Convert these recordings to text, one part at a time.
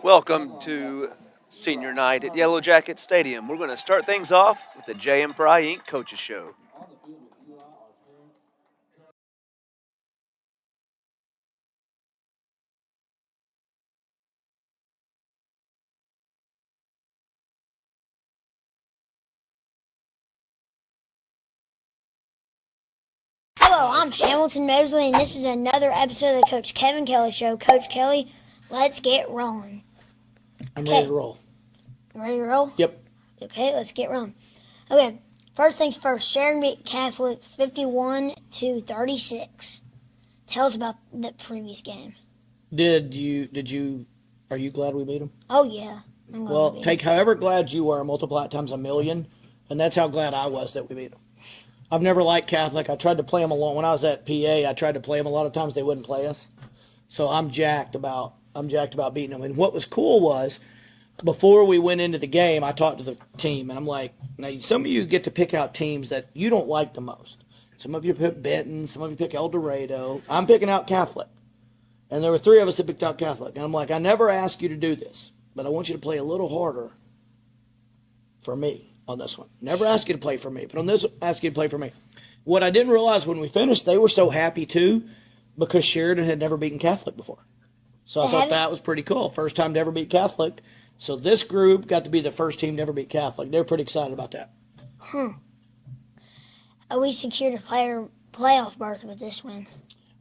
Welcome to senior night at Yellowjackets Stadium. We're going to start things off with the J M Pry Inc. Coaches Show. Hello, I'm Hamilton Mosley, and this is another episode of the Coach Kevin Kelly Show. Coach Kelly, let's get rolling. I'm ready to roll. Ready to roll? Yep. Okay, let's get rolling. Okay, first things first. Sheridan beat Catholic 51-36. Tell us about the previous game. Are you glad we beat them? Oh, yeah. Well, take however glad you are, multiply it times a million, and that's how glad I was that we beat them. I've never liked Catholic. I tried to play them along when I was at PA. I tried to play them a lot of times. They wouldn't play us, so I'm jacked about beating them. And what was cool was before we went into the game, I talked to the team, and I'm like, now some of you get to pick out teams that you don't like the most. Some of you pick Benton. Some of you pick El Dorado. I'm picking out Catholic, and there were three of us that picked out Catholic. And I'm like, I never asked you to do this, but I want you to play a little harder for me on this one. Never asked you to play for me, but on this, ask you to play for me. What I didn't realize when we finished, they were so happy too because Sheridan had never beaten Catholic before. So I thought that was pretty cool. First time to ever beat Catholic. So this group got to be the first team to ever beat Catholic. They were pretty excited about that. We secured a playoff berth with this win.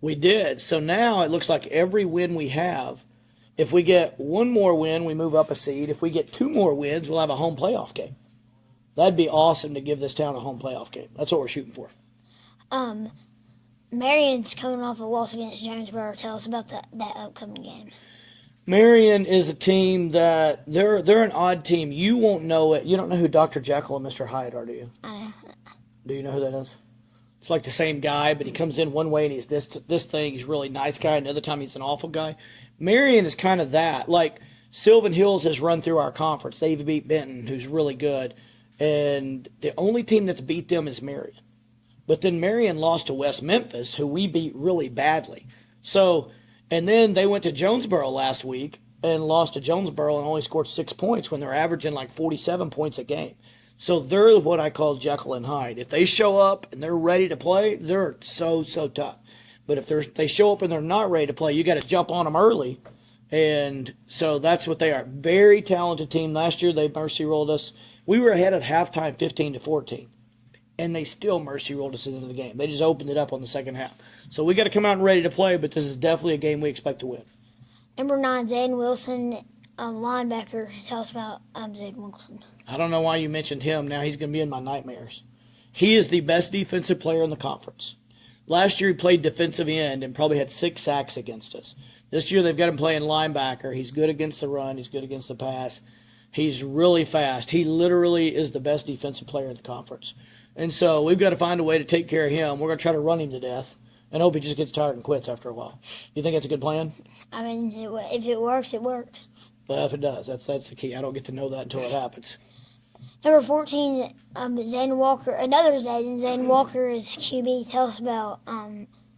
We did. So now it looks like every win we have, if we get one more win, we move up a seed. If we get two more wins, we'll have a home playoff game. That'd be awesome to give this town a home playoff game. That's what we're shooting for. Marion's coming off a loss against Jonesboro. Tell us about that upcoming game. Marion is a team that they're an odd team. You won't know it. You don't know who Dr. Jekyll and Mr. Hyde are, do you? I know. Do you know who that is? It's like the same guy, but he comes in one way and he's this thing. He's a really nice guy. Another time he's an awful guy. Marion is kind of that. Like Sylvan Hills has run through our conference. They've beat Benton, who's really good. And the only team that's beat them is Marion. But then Marion lost to West Memphis, who we beat really badly. So, and then they went to Jonesboro last week and lost to Jonesboro and only scored 6 points when they're averaging like 47 points a game. So they're what I call Jekyll and Hyde. If they show up and they're ready to play, they're so tough. But if they show up and they're not ready to play, you got to jump on them early. And so that's what they are. Very talented team. Last year they mercy rolled us. We were ahead at halftime 15-14. And they still mercy rolled us into the game. They just opened it up on the second half. So we got to come out and ready to play, but this is definitely a game we expect to win. Number 9, Zayden Wilson, linebacker. Tell us about Zayden Wilson. I don't know why you mentioned him. Now he's going to be in my nightmares. He is the best defensive player in the conference. Last year he played defensive end and probably had 6 sacks against us. This year they've got him playing linebacker. He's good against the run. He's good against the pass. He's really fast. He literally is the best defensive player in the conference. And so we've got to find a way to take care of him. We're going to try to run him to death and hope he just gets tired and quits after a while. You think that's a good plan? I mean, if it works, it works. Well, if it does, that's the key. I don't get to know that until it happens. Number 14, Zayden Walker. Another Zayden Walker is QB. Tell us about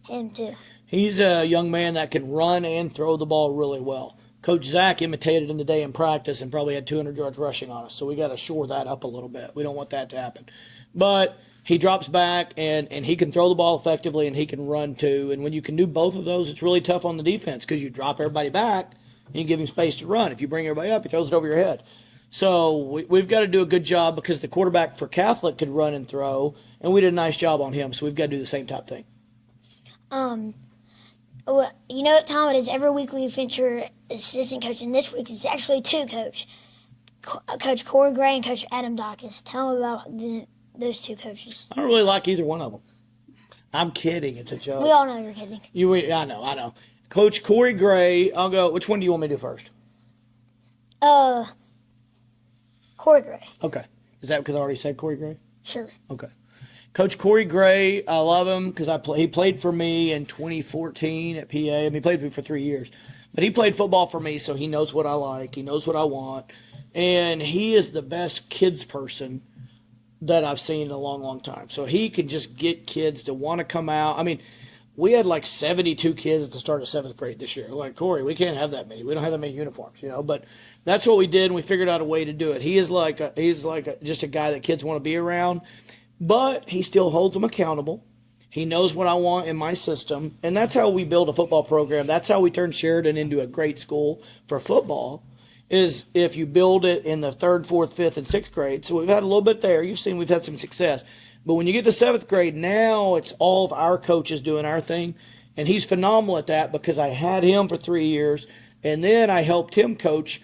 him, too. He's a young man that can run and throw the ball really well. Coach Zach imitated him today in practice and probably had 200 yards rushing on us, so we got to shore that up a little bit. We don't want that to happen. But he drops back, and he can throw the ball effectively, and he can run, too. And when you can do both of those, it's really tough on the defense because you drop everybody back and you give him space to run. If you bring everybody up, he throws it over your head. So we've got to do a good job because the quarterback for Catholic could run and throw, and we did a nice job on him, so we've got to do the same type thing. Well, you know what time it is? Every week we feature assistant coach, and this week it's actually 2 coach. Coach Corey Gray and Coach Adam Dawkins. Tell them about those 2 coaches. I don't really like either one of them. I'm kidding. It's a joke. We all know you're kidding. I know. Coach Corey Gray, I'll go. Which one do you want me to do first? Corey Gray. Okay. Is that because I already said Corey Gray? Sure. Okay. Coach Corey Gray, I love him because he played for me in 2014 at PA. I mean, he played for me for 3 years. But he played football for me, so he knows what I like. He knows what I want. And he is the best kids person that I've seen in a long, long time. So he can just get kids to want to come out. I mean, we had like 72 kids at the start of 7th grade this year. Like, Corey, we can't have that many. We don't have that many uniforms, but that's what we did, and we figured out a way to do it. He is just a guy that kids want to be around, but he still holds them accountable. He knows what I want in my system, and that's how we build a football program. That's how we turn Sheridan into a great school for football, is if you build it in the 3rd, 4th, 5th, and 6th grade. So we've had a little bit there. You've seen we've had some success. But when you get to 7th grade, now it's all of our coaches doing our thing, and he's phenomenal at that because I had him for 3 years, and then I helped him coach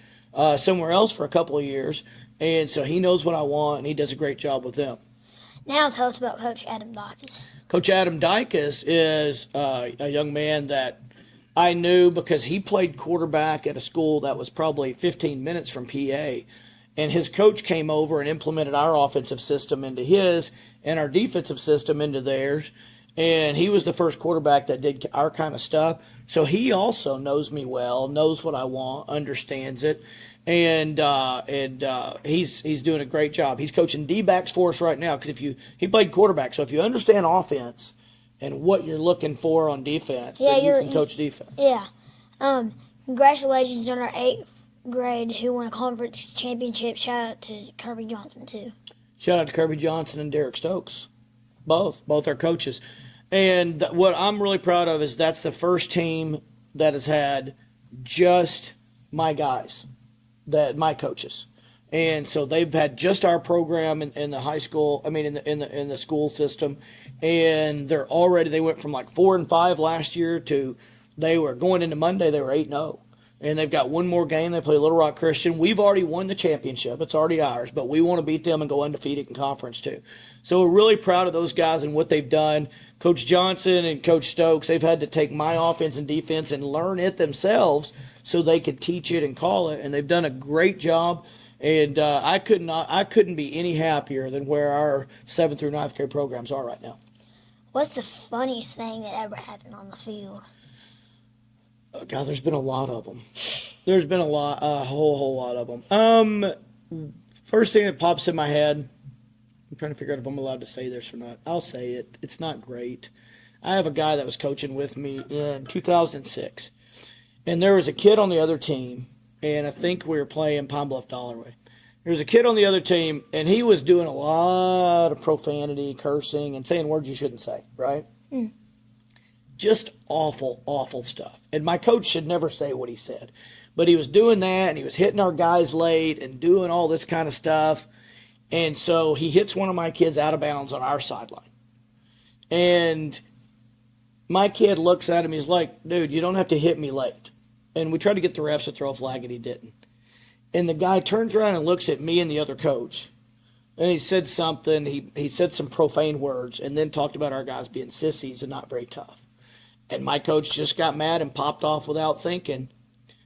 somewhere else for a couple of years, and so he knows what I want, and he does a great job with them. Now tell us about Coach Adam Dykes. Coach Adam Dykes is a young man that I knew because he played quarterback at a school that was probably 15 minutes from PA. And his coach came over and implemented our offensive system into his and our defensive system into theirs. And he was the first quarterback that did our kind of stuff. So he also knows me well, knows what I want, understands it. And he's doing a great job. He's coaching D-backs for us right now because he played quarterback. So if you understand offense and what you're looking for on defense, then you can coach defense. Yeah. Congratulations on our 8th grade who won a conference championship. Shout out to Kirby Johnson too. Shout out to Kirby Johnson and Derek Stokes. Both are coaches. And what I'm really proud of is that's the first team that has had just my guys, my coaches. And so they've had just our program in the high school, in the school system. And they went from like 4-5 last year to they were going into Monday, they were 8-0. And they've got one more game. They play Little Rock Christian. We've already won the championship. It's already ours. But we want to beat them and go undefeated in conference too. So we're really proud of those guys and what they've done. Coach Johnson and Coach Stokes, they've had to take my offense and defense and learn it themselves so they could teach it and call it. And they've done a great job. And I couldn't be any happier than where our 7th through 9th grade programs are right now. What's the funniest thing that ever happened on the field? Oh, God, there's been a lot of them. There's been a whole lot of them. First thing that pops in my head, I'm trying to figure out if I'm allowed to say this or not. I'll say it. It's not great. I have a guy that was coaching with me in 2006, and there was a kid on the other team, and I think we were playing Pine Bluff Dollarway. There was a kid on the other team, and he was doing a lot of profanity, cursing, and saying words you shouldn't say, right? Mm. Just awful, awful stuff. And my coach should never say what he said. But he was doing that, and he was hitting our guys late and doing all this kind of stuff. And so he hits one of my kids out of bounds on our sideline. And my kid looks at him. He's like, dude, you don't have to hit me late. And we tried to get the refs to throw a flag, and he didn't. And the guy turns around and looks at me and the other coach. And he said something. He said some profane words and then talked about our guys being sissies and not very tough. And my coach just got mad and popped off without thinking.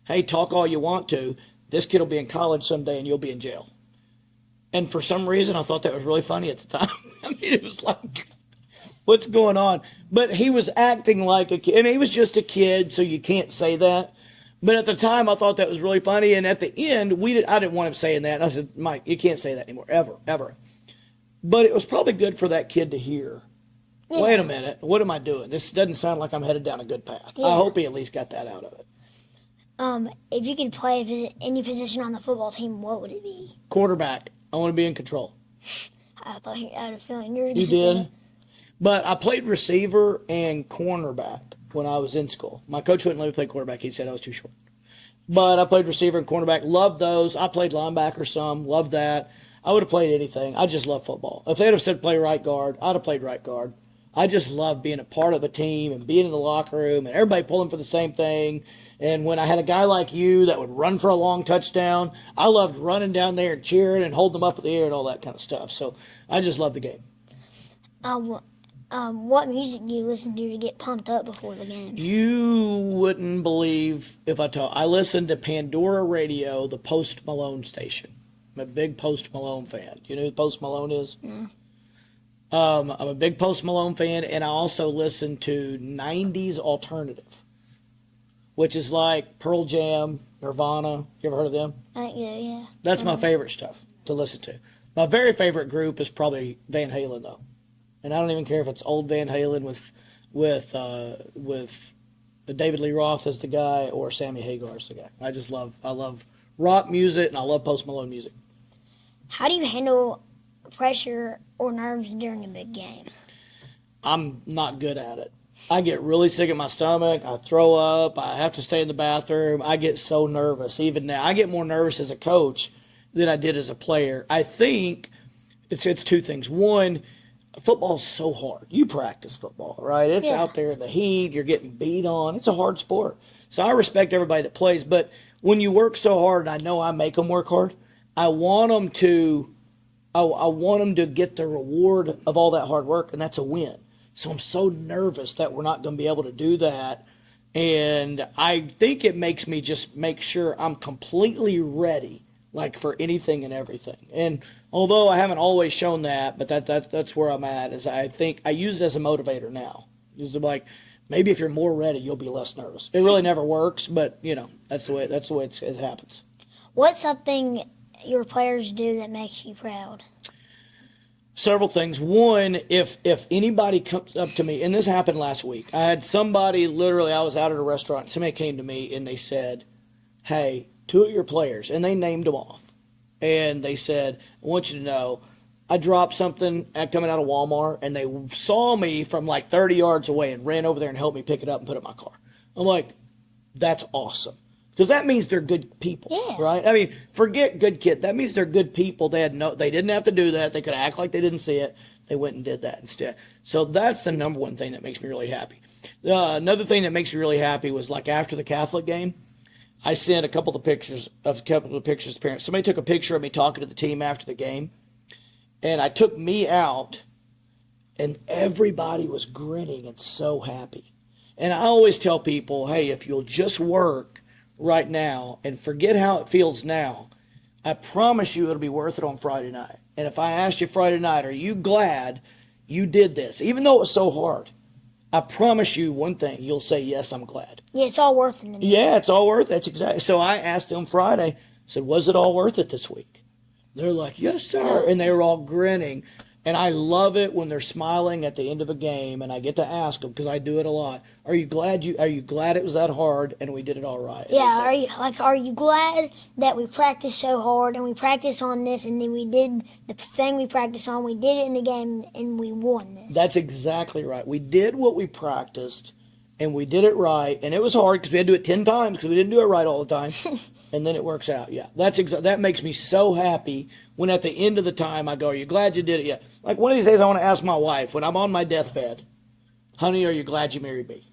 Hey, talk all you want to. This kid will be in college someday and you'll be in jail. And for some reason, I thought that was really funny at the time. It was like, what's going on? But he was acting like a kid. And he was just a kid, so you can't say that. But at the time, I thought that was really funny. And at the end, I didn't want him saying that. And I said, Mike, you can't say that anymore, ever. But it was probably good for that kid to hear. Yeah. Wait a minute, what am I doing? This doesn't sound like I'm headed down a good path. Yeah. I hope he at least got that out of it. If you could play any position on the football team, what would it be? Quarterback. I want to be in control. I had a feeling you were You did? But I played receiver and cornerback when I was in school. My coach wouldn't let me play quarterback. He said I was too short. But I played receiver and cornerback. Loved those. I played linebacker some. Loved that. I would have played anything. I just love football. If they'd have said play right guard, I'd have played right guard. I just love being a part of a team and being in the locker room and everybody pulling for the same thing. And when I had a guy like you that would run for a long touchdown, I loved running down there and cheering and holding them up in the air and all that kind of stuff. So I just love the game. What music do you listen to get pumped up before the game? You wouldn't believe if I told. I listen to Pandora Radio, the Post Malone station. I'm a big Post Malone fan. You know who Post Malone is? Yeah. I'm a big Post Malone fan, and I also listen to 90s alternative, which is like Pearl Jam, Nirvana. You ever heard of them? Yeah. That's my favorite stuff to listen to. My very favorite group is probably Van Halen, though. And I don't even care if it's old Van Halen with with David Lee Roth as the guy or Sammy Hagar as the guy. I love rock music and I love Post Malone music. How do you handle pressure or nerves during a big game? I'm not good at it. I get really sick at my stomach. I throw up. I have to stay in the bathroom. I get so nervous. Even now, I get more nervous as a coach than I did as a player. I think it's two things. One, football's so hard. You practice football, right? It's out there in the heat. You're getting beat on. It's a hard sport. So I respect everybody that plays. But when you work so hard, and I know I make them work hard, I want them to get the reward of all that hard work, and that's a win. So I'm so nervous that we're not going to be able to do that. And I think it makes me just make sure I'm completely ready, like for anything and everything. And although I haven't always shown that, but that's where I'm at, is I think I use it as a motivator now. It's like, maybe if you're more ready, you'll be less nervous. It really never works, but that's the way it happens. What's something your players do that makes you proud? Several things. One, if anybody comes up to me, and this happened last week, I had somebody literally, I was out at a restaurant, somebody came to me and they said, hey, two of your players, and they named them off. And they said, I want you to know, I dropped something coming out of Walmart, and they saw me from like 30 yards away and ran over there and helped me pick it up and put it in my car. I'm like, that's awesome. Because that means they're good people, right? I mean, forget good kid. That means they're good people. They didn't have to do that. They could act like they didn't see it. They went and did that instead. So that's the number one thing that makes me really happy. Another thing that makes me really happy was like after the Catholic game, I sent a couple of pictures to parents. Somebody took a picture of me talking to the team after the game, and I took me out, and everybody was grinning and so happy. And I always tell people, hey, if you'll just work right now and forget how it feels now, I promise you it'll be worth it on Friday night. And if I asked you Friday night, are you glad you did this, even though it was so hard, I promise you one thing, you'll say, yes, I'm glad. Yeah, it's all worth it. Yeah, it's all worth it. That's exactly. So I asked them Friday, I said, was it all worth it this week? They're like, yes, sir. And they were all grinning. And I love it when they're smiling at the end of a game, and I get to ask them, because I do it a lot. Are you glad it was that hard and we did it all right? And yeah. Are you glad that we practiced so hard and we practiced on this and then we did the thing we practiced on? We did it in the game and we won this. That's exactly right. We did what we practiced, and we did it right, and it was hard because we had to do it 10 times because we didn't do it right all the time, and then it works out. Yeah, that makes me so happy when at the end of the time I go, are you glad you did it? Yeah. Like one of these days I want to ask my wife when I'm on my deathbed, honey, are you glad you married me?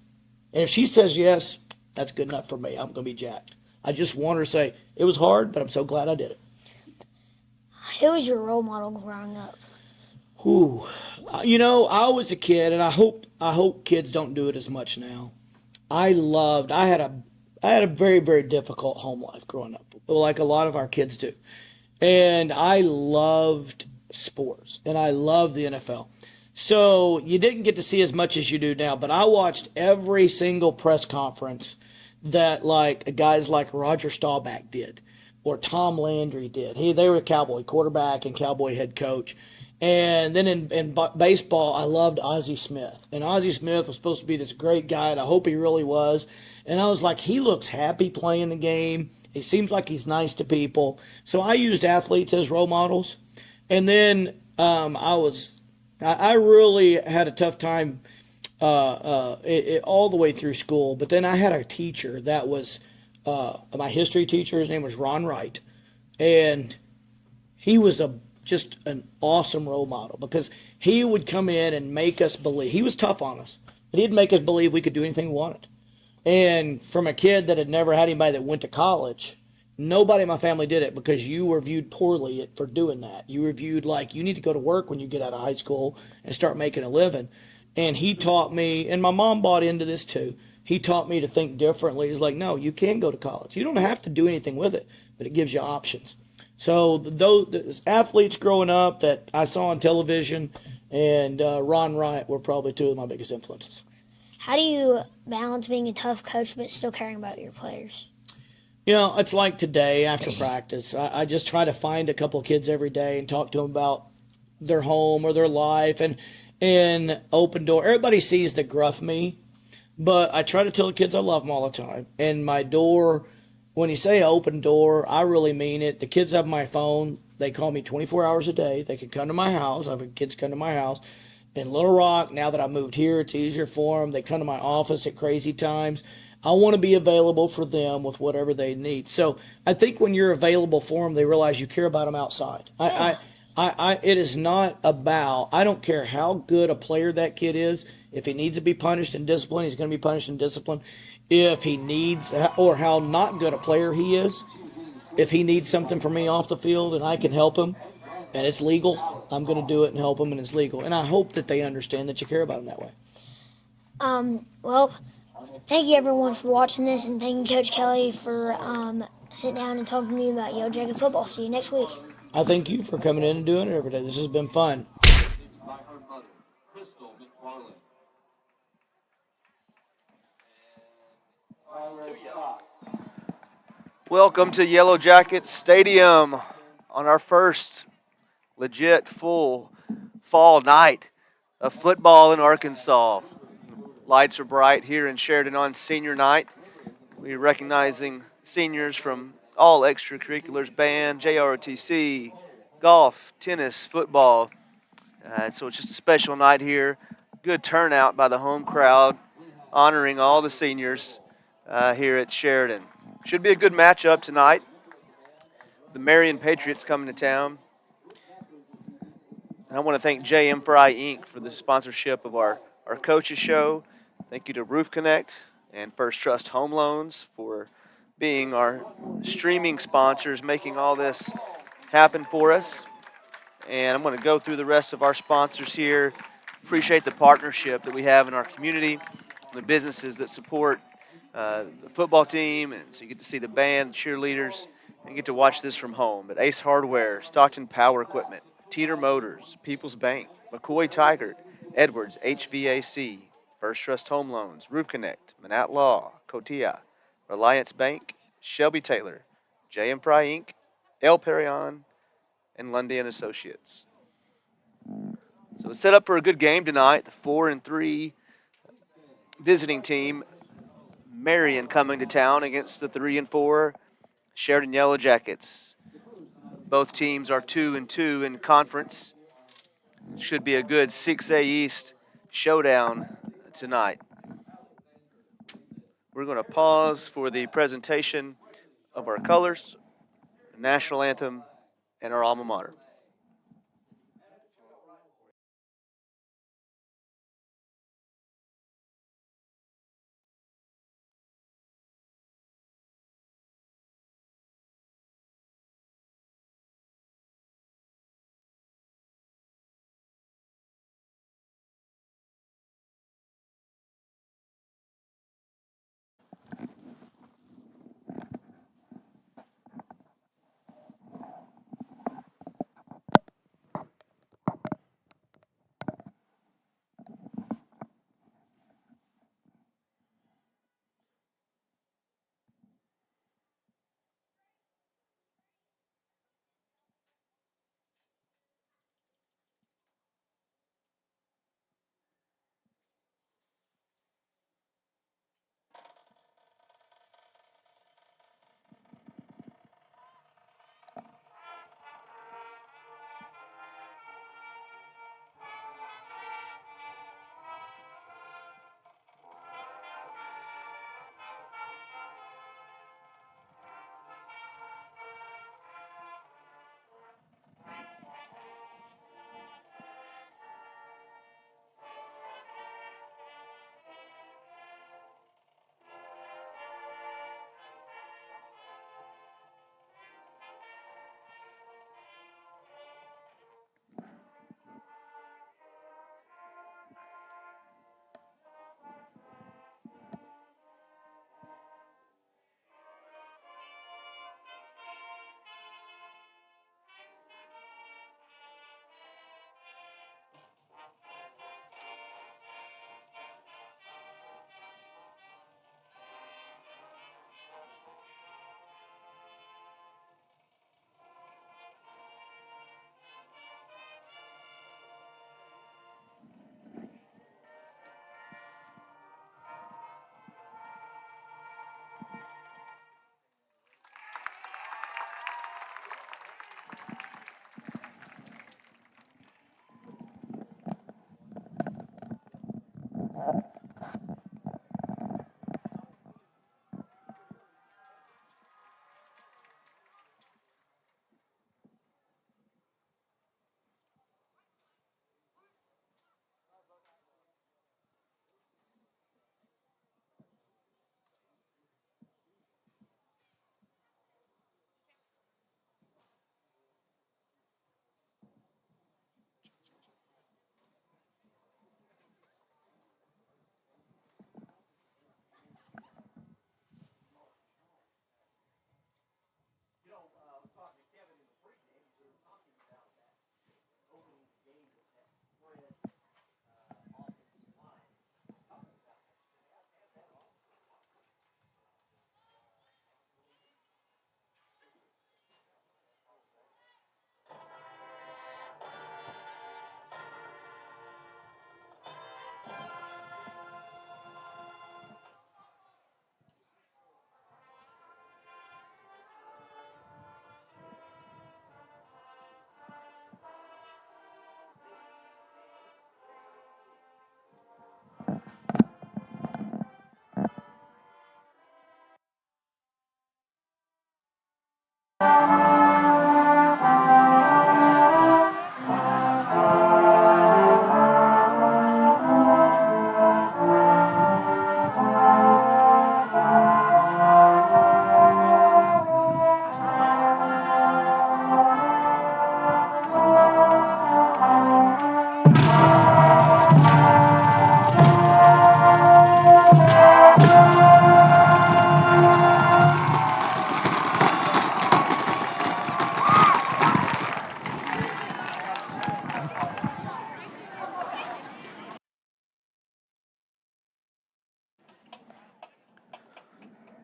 And if she says yes, that's good enough for me. I'm going to be jacked. I just want her to say, it was hard, but I'm so glad I did it. Who was your role model growing up? Ooh, I was a kid, and I hope kids don't do it as much now. I had a very, very difficult home life growing up, like a lot of our kids do. And I loved sports, and I loved the NFL. So you didn't get to see as much as you do now, but I watched every single press conference that like guys like Roger Staubach did or Tom Landry did. They were a Cowboy quarterback and Cowboy head coach. And then in baseball, I loved Ozzie Smith. And Ozzie Smith was supposed to be this great guy, and I hope he really was. And I was like, he looks happy playing the game. He seems like he's nice to people. So I used athletes as role models. And then I really had a tough time all the way through school. But then I had a teacher that was my history teacher. His name was Ron Wright. And he was just an awesome role model because he would come in and make us believe. He was tough on us, but he'd make us believe we could do anything we wanted. And from a kid that had never had anybody that went to college, nobody in my family did it because you were viewed poorly for doing that. You were viewed like you need to go to work when you get out of high school and start making a living. And he taught me, and my mom bought into this too, he taught me to think differently. He's like, no, you can go to college. You don't have to do anything with it, but it gives you options. So those athletes growing up that I saw on television and Ron Wright were probably two of my biggest influences. How do you balance being a tough coach but still caring about your players? It's like today after practice. I just try to find a couple of kids every day and talk to them about their home or their life. And and open door. Everybody sees the gruff me, but I try to tell the kids I love them all the time. And my door, when you say open door, I really mean it. The kids have my phone. They call me 24 hours a day. They can come to my house. I have kids come to my house. In Little Rock, now that I moved here, it's easier for them. They come to my office at crazy times. I want to be available for them with whatever they need. So I think when you're available for them, they realize you care about them outside. It is not about, I don't care how good a player that kid is. If he needs to be punished and disciplined, he's going to be punished and disciplined. If he needs, or how not good a player he is, if he needs something from me off the field and I can help him and it's legal, I'm going to do it and help him and it's legal. And I hope that they understand that you care about them that way. Well, thank you everyone for watching this, and thank you Coach Kelly for sitting down and talking to me about Yellowjacket football. See you next week. I thank you for coming in and doing it every day. This has been fun. Welcome to Yellowjackets Stadium on our first legit full fall night of football in Arkansas. Lights are bright here in Sheridan on senior night. We're recognizing seniors from all extracurriculars, band, JROTC, golf, tennis, football. So it's just a special night here. Good turnout by the home crowd, honoring all the seniors here at Sheridan. Should be a good matchup tonight. The Marion Patriots coming to town. And I want to thank JM Fry Inc. for the sponsorship of our coaches show. Thank you to Roof Connect and First Trust Home Loans for being our streaming sponsors, making all this happen for us. And I'm going to go through the rest of our sponsors here. Appreciate the partnership that we have in our community, the businesses that support the football team, and so you get to see the band, the cheerleaders, and get to watch this from home. But Ace Hardware, Stockton Power Equipment, Teeter Motors, People's Bank, McCoy Tigard, Edwards HVAC, First Trust Home Loans, Roof Connect, Manat Law, Cotia, Reliance Bank, Shelby Taylor, J.M. Fry Inc., El Perion, and Lundy and Associates. So it's set up for a good game tonight. The 4-3 visiting team, Marion, coming to town against the 3-4 Sheridan Yellowjackets. Both teams are 2-2 in conference. Should be a good 6A East showdown tonight. We're going to pause for the presentation of our colors, the national anthem, and our alma mater.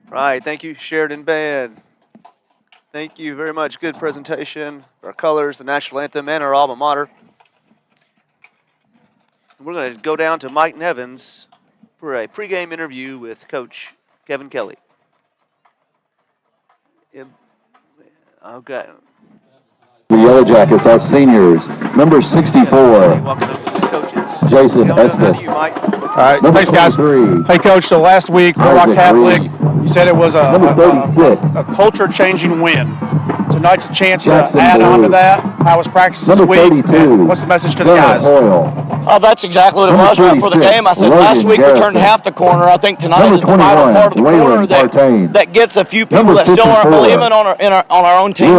Right. Thank you, Sheridan Band. Thank you very much. Good presentation. Our colors, the national anthem, and our alma mater. We're going to go down to Mike Nevins for a pregame interview with Coach Kevin Kelly. Okay. The Yellowjackets are seniors. Number 64, Jason Estes. All right, thanks, guys. Hey, Coach, so last week, Rock Catholic, you said it was a culture-changing win. Tonight's a chance to add on to that. How was practice this week? And what's the message to the guys? Oh, that's exactly what it was right before the game. I said last week we turned half the corner. I think tonight is the final part of the corner that gets a few people that still aren't believing on our own team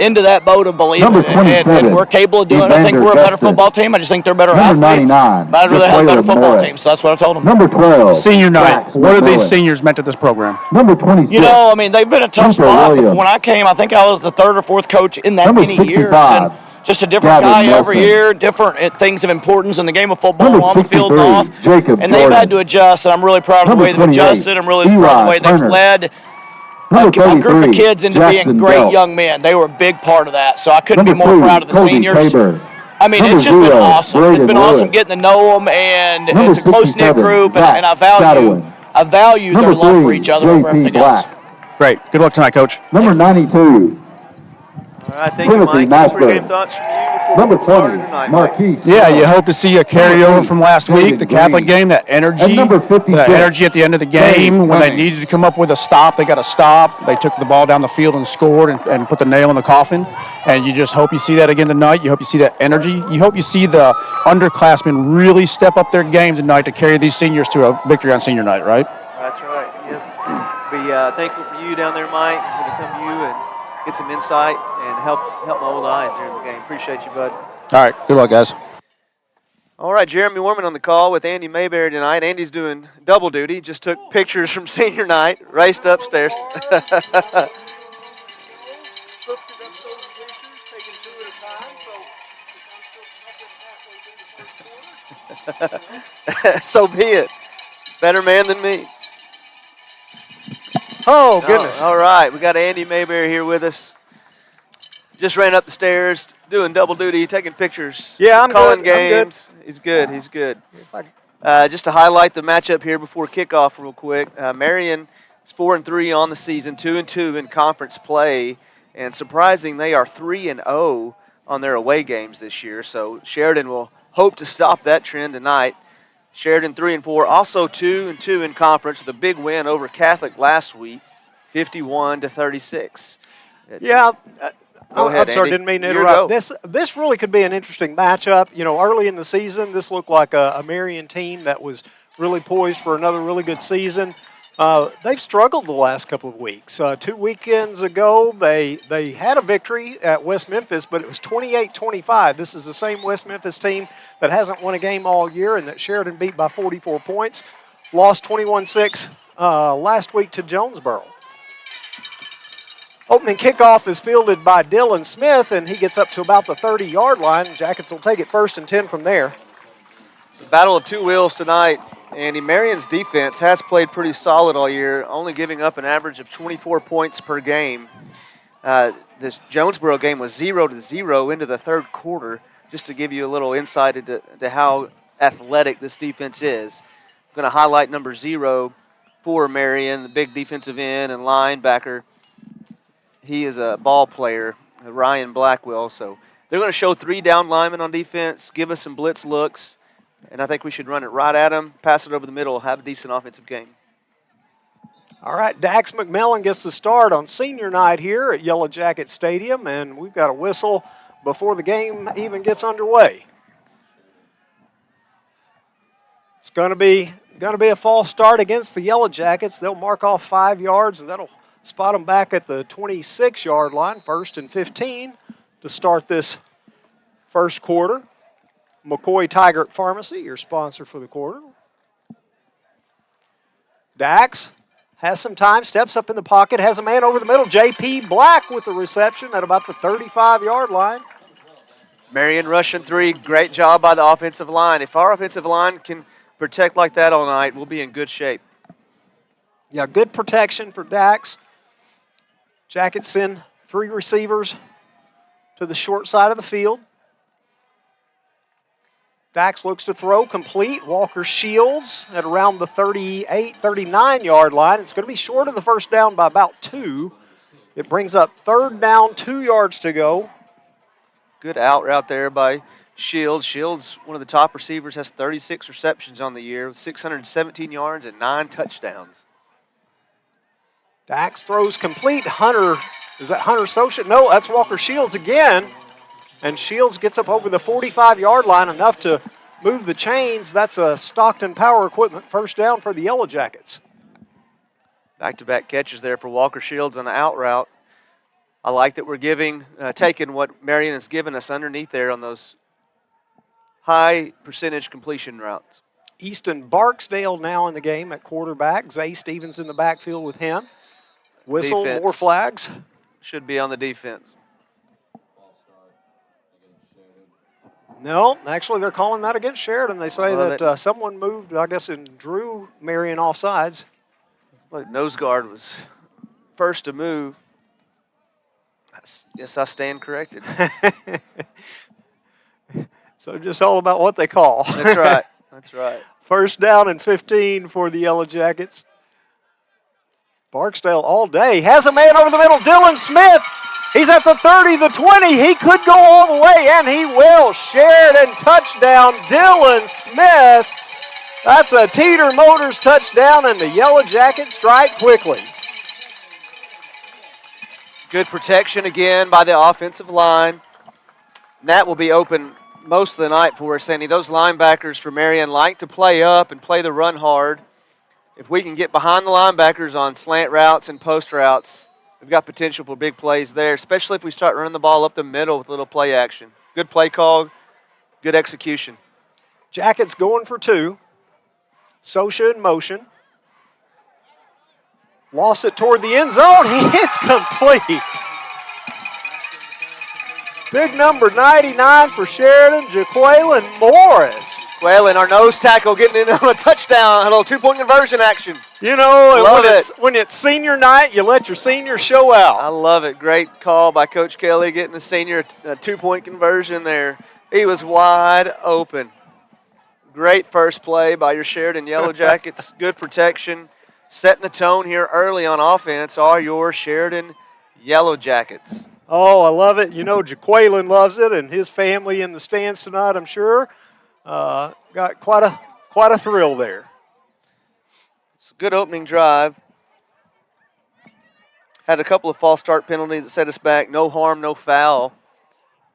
into that boat of believing. And we're capable of doing it. I think we're a better football team. I just think they're better athletes. But I'd rather have a better football team. So that's what I told them. Number 12. Senior night. What are these seniors meant to this program? Number 26. You know, I mean, they've been a tough spot. When I came, I think I was the third or fourth coach in that many years. And just a different guy every year, different things of importance in the game of football, on the field and off. And they've had to adjust, and I'm really proud of the way they've adjusted. I'm really proud of the way they've led a group of kids into being great young men. They were a big part of that, so I couldn't be more proud of the seniors. I mean, it's just been awesome. It's been awesome getting to know them, and it's a close-knit group, and I value their love for each other over everything else. Great. Good luck tonight, Coach. Number 92. All right, thank you, Mike. Pregame thoughts from you Number before 20, tonight, Marquise. Yeah, you hope to see a carryover from last week, the Catholic game, that energy, And number 56, that energy at the end of the game when they needed to come up with a stop, they got a stop. They took the ball down the field and scored and put the nail in the coffin. And you just hope you see that again tonight. You hope you see that energy. You hope you see the underclassmen really step up their game tonight to carry these seniors to a victory on senior night, right? That's right, yes. Be thankful for you down there, Mike. Going to come to you and get some insight and help my old eyes during the game. Appreciate you, bud. All right, good luck, guys. All right, Jeremy Warman on the call with Andy Mayberry tonight. Andy's doing double duty. Just took pictures from senior night, raced upstairs. So be it. Better man than me. Oh, goodness. All right, we got Andy Mayberry here with us. Just ran up the stairs, doing double duty, taking pictures. Yeah, I'm calling good. games. He's good. He's good. Just to highlight the matchup here before kickoff, real quick. Marion is 4-3 on the season, 2-2 in conference play, and surprising, they are 3-0 on their away games this year. So Sheridan will hope to stop that trend tonight. Sheridan 3-4, also 2-2 in conference with a big win over Catholic last week, 51-36. Yeah, Go ahead, I'm sorry, Andy. didn't mean to Your interrupt. go. This really could be an interesting matchup. You know, early in the season, this looked like a Marion team that was really poised for another really good season. They've struggled the last couple of weeks. 2 weekends ago, they had a victory at West Memphis, but it was 28-25. This is the same West Memphis team that hasn't won a game all year and that Sheridan beat by 44 points. Lost 21-6 last week to Jonesboro. Opening kickoff is fielded by Dylan Smith, and he gets up to about the 30-yard line. Jackets will take it 1st and 10 from there. It's a battle of two wheels tonight. Andy, Marion's defense has played pretty solid all year, only giving up an average of 24 points per game. This Jonesboro game was 0-0 into the third quarter, just to give you a little insight into how athletic this defense is. I'm going to highlight number 0 for Marion, the big defensive end and linebacker. He is a ball player, Ryan Blackwell. So they're going to show 3 down linemen on defense, give us some blitz looks, and I think we should run it right at them, pass it over the middle, have a decent offensive game. All right, Dax McMillan gets the start on senior night here at Yellowjackets Stadium, and we've got a whistle before the game even gets underway. It's going to be a false start against the Yellowjackets. They'll mark off 5 yards, and that'll spot them back at the 26-yard line, 1st and 15 to start this first quarter. McCoy Tigert Pharmacy, your sponsor for the quarter. Dax has some time, steps up in the pocket, has a man over the middle. J.P. Black with the reception at about the 35-yard line. Marion rushing 3, great job by the offensive line. If our offensive line can protect like that all night, we'll be in good shape. Yeah, good protection for Dax. Jackets send 3 receivers to the short side of the field. Dax looks to throw, complete. Walker Shields at around the 38, 39-yard line. It's going to be short of the first down by about 2. It brings up 3rd down, 2 yards to go. Good out route there by Shields. Shields, one of the top receivers, has 36 receptions on the year with 617 yards and 9 touchdowns. Dax throws complete. Hunter, is that Hunter Socha? No, that's Walker Shields again. And Shields gets up over the 45-yard line, enough to move the chains. That's a Stockton Power Equipment first down for the Yellowjackets. Back-to-back catches there for Walker Shields on the out route. I like that we're taking what Marion has given us underneath there on those high percentage completion routes. Easton Barksdale now in the game at quarterback. Zay Stevens in the backfield with him. Whistle, Defense more flags. Should be on the defense. No, actually they're calling that against Sheridan. They say Well, that someone moved, I guess, and drew Marion off sides. Well, nose guard was first to move. Yes, I stand corrected. So just all about what they call. That's right. That's right. First down and 15 for the Yellowjackets. Barksdale all day. Has a man over the middle, Dylan Smith. He's at the 30, the 20. He could go all the way, and he will. Sheridan touchdown, Dylan Smith. That's a Teeter Motors touchdown, and the Yellowjackets strike quickly. Good protection again by the offensive line. And that will be open most of the night for us, Sandy. Those linebackers for Marion like to play up and play the run hard. If we can get behind the linebackers on slant routes and post routes, we've got potential for big plays there, especially if we start running the ball up the middle with a little play action. Good play call, good execution. Jackets going for 2. Socha in motion. Lost it toward the end zone. It's complete. Big number 99 for Sheridan, Jaqueline Morris. Well, our nose tackle getting in on a touchdown, a little 2-point conversion action. You know, Love when it's senior night, you let your seniors show out. I love it. Great call by Coach Kelly getting the senior a 2-point conversion there. He was wide open. Great first play by your Sheridan Yellowjackets. Good protection. Setting the tone here early on offense are your Sheridan Yellowjackets. Oh, I love it. You know, Jaqueline loves it, and his family in the stands tonight, I'm sure. Got quite a thrill there. It's a good opening drive. Had a couple of false start penalties that set us back. No harm, no foul.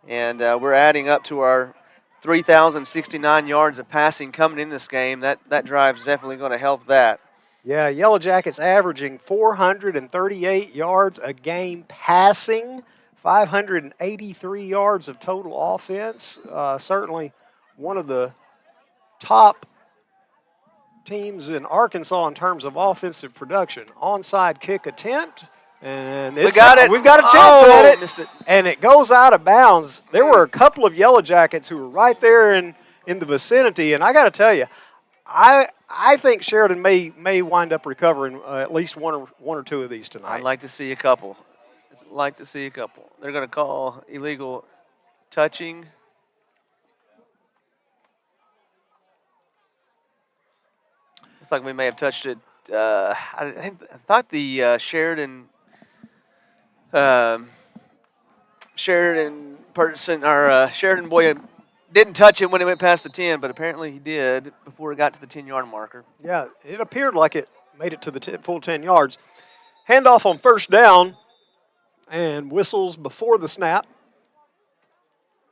And we're adding up to our 3,069 yards of passing coming in this game. That drive's definitely going to help that. Yeah, Yellowjackets averaging 438 yards a game passing, 583 yards of total offense. Certainly one of the top teams in Arkansas in terms of offensive production. Onside kick attempt, and we got it. We've got a chance at it. Missed it. And it goes out of bounds. There were a couple of Yellowjackets who were right there in the vicinity, and I got to tell you, I think Sheridan may wind up recovering at least one or two of these tonight. I'd like to see a couple. They're going to call illegal touching. Looks like we may have touched it. I thought the Sheridan person, or Sheridan boy, didn't touch it when it went past the 10, but apparently he did before it got to the 10-yard marker. Yeah, it appeared like it made it to the full 10 yards. Handoff on first down, and whistles before the snap.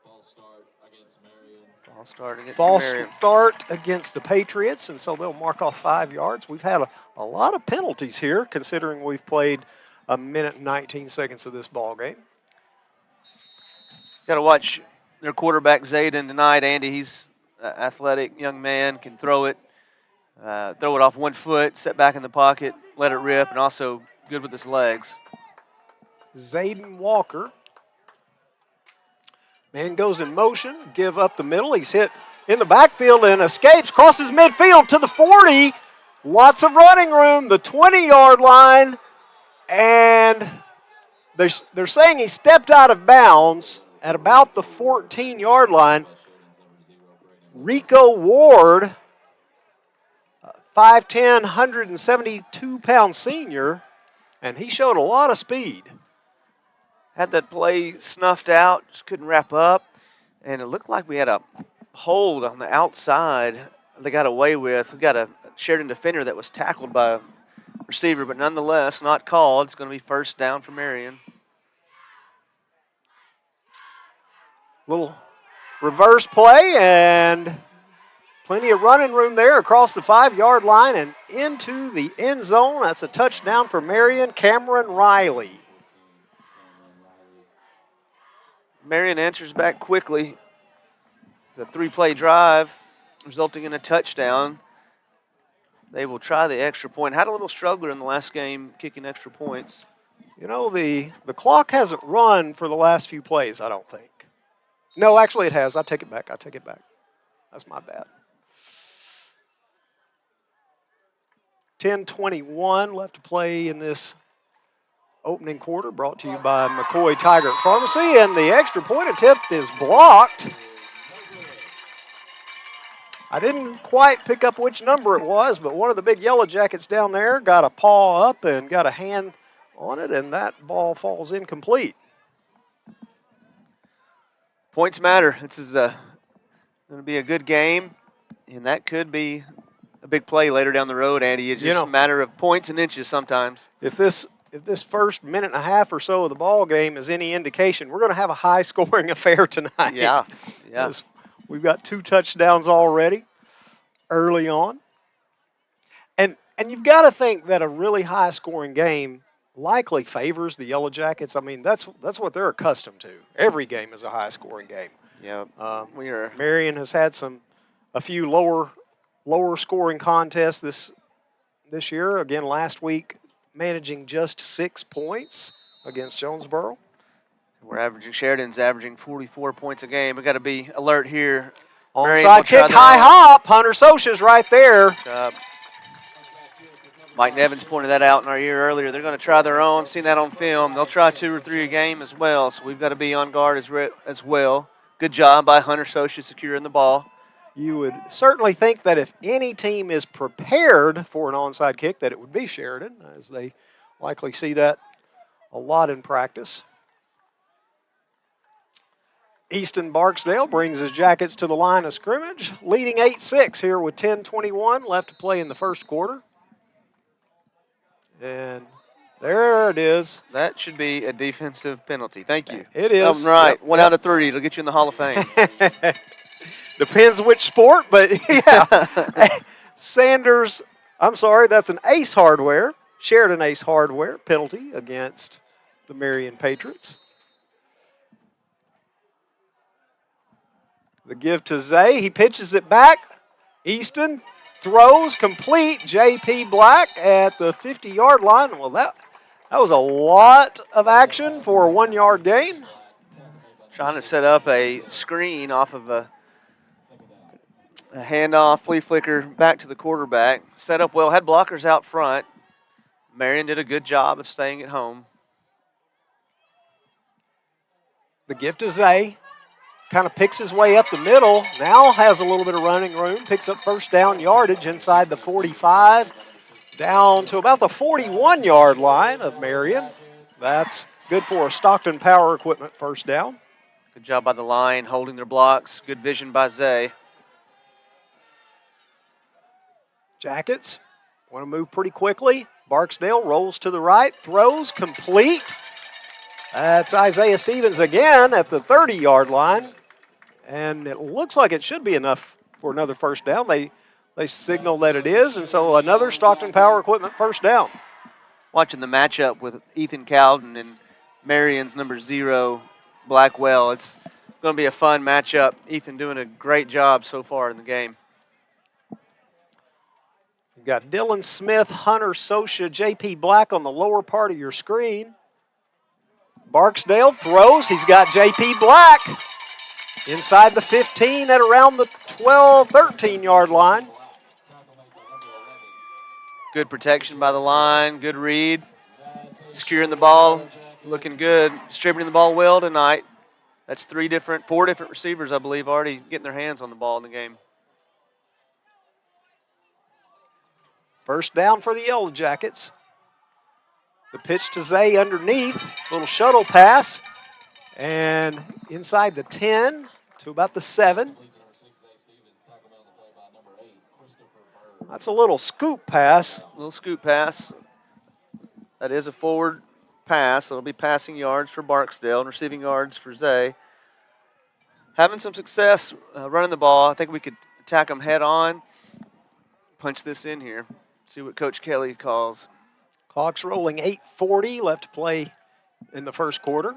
False start against Marion. False start against the Patriots, and so they'll mark off 5 yards. We've had a lot of penalties here, considering we've played a minute and 19 seconds of this ball game. Got to watch their quarterback Zayden tonight. Andy, he's an athletic young man, can throw it off 1 foot, set back in the pocket, let it rip, and also good with his legs. Zayden Walker. Man goes in motion, give up the middle. He's hit in the backfield and escapes, crosses midfield to the 40, Lots of running room, the 20-yard line, and they're saying he stepped out of bounds at about the 14-yard line. Rico Ward, 5'10", 172-pound senior, and he showed a lot of speed. Had that play snuffed out, just couldn't wrap up, and it looked like we had a hold on the outside they got away with. We got a Sheridan defender that was tackled by a receiver, but nonetheless not called. It's going to be first down for Marion. Little reverse play and plenty of running room there across the 5-yard line and into the end zone. That's a touchdown for Marion. Cameron Riley. Marion answers back quickly. The 3-play drive resulting in a touchdown. They will try the extra point. Had a little struggler in the last game kicking extra points. You know, the clock hasn't run for the last few plays, I don't think. No, actually it has. I take it back. That's my bad. 10:21 left to play in this opening quarter, brought to you by McCoy Tiger Pharmacy, and the extra point attempt is blocked. I didn't quite pick up which number it was, but one of the big Yellowjackets down there got a paw up and got a hand on it, and that ball falls incomplete. Points matter. This is going to be a good game, and that could be a big play later down the road, Andy. It's just a matter of points and inches sometimes. If this first minute and a half or so of the ball game is any indication, we're going to have a high-scoring affair tonight. Yeah. We've got 2 touchdowns already early on. And you've got to think that a really high-scoring game likely favors the Yellowjackets. I mean, that's what they're accustomed to. Every game is a high-scoring game. Yeah. Marion has had a few lower scoring contests this year. Again, last week managing just 6 points against Jonesboro. Sheridan's averaging 44 points a game. We got to be alert here. Onside kick, high hop. Hunter Sosha's right there. Mike Nevins pointed that out in our ear earlier. They're going to try their own. Seen that on film. They'll try 2 or 3 a game as well, so we've got to be on guard as well. Good job by Hunter Sosha securing the ball. You would certainly think that if any team is prepared for an onside kick, that it would be Sheridan, as they likely see that a lot in practice. Easton Barksdale brings his Jackets to the line of scrimmage, leading 8-6 here with 10:21 left to play in the first quarter. And there it is. That should be a defensive penalty. Thank you. It is. Right. Yep. 1 out of 3. It'll get you in the Hall of Fame. Depends which sport, but yeah. Sanders, I'm sorry, that's an Ace Hardware, Sheridan Ace Hardware penalty against the Marion Patriots. The give to Zay. He pitches it back. Easton throws complete. J.P. Black at the 50-yard line. Well, that was a lot of action for a 1-yard gain. Trying to set up a screen off of a handoff, flea flicker back to the quarterback. Set up well. Had blockers out front. Marion did a good job of staying at home. The give to Zay. Kind of picks his way up the middle. Now has a little bit of running room. Picks up first down yardage inside the 45. Down to about the 41-yard line of Marion. That's good for a Stockton Power Equipment first down. Good job by the line, holding their blocks. Good vision by Zay. Jackets want to move pretty quickly. Barksdale rolls to the right, throws complete. That's Isaiah Stevens again at the 30-yard line. And it looks like it should be enough for another first down. They signal that it is, and so another Stockton Power Equipment first down. Watching the matchup with Ethan Cowden and Marion's number 0, Blackwell. It's going to be a fun matchup. Ethan doing a great job so far in the game. You've got Dylan Smith, Hunter Sosha, J.P. Black on the lower part of your screen. Barksdale throws. He's got J.P. Black inside the 15 at around the 12, 13-yard line. Good protection by the line, good read. Securing the ball, looking good. Distributing the ball well tonight. That's four different receivers, I believe, already getting their hands on the ball in the game. First down for the Yellowjackets. The pitch to Zay underneath. Little shuttle pass. And inside the 10 to about the 7. That's a little scoop pass. Little scoop pass. That is a forward pass. It'll be passing yards for Barksdale and receiving yards for Zay. Having some success running the ball. I think we could attack them head on. Punch this in here. See what Coach Kelly calls. Clock's rolling, 8:40 left to play in the first quarter.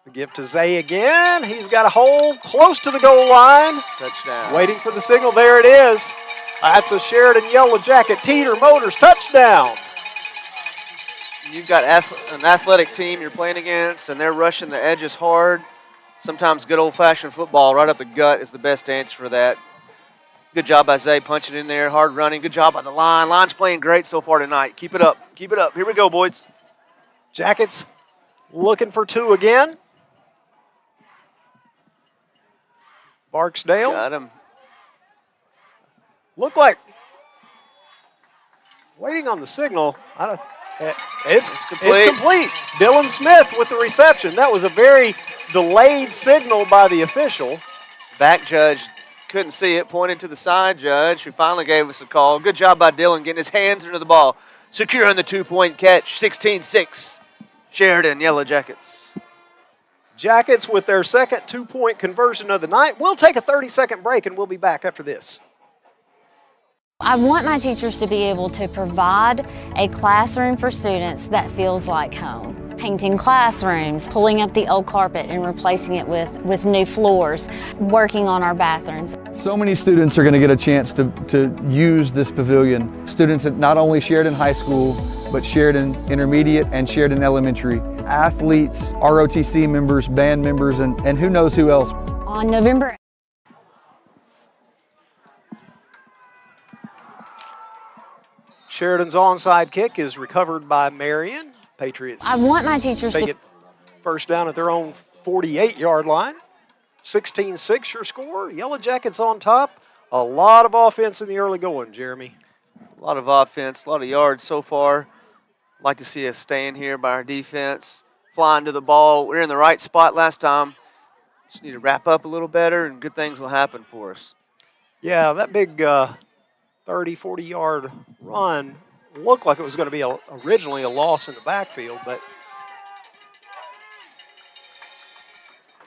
The give to Zay again. He's got a hole close to the goal line. Touchdown. Waiting for the signal. There it is. That's a Sheridan Yellowjacket Teeter Motors touchdown. You've got an athletic team you're playing against, and they're rushing the edges hard. Sometimes good old-fashioned football right up the gut is the best answer for that. Good job by Zay punching in there, hard running. Good job by the line. Line's playing great so far tonight. Keep it up. Keep it up. Here we go, boys. Jackets looking for 2 again. Barksdale. Got him. Look like waiting on the signal. It's complete. Dylan Smith with the reception. That was a very delayed signal by the official. Back judge couldn't see it, pointed to the side judge, who finally gave us a call. Good job by Dylan getting his hands into the ball, securing the 2-point catch. 16-6, Sheridan Yellowjackets. Jackets with their second 2-point conversion of the night. We'll take a 30-second break, and we'll be back after this. I want my teachers to be able to provide a classroom for students that feels like home. Painting classrooms, pulling up the old carpet and replacing it with new floors, working on our bathrooms. So many students are going to get a chance to use this pavilion. Students at not only Sheridan High School, but Sheridan Intermediate and Sheridan Elementary. Athletes, ROTC members, band members, and who knows who else. On November Sheridan's onside kick is recovered by Marion. Patriots. I want my teachers take to it first down at their own 48-yard line. 16-6 your score. Yellowjackets on top. A lot of offense in the early going, Jeremy. A lot of offense, a lot of yards so far. Like to see us staying here by our defense, flying to the ball. We were in the right spot last time. Just need to wrap up a little better, and good things will happen for us. Yeah, that big 30, 40-yard run looked like it was going to be originally a loss in the backfield, but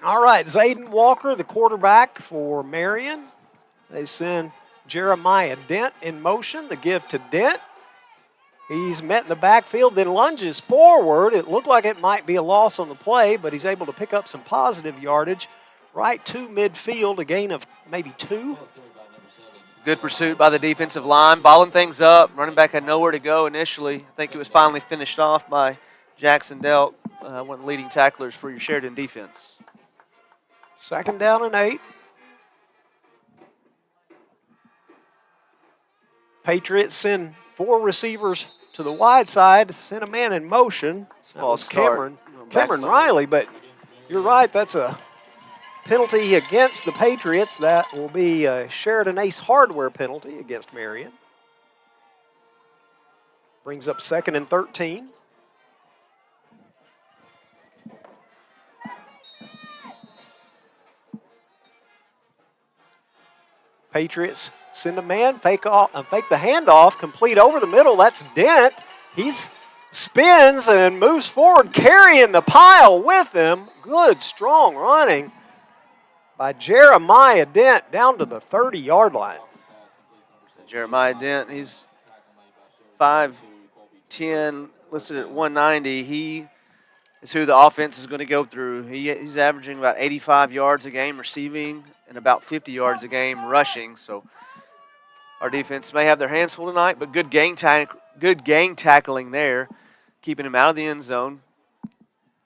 all right, Zayden Walker, the quarterback for Marion. They send Jeremiah Dent in motion. The give to Dent. He's met in the backfield, then lunges forward. It looked like it might be a loss on the play, but he's able to pick up some positive yardage right to midfield, a gain of maybe 2. Good pursuit by the defensive line, balling things up. Running back had nowhere to go initially. I think it was finally finished off by Jackson Delk, one of the leading tacklers for your Sheridan defense. Second down and 8. Patriots send 4 receivers to the wide side, send a man in motion. That was Cameron Riley, but you're right, that's a penalty against the Patriots. That will be a Sheridan Ace hardware penalty against Marion. Brings up 2nd and 13. Patriots send a man, fake the handoff, complete over the middle. That's Dent. He spins and moves forward, carrying the pile with him. Good, strong running by Jeremiah Dent down to the 30-yard line. Jeremiah Dent, he's 5'10", listed at 190. He is who the offense is going to go through. He's averaging about 85 yards a game receiving and about 50 yards a game rushing. So our defense may have their hands full tonight, but good gang tackling there, keeping him out of the end zone.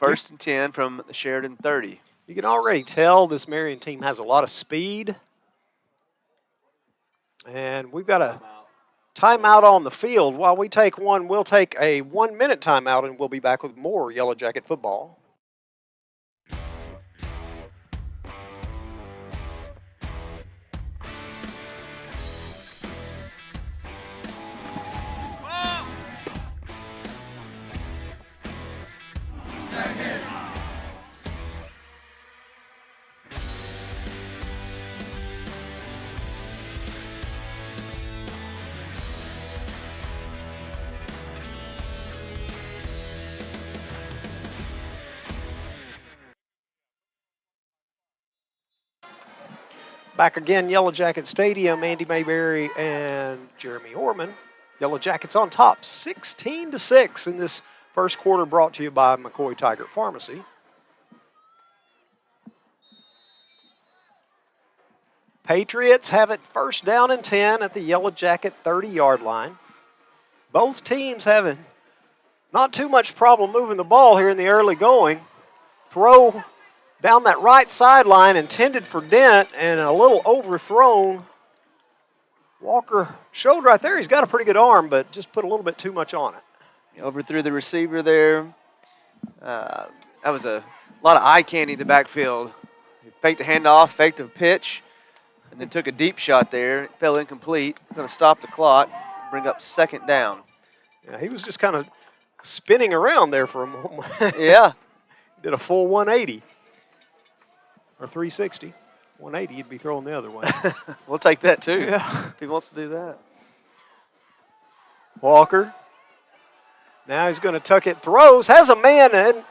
1st and 10 from the Sheridan 30. You can already tell this Marion team has a lot of speed. And we've got a timeout on the field. While we take one, we'll take a 1-minute timeout, and we'll be back with more Yellow Jacket football. Back again, Yellow Jacket Stadium. Andy Mayberry and Jeremy Orman. Yellow Jackets on top, 16-6 in this first quarter, brought to you by McCoy Tigert Pharmacy. Patriots have it first down and 10 at the Yellow Jacket 30-yard line. Both teams having not too much problem moving the ball here in the early going. Throw down that right sideline intended for Dent and a little overthrown. Walker showed right there he's got a pretty good arm, but just put a little bit too much on it. Overthrew the receiver there. That was a lot of eye candy in the backfield. He faked a handoff, faked a pitch, and then took a deep shot there. It fell incomplete. Going to stop the clock, bring up second down. Yeah, he was just kind of spinning around there for a moment. Yeah. Did a full 180. Or 360. 180, you'd be throwing the other way. We'll take that too. Yeah. If he wants to do that. Walker. Now he's going to tuck it, throws, has a man in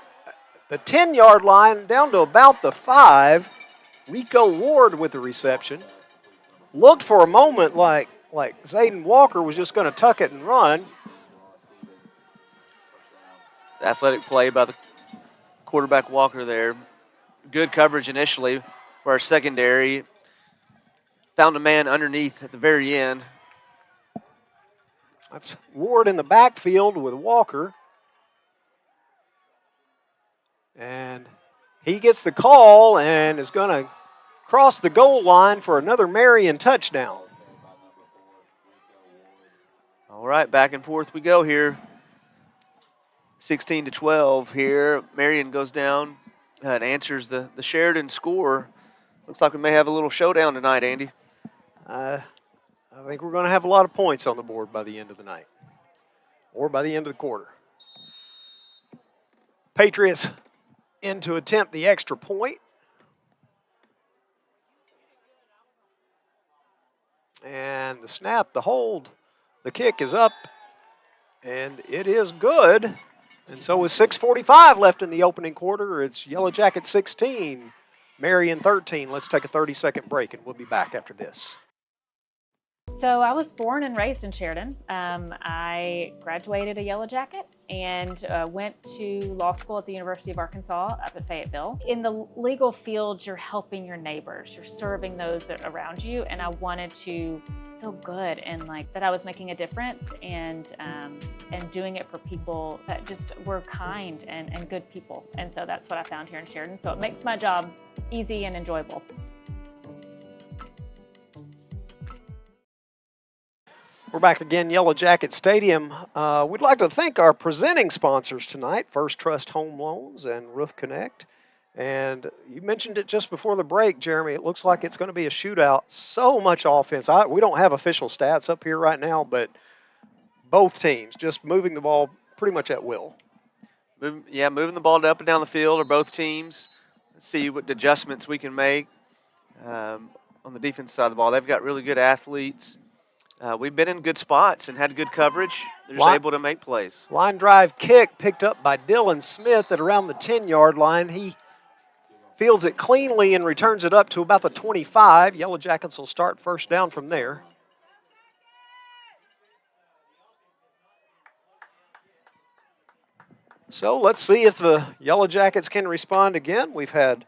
the 10-yard line down to about the 5. Rico Ward with the reception. Looked for a moment like Zayden Walker was just going to tuck it and run. Athletic play by the quarterback Walker there. Good coverage initially for our secondary. Found a man underneath at the very end. That's Ward in the backfield with Walker. And he gets the call and is going to cross the goal line for another Marion touchdown. All right, back and forth we go here. 16-12 here. Marion goes down and answers the Sheridan score. Looks like we may have a little showdown tonight, Andy. I think we're going to have a lot of points on the board by the end of the night or by the end of the quarter. Patriots in to attempt the extra point. And the snap, the hold, the kick is up, and it is good. And so with 6:45 left in the opening quarter, it's Yellow Jacket 16, Marion 13. Let's take a 30-second break, and we'll be back after this. So I was born and raised in Sheridan. I graduated a Yellow Jacket and went to law school at the University of Arkansas up at Fayetteville. In the legal field, you're helping your neighbors. You're serving those that are around you. And I wanted to feel good and like that I was making a difference and doing it for people that just were kind and good people. And so that's what I found here in Sheridan. So it makes my job easy and enjoyable. We're back again, Yellow Jacket Stadium. We'd like to thank our presenting sponsors tonight, First Trust Home Loans and Roof Connect. And you mentioned it just before the break, Jeremy. It looks like it's going to be a shootout. So much offense. We don't have official stats up here right now, but both teams just moving the ball pretty much at will. Moving the ball up and down the field are both teams. Let's see what adjustments we can make on the defense side of the ball. They've got really good athletes. We've been in good spots and had good coverage. They're just able to make plays. Line drive kick picked up by Dylan Smith at around the 10-yard line. He fields it cleanly and returns it up to about the 25. Yellow Jackets will start first down from there. So let's see if the Yellow Jackets can respond again. We've had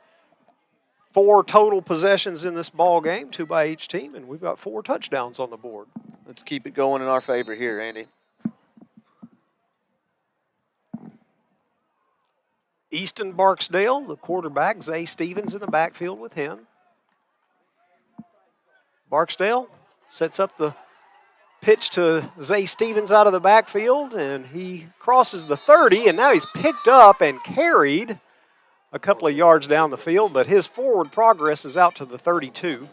4 total possessions in this ball game, 2 by each team, and we've got 4 touchdowns on the board. Let's keep it going in our favor here, Andy. Easton Barksdale, the quarterback, Zay Stevens in the backfield with him. Barksdale sets up the Pitch to Zay Stevens out of the backfield, and he crosses the 30, and now he's picked up and carried a couple of yards down the field, but his forward progress is out to the 32.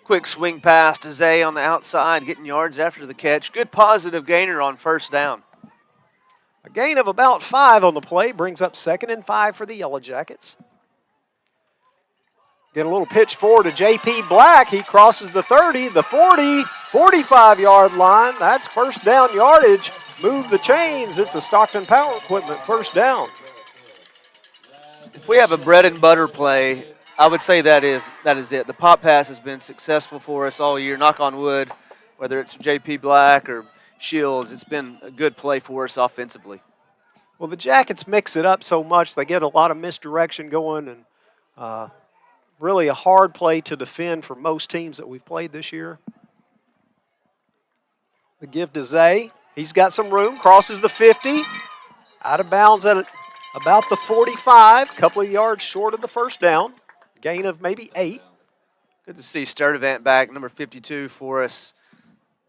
Quick swing pass to Zay on the outside, getting yards after the catch. Good positive gainer on first down. A gain of about 5 on the play brings up 2nd and 5 for the Yellowjackets. Get a little pitch forward to J.P. Black. He crosses the 30, the 40, 45-yard line. That's first down yardage. Move the chains. It's a Stockton Power Equipment first down. If we have a bread and butter play, I would say that is it. The pop pass has been successful for us all year. Knock on wood, whether it's J.P. Black or Shields, it's been a good play for us offensively. Well, the Jackets mix it up so much. They get a lot of misdirection going, and really a hard play to defend for most teams that we've played this year. The give to Zay. He's got some room, crosses the 50, out of bounds at about the 45, couple of yards short of the first down. Gain of maybe 8. Good to see Sturdivant back, number 52 for us,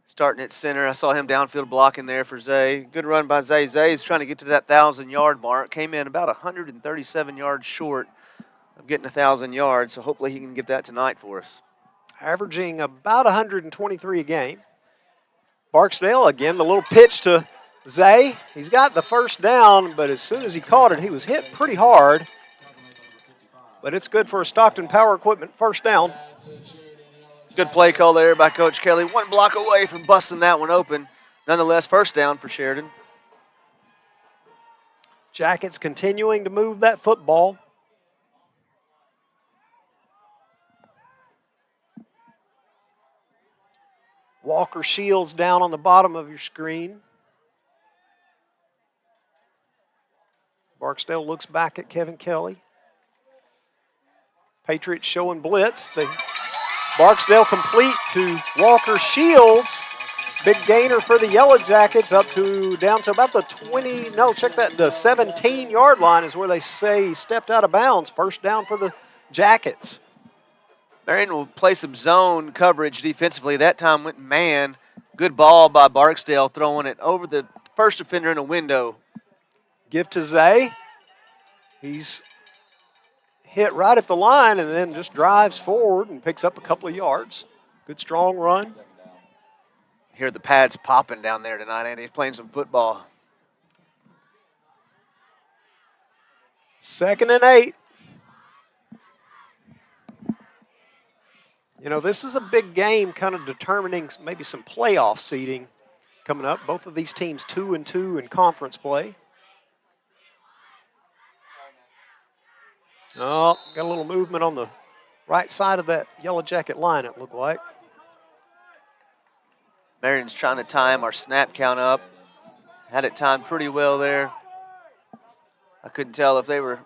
starting at center. I saw him downfield blocking there for Zay. Good run by Zay. Zay's trying to get to that 1,000-yard mark. Came in about 137 yards short of getting 1,000 yards, so hopefully he can get that tonight for us. Averaging about 123 a game. Barksdale, again, the little pitch to Zay. He's got the first down, but as soon as he caught it, he was hit pretty hard. But it's good for a Stockton Power Equipment first down. Good play call there by Coach Kelly. One block away from busting that one open. Nonetheless, first down for Sheridan. Jackets continuing to move that football. Walker Shields down on the bottom of your screen. Barksdale looks back at Kevin Kelly. Patriots showing blitz. Barksdale complete to Walker Shields. Big gainer for the Yellowjackets down to about the 20, no, check that, the 17-yard line is where they say he stepped out of bounds. First down for the Jackets. Marion will play some zone coverage defensively. That time went man. Good ball by Barksdale, throwing it over the first defender in a window. Give to Zay. He's hit right at the line and then just drives forward and picks up a couple of yards. Good strong run. Hear the pads popping down there tonight, Andy. He's playing some football. 2nd and 8. You know, this is a big game kind of determining maybe some playoff seeding coming up. Both of these teams 2-2 in conference play. Oh, got a little movement on the right side of that Yellow Jacket line, it looked like. Marion's trying to time our snap count up. Had it timed pretty well there. I couldn't tell if they were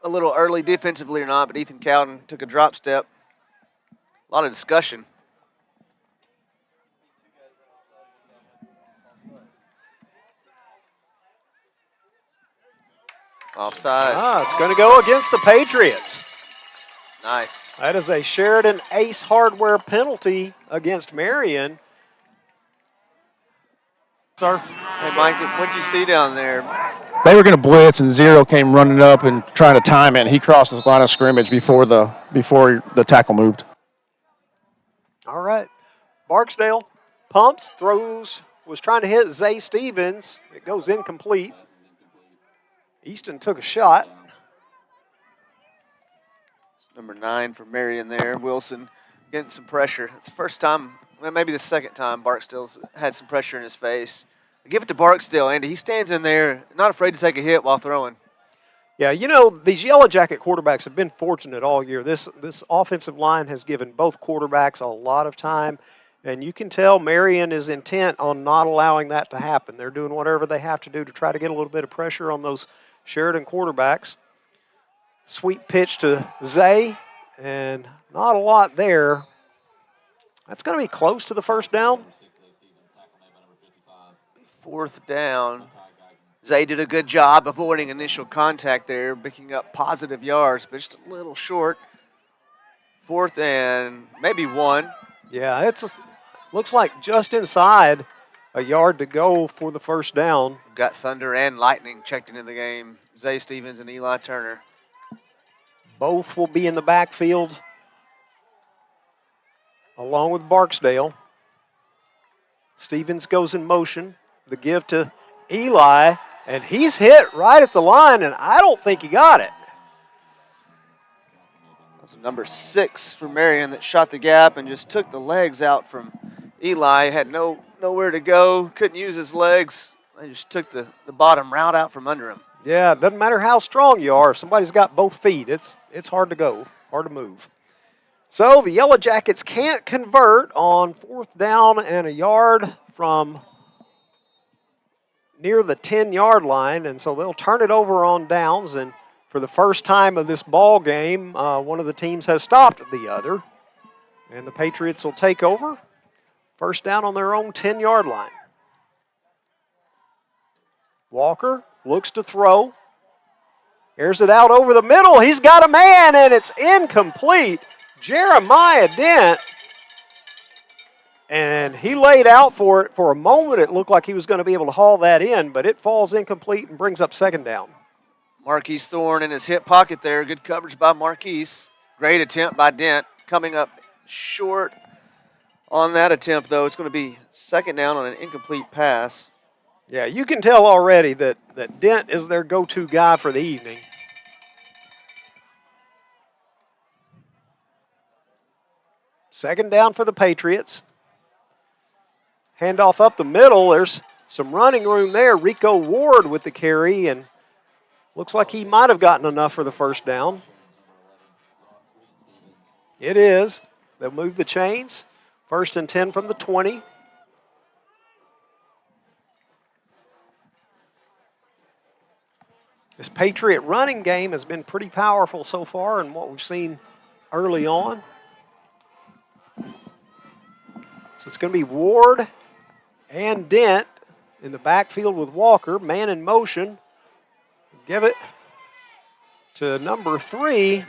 a little early defensively or not, but Ethan Cowden took a drop step. A lot of discussion. Offside. It's going to go against the Patriots. Nice. That is a Sheridan Ace Hardware penalty against Marion. Sir? Hey, Mike, what did you see down there? They were going to blitz, and Zero came running up and trying to time it. And he crossed the line of scrimmage before the tackle moved. All right. Barksdale pumps, throws, was trying to hit Zay Stevens. It goes incomplete. Easton took a shot. Number 9 for Marion there. Wilson getting some pressure. It's the first time, well, maybe the second time Barksdale's had some pressure in his face. Give it to Barksdale, Andy. He stands in there, not afraid to take a hit while throwing. Yeah, you know, these Yellow Jacket quarterbacks have been fortunate all year. This offensive line has given both quarterbacks a lot of time, and you can tell Marion is intent on not allowing that to happen. They're doing whatever they have to do to try to get a little bit of pressure on those Sheridan quarterbacks. Sweet pitch to Zay, and not a lot there. That's going to be close to the first down. 4th down. Zay did a good job avoiding initial contact there, picking up positive yards, but just a little short. 4th and maybe 1. Yeah, looks like just inside a yard to go for the first down. Got thunder and lightning checked into the game. Zay Stevens and Eli Turner. Both will be in the backfield along with Barksdale. Stevens goes in motion. The give to Eli, and he's hit right at the line, and I don't think he got it. That was number 6 for Marion that shot the gap and just took the legs out from Eli. Had nowhere to go, couldn't use his legs. They just took the bottom route out from under him. Yeah, it doesn't matter how strong you are. If somebody's got both feet, it's hard to go, hard to move. So the Yellowjackets can't convert on 4th down and a yard from near the 10-yard line, and so they'll turn it over on downs. And for the first time of this ball game, one of the teams has stopped the other, and the Patriots will take over. First down on their own 10-yard line. Walker looks to throw. Airs it out over the middle. He's got a man, and it's incomplete. Jeremiah Dent. And he laid out for it for a moment. It looked like he was going to be able to haul that in, but it falls incomplete and brings up second down. Marquise Thorne in his hip pocket there. Good coverage by Marquise. Great attempt by Dent. Coming up short on that attempt, though. It's going to be second down on an incomplete pass. Yeah, you can tell already that Dent is their go-to guy for the evening. Second down for the Patriots. Handoff up the middle. There's some running room there. Rico Ward with the carry, and looks like he might have gotten enough for the first down. It is. They'll move the chains. 1st and 10 from the 20. This Patriot running game has been pretty powerful so far in what we've seen early on. So it's going to be Ward and Dent in the backfield with Walker. Man in motion. Give it to number 3.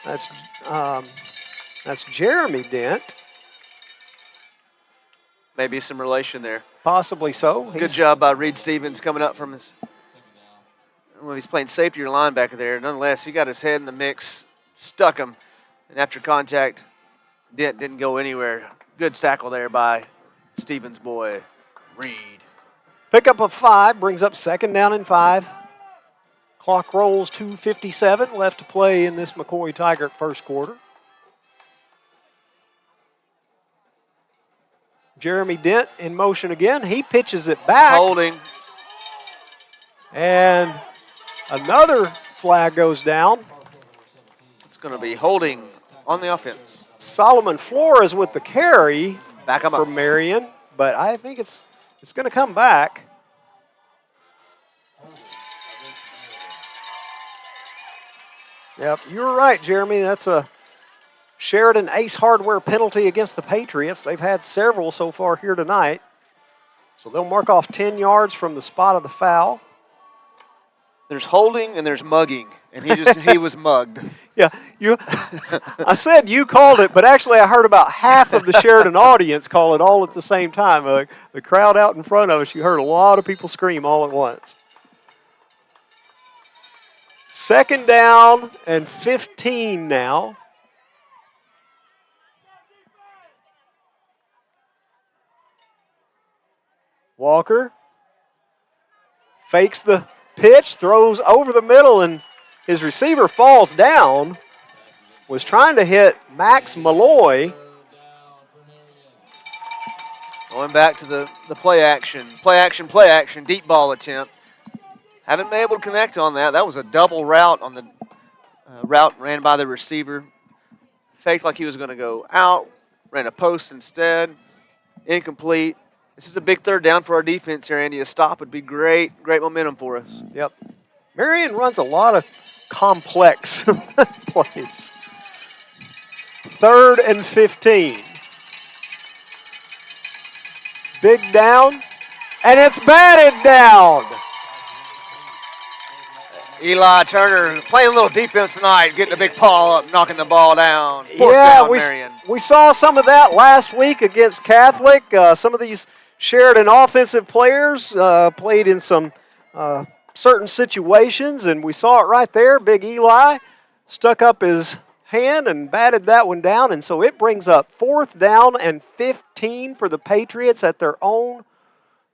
That's Jeremy Dent. Maybe some relation there. Possibly so. Good job by Reed Stevens coming up from his... Well, he's playing safety or linebacker there. Nonetheless, he got his head in the mix, stuck him, and after contact, Dent didn't go anywhere. Good tackle there by Stevens' boy, Reed. Pickup of 5 brings up second down and 5. Clock rolls 2:57 left to play in this McCoy Tiger first quarter. Jeremy Dent in motion again. He pitches it back. Holding. And another flag goes down. It's going to be holding on the offense. Solomon Flores with the carry back for Marion, but I think it's going to come back. Yep, you're right, Jeremy. That's a Sheridan Ace Hardware penalty against the Patriots. They've had several so far here tonight. So they'll mark off 10 yards from the spot of the foul. There's holding and there's mugging, and he was mugged. Yeah, I said you called it, but actually I heard about half of the Sheridan audience call it all at the same time. The crowd out in front of us, you heard a lot of people scream all at once. Second down and 15 now. Walker fakes the pitch, throws over the middle, and his receiver falls down. Was trying to hit Max Malloy. Going back to the play action, deep ball attempt. Haven't been able to connect on that. That was a double route on the route ran by the receiver. Faked like he was going to go out, ran a post instead. Incomplete. This is a big third down for our defense here, Andy. A stop would be great momentum for us. Yep. Marion runs a lot of complex plays. 3rd and 15. Big down, and it's batted down. Eli Turner playing a little defense tonight, getting a big paw up, knocking the ball down. We saw some of that last week against Catholic. Some of these Sheridan offensive players played in some certain situations, and we saw it right there. Big Eli stuck up his hand and batted that one down, and so it brings up 4th down and 15 for the Patriots at their own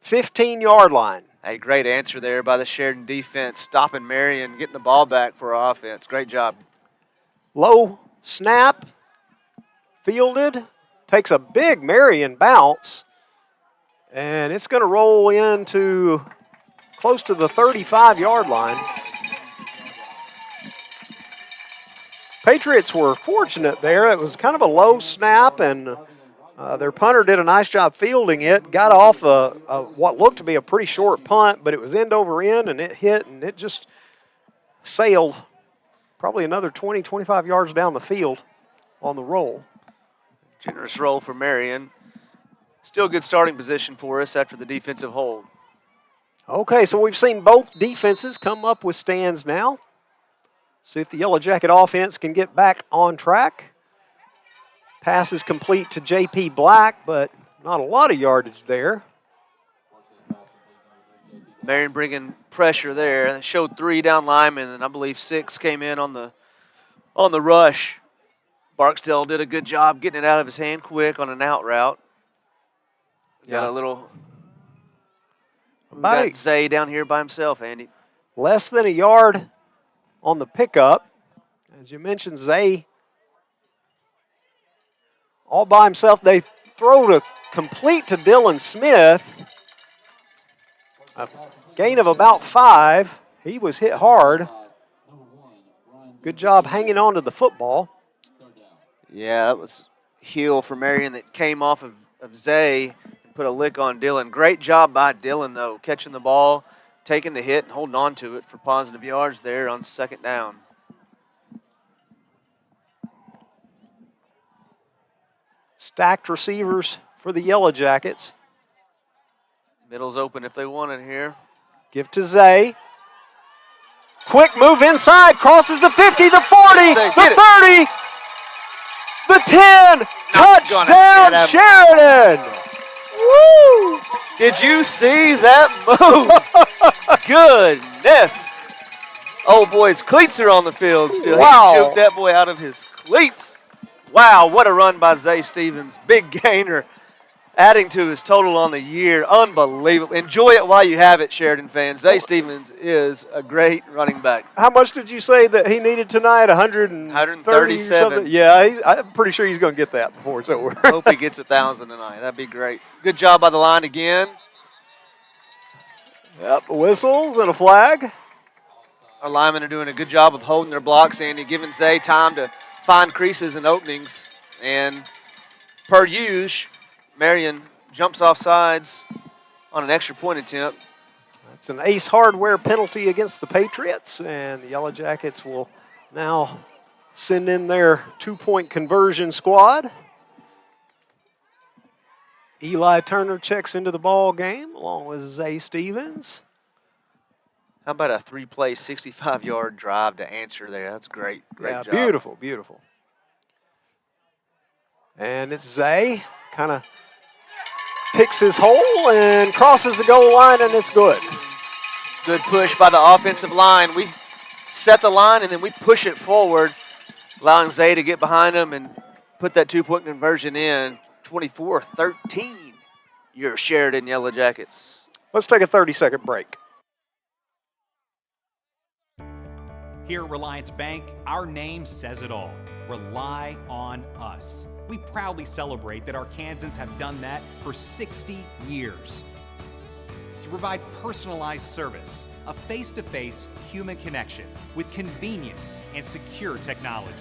15-yard line. A great answer there by the Sheridan defense, stopping Marion, getting the ball back for our offense. Great job. Low snap, fielded, takes a big Marion bounce, and it's going to roll into close to the 35-yard line. Patriots were fortunate there. It was kind of a low snap, and their punter did a nice job fielding it. Got off what looked to be a pretty short punt, but it was end over end, and it hit, and it just sailed probably another 20, 25 yards down the field on the roll. Generous roll for Marion. Still good starting position for us after the defensive hold. Okay, so we've seen both defenses come up with stands now. See if the Yellow Jacket offense can get back on track. Pass is complete to J.P. Black, but not a lot of yardage there. Marion bringing pressure there. They showed 3 down linemen, and I believe 6 came in on the rush. Barksdale did a good job getting it out of his hand quick on an out route. Got a little. Got Zay down here by himself, Andy. Less than a yard on the pickup. As you mentioned, Zay all by himself. They throw to complete to Dylan Smith. A gain of about 5. He was hit hard. Good job hanging on to the football. Yeah, that was heel for Marion that came off of Zay and put a lick on Dylan. Great job by Dylan, though, catching the ball, taking the hit, and holding on to it for positive yards there on 2nd down. Stacked receivers for the Yellow Jackets. Middle's open if they want it here. Give to Zay. Quick move inside, crosses the 50, the 40, the 30, the 10. Touchdown, Sheridan! Woo! Did you see that move? Goodness. Oh, boy's cleats are on the field still. Wow. He juked that boy out of his cleats. Wow, what a run by Zay Stevens. Big gainer, adding to his total on the year. Unbelievable. Enjoy it while you have it, Sheridan fans. Zay Stevens is a great running back. How much did you say that he needed tonight? 137. Yeah, I'm pretty sure he's going to get that before it's over. Hope he gets 1,000 tonight. That'd be great. Good job by the line again. Yep, whistles and a flag. Our linemen are doing a good job of holding their blocks, Andy, giving Zay time to find creases and openings. And per usual, Marion jumps off sides on an extra point attempt. That's an Ace Hardware penalty against the Patriots, and the Yellow Jackets will now send in their 2-point conversion squad. Eli Turner checks into the ball game along with Zay Stevens. How about a 3-play, 65-yard drive to answer there? That's great. Great job. Beautiful, beautiful. And it's Zay, kind of picks his hole and crosses the goal line, and it's good. Good push by the offensive line. We set the line, and then we push it forward, allowing Zay to get behind him and put that 2-point conversion in. 24-13, your Sheridan Yellow Jackets. Let's take a 30-second break. Here at Reliance Bank, our name says it all. Rely on us. We proudly celebrate that our Kansans have done that for 60 years. To provide personalized service, a face-to-face human connection with convenient and secure technology.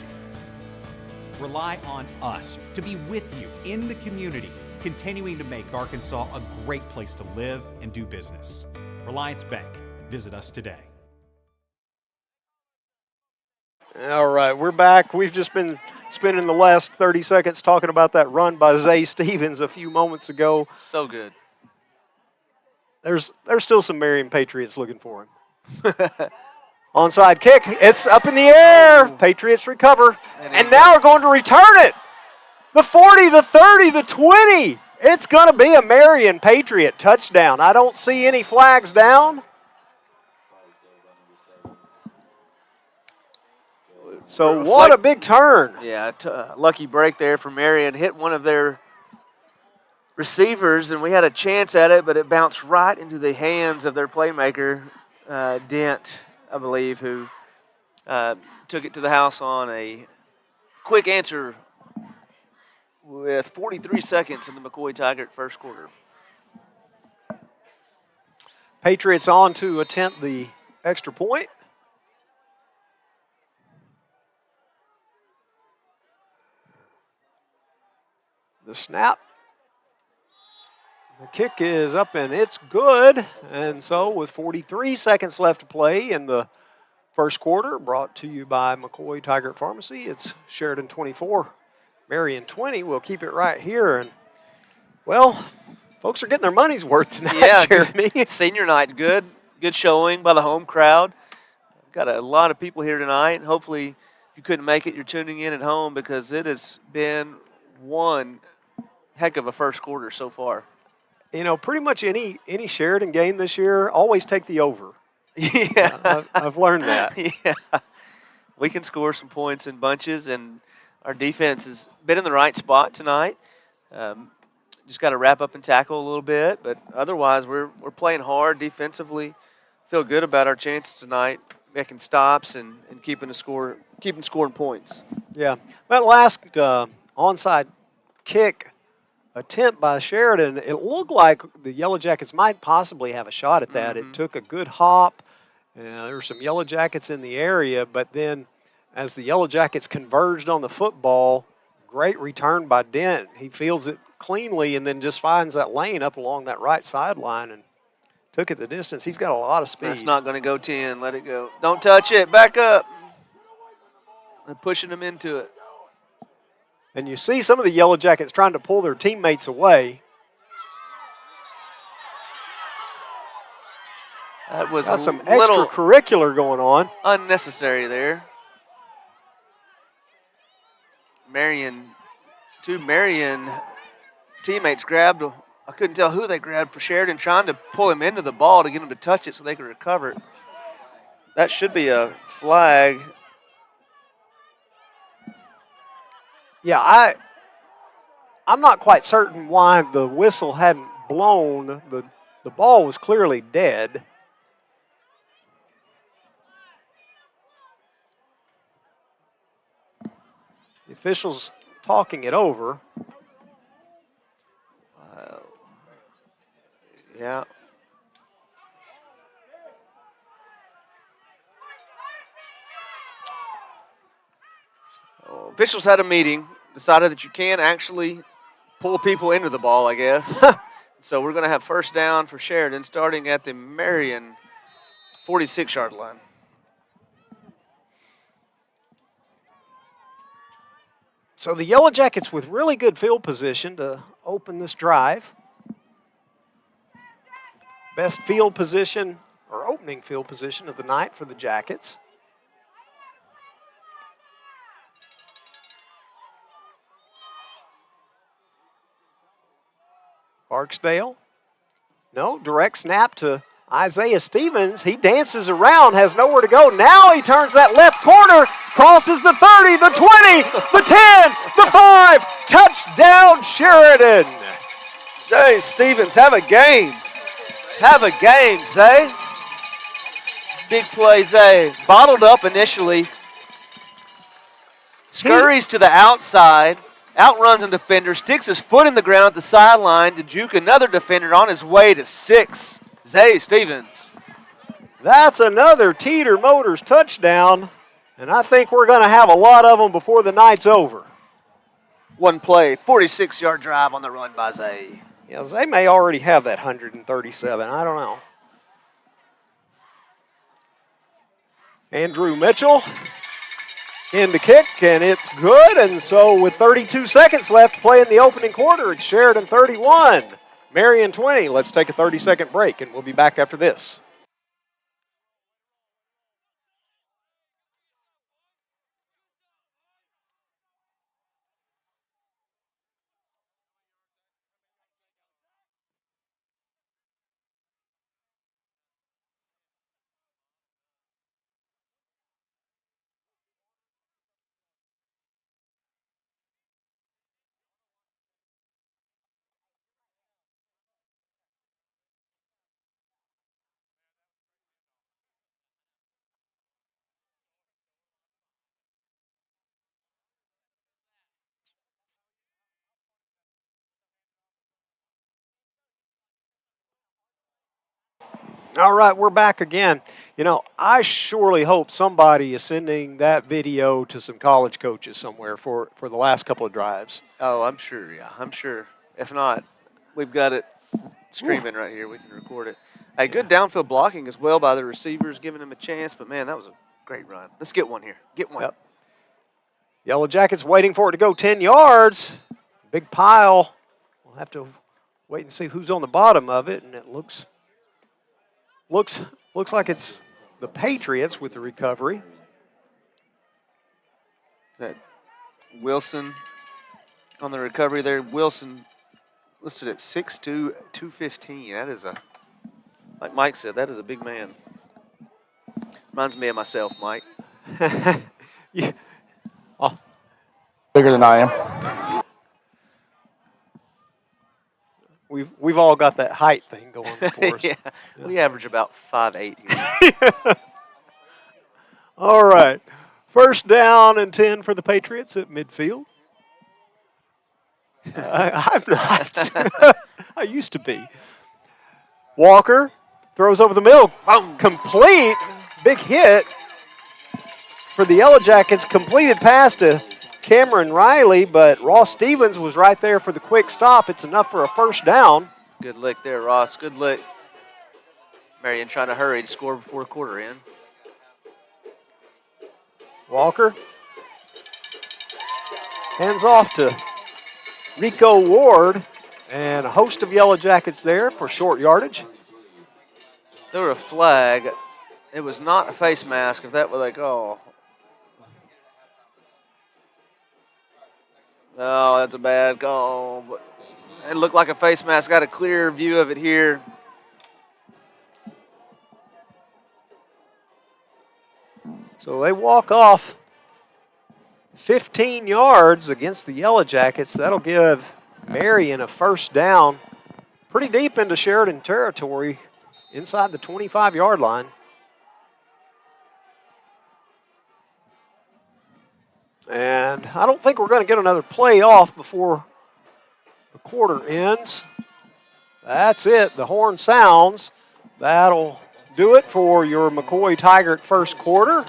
Rely on us to be with you in the community, continuing to make Arkansas a great place to live and do business. Reliance Bank. Visit us today. All right, we're back. We've just been spending the last 30 seconds talking about that run by Zay Stevens a few moments ago. So good. There's still some Marion Patriots looking for him. Onside kick. It's up in the air. Patriots recover. And now are going to return it. The 40, the 30, the 20. It's going to be a Marion Patriot touchdown. I don't see any flags down. So what a big turn. Yeah, lucky break there for Marion. Hit one of their receivers, and we had a chance at it, but it bounced right into the hands of their playmaker, Dent, I believe, who took it to the house on a quick answer with 43 seconds in the McCoy Tigert first quarter. Patriots on to attempt the extra point. The snap. The kick is up and it's good. And so with 43 seconds left to play in the first quarter, brought to you by McCoy Tigert Pharmacy, it's Sheridan 24, Marion 20. We'll keep it right here. And, well, folks are getting their money's worth tonight, yeah, Jeremy. Senior night, good showing by the home crowd. Got a lot of people here tonight. Hopefully, if you couldn't make it, you're tuning in at home because it has been one heck of a first quarter so far. You know, pretty much any Sheridan game this year, always take the over. Yeah. I've learned that. Yeah. We can score some points in bunches, and our defense has been in the right spot tonight. Just got to wrap up and tackle a little bit, but otherwise we're playing hard defensively. Feel good about our chances tonight, making stops and keeping scoring points. Yeah. That last onside kick attempt by Sheridan, it looked like the Yellowjackets might possibly have a shot at that. It took a good hop. There were some Yellowjackets in the area, but then as the Yellowjackets converged on the football, great return by Dent. He fields it cleanly and then just finds that lane up along that right sideline and took it the distance. He's got a lot of speed. That's not going to go 10. Let it go. Don't touch it. Back up. They're pushing him into it. And you see some of the Yellowjackets trying to pull their teammates away. That was got some extracurricular going on. Unnecessary there. Two Marion teammates grabbed. I couldn't tell who they grabbed for Sheridan, trying to pull him into the ball to get him to touch it so they could recover it. That should be a flag. Yeah, I'm not quite certain why the whistle hadn't blown. The ball was clearly dead. The officials talking it over. Yeah. Officials had a meeting, decided that you can actually pull people into the ball, I guess. So we're going to have first down for Sheridan starting at the Marion 46-yard line. So the Yellowjackets with really good field position to open this drive. Best field position or opening field position of the night for the Jackets. Barksdale. No, direct snap to Isaiah Stevens. He dances around, has nowhere to go. Now he turns that left corner, crosses the 30, the 20, the 10, the 5. Touchdown, Sheridan. Zay Stevens, have a game. Have a game, Zay. Big play, Zay. Bottled up initially. Scurries to the outside. Outruns a defender, sticks his foot in the ground at the sideline to juke another defender on his way to 6. Zay Stevens. That's another Teeter Motors touchdown, and I think we're going to have a lot of them before the night's over. One play, 46-yard drive on the run by Zay. Yeah, Zay may already have that 137. I don't know. Andrew Mitchell in to kick, and it's good. And so with 32 seconds left to play in the opening quarter, it's Sheridan 31, Marion 20. Let's take a 30-second break, and we'll be back after this. All right, we're back again. You know, I surely hope somebody is sending that video to some college coaches somewhere for the last couple of drives. Oh, I'm sure, yeah. I'm sure. If not, we've got it screaming right here. We can record it. Hey, good downfield blocking as well by the receivers, giving him a chance. But, man, that was a great run. Let's get one here. Get one. Yep. Yellow Jackets waiting for it to go 10 yards. Big pile. We'll have to wait and see who's on the bottom of it, and it looks like it's the Patriots with the recovery. That Wilson on the recovery there. Wilson listed at 6'2", 215. That is like Mike said, that is a big man. Reminds me of myself, Mike. Yeah. Bigger than I am. We've all got that height thing going for us. Yeah, we average about 5'8" here. All right. First down and 10 for the Patriots at midfield. I'm not. I used to be. Walker throws over the middle. Boom. Complete. Big hit for the Yellow Jackets. Completed pass to Cameron Riley, but Ross Stevens was right there for the quick stop. It's enough for a first down. Good lick there, Ross. Good lick. Marion trying to hurry to score before quarter end. Walker hands off to Rico Ward, and a host of Yellow Jackets there for short yardage. There was a flag. It was not a face mask. If that was like, oh. Oh, that's a bad call. But it looked like a face mask. Got a clear view of it here. So they walk off 15 yards against the Yellow Jackets. That'll give Marion a first down pretty deep into Sheridan territory inside the 25-yard line. And I don't think we're going to get another play off before the quarter ends. That's it. The horn sounds. That'll do it for your McCoy Tigert first quarter.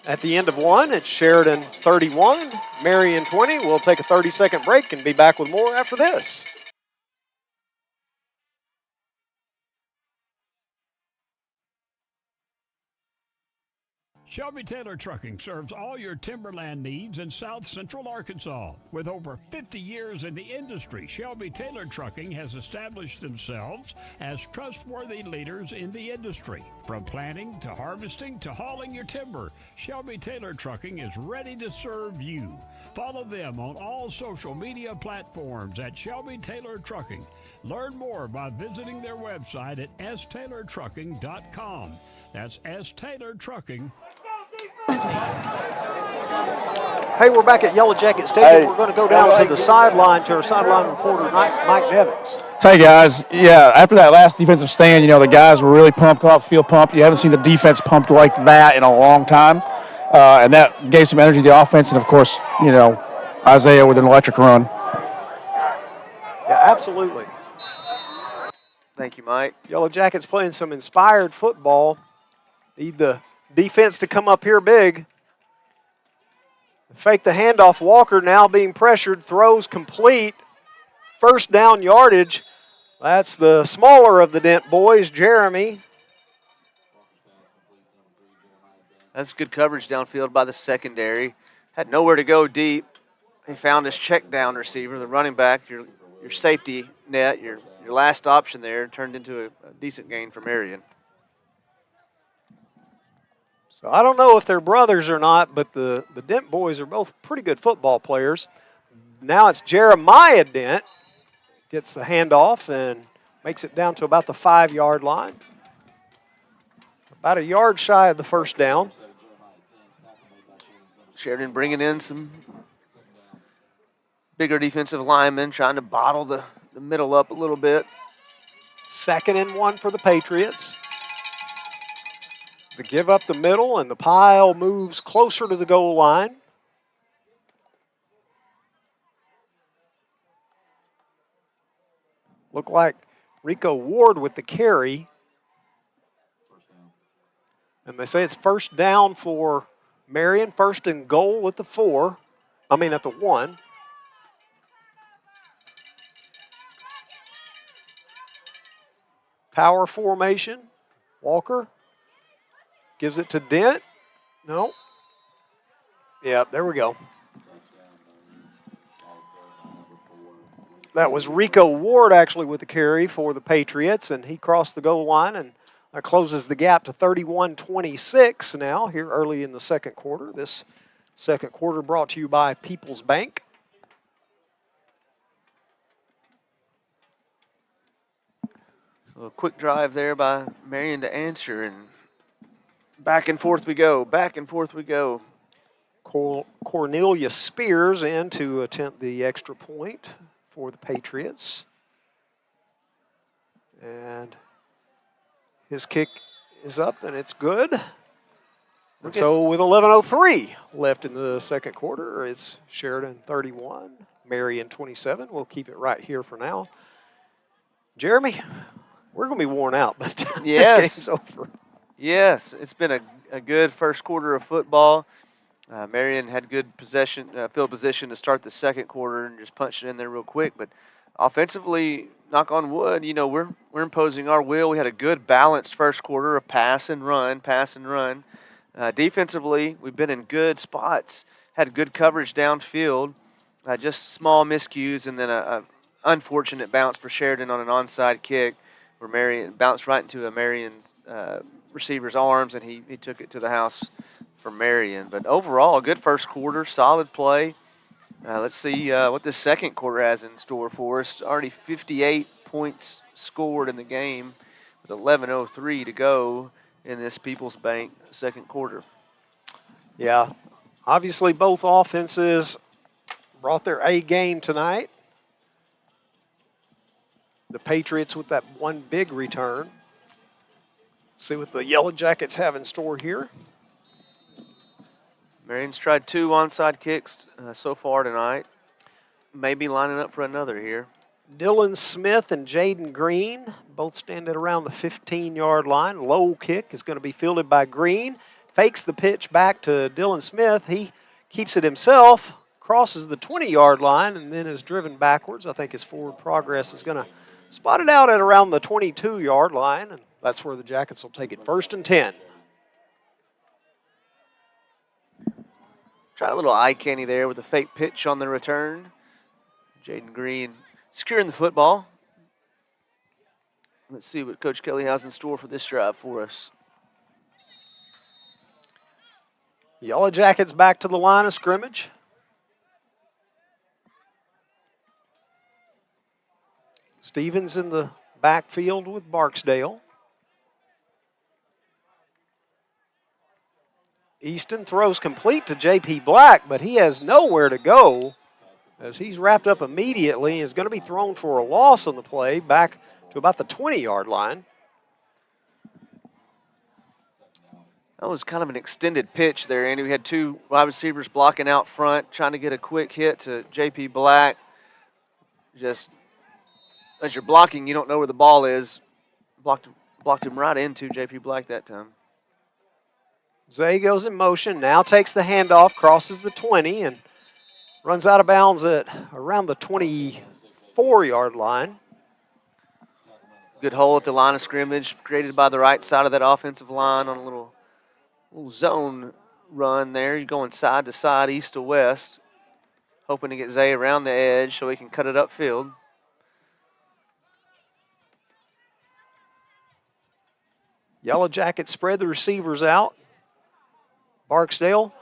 At the end of one, it's Sheridan 31, Marion 20. We'll take a 30-second break and be back with more after this. Shelby Taylor Trucking serves all your timberland needs in South Central Arkansas. With over 50 years in the industry, Shelby Taylor Trucking has established themselves as trustworthy leaders in the industry. From planting to harvesting to hauling your timber, Shelby Taylor Trucking is ready to serve you. Follow them on all social media platforms at Shelby Taylor Trucking. Learn more by visiting their website at staylortrucking.com. That's staylortrucking.com. Hey, we're back at Yellow Jacket Stadium. We're going to go down to the sideline to our sideline reporter, Mike Nevins. Hey, guys. Yeah, after that last defensive stand, the guys were really pumped up, feel pumped. You haven't seen the defense pumped like that in a long time. And that gave some energy to the offense. And, of course, Isaiah with an electric run. Yeah, absolutely. Thank you, Mike. Yellow Jackets playing some inspired football. Need the defense to come up here big. Fake the handoff. Walker now being pressured. Throws complete. First down yardage. That's the smaller of the Dent boys, Jeremy. That's good coverage downfield by the secondary. Had nowhere to go deep. He found his check down receiver, the running back, your safety net, your last option there, turned into a decent gain for Marion. So I don't know if they're brothers or not, but the Dent boys are both pretty good football players. Now it's Jeremiah Dent. Gets the handoff and makes it down to about the 5-yard line. About a yard shy of the first down. Sheridan bringing in some bigger defensive linemen, trying to bottle the middle up a little bit. 2nd and 1 for the Patriots. They give up the middle, and the pile moves closer to the goal line. Look like Rico Ward with the carry. And they say it's first down for Marion, first and goal at the at the 1. Power formation. Walker gives it to Dent. No. Yeah, there we go. That was Rico Ward actually with the carry for the Patriots, and he crossed the goal line, and that closes the gap to 31-26 now here early in the second quarter. This second quarter brought to you by People's Bank. So a quick drive there by Marion to answer, and back and forth we go, back and forth we go. Cornelia Spears in to attempt the extra point for the Patriots. And his kick is up, and it's good. And so with 11:03 left in the second quarter, it's Sheridan 31, Marion 27. We'll keep it right here for now. Jeremy, we're going to be worn out by the time this game's over. Yes, it's been a good first quarter of football. Marion had good possession, field position to start the second quarter and just punched it in there real quick. But offensively, knock on wood, we're imposing our will. We had a good balanced first quarter of pass and run. Defensively, we've been in good spots, had good coverage downfield, just small miscues, and then a unfortunate bounce for Sheridan on an onside kick where Marion bounced right into a Marion's receiver's arms, and he took it to the house for Marion. But overall, a good first quarter, solid play. Let's see what this second quarter has in store for us. Already 58 points scored in the game with 11:03 to go in this People's Bank second quarter. Yeah, obviously both offenses brought their A game tonight. The Patriots with that one big return. See what the Yellowjackets have in store here. Marion's tried 2 onside kicks so far tonight. Maybe lining up for another here. Dylan Smith and Jaden Green both standing around the 15-yard line. Low kick is going to be fielded by Green. Fakes the pitch back to Dylan Smith. He keeps it himself, crosses the 20-yard line, and then is driven backwards. I think his forward progress is going to spot it out at around the 22-yard line, and that's where the Jackets will take it 1st and 10. Try a little eye candy there with a fake pitch on the return. Jaden Green securing the football. Let's see what Coach Kelly has in store for this drive for us. Yellowjackets back to the line of scrimmage. Stevens in the backfield with Barksdale. Easton throws complete to J.P. Black, but he has nowhere to go as he's wrapped up immediately and is going to be thrown for a loss on the play back to about the 20-yard line. That was kind of an extended pitch there, Andy. We had 2 wide receivers blocking out front, trying to get a quick hit to J.P. Black. Just as you're blocking, you don't know where the ball is. Blocked him right into J.P. Black that time. Zay goes in motion, now takes the handoff, crosses the 20, and runs out of bounds at around the 24-yard line. Good hole at the line of scrimmage created by the right side of that offensive line on a little zone run there. You're going side to side, east to west, hoping to get Zay around the edge so he can cut it upfield. Yellowjackets spread the receivers out. Barksdale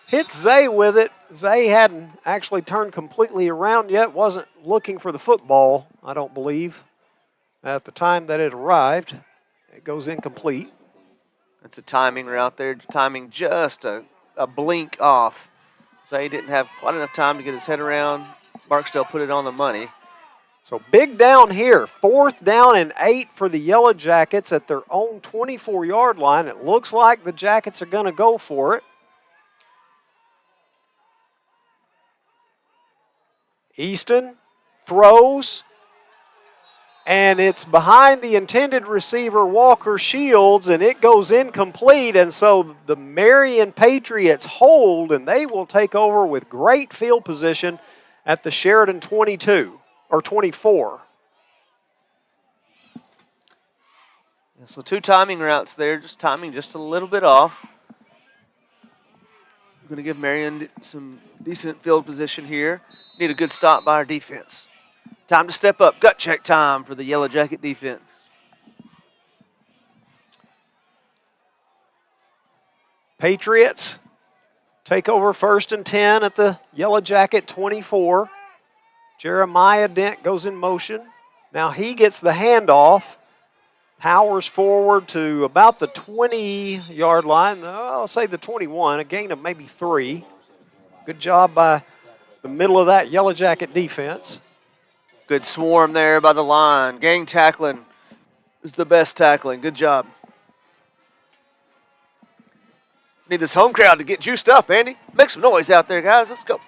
hits Zay with it. Zay hadn't actually turned completely around yet, wasn't looking for the football, I don't believe, at the time that it arrived. It goes incomplete. That's a timing route there, timing just a blink off. Zay didn't have quite enough time to get his head around. Barksdale put it on the money. So big down here, 4th down and 8 for the Yellowjackets at their own 24-yard line. It looks like the Jackets are going to go for it. Easton throws and it's behind the intended receiver, Walker Shields, and it goes incomplete. And so the Marion Patriots hold, and they will take over with great field position at the Sheridan 22 or 24. So 2 timing routes there, just timing just a little bit off. We're going to give Marion some decent field position here. Need a good stop by our defense. Time to step up. Gut check time for the Yellow Jacket defense. Patriots take over 1st and 10 at the Yellow Jacket 24. Jeremiah Dent goes in motion. Now he gets the handoff. Powers forward to about the 20-yard line. I'll say the 21, a gain of maybe 3. Good job by the middle of that Yellow Jacket defense. Good swarm there by the line. Gang tackling is the best tackling. Good job. Need this home crowd to get juiced up, Andy. Make some noise out there, guys. Let's go.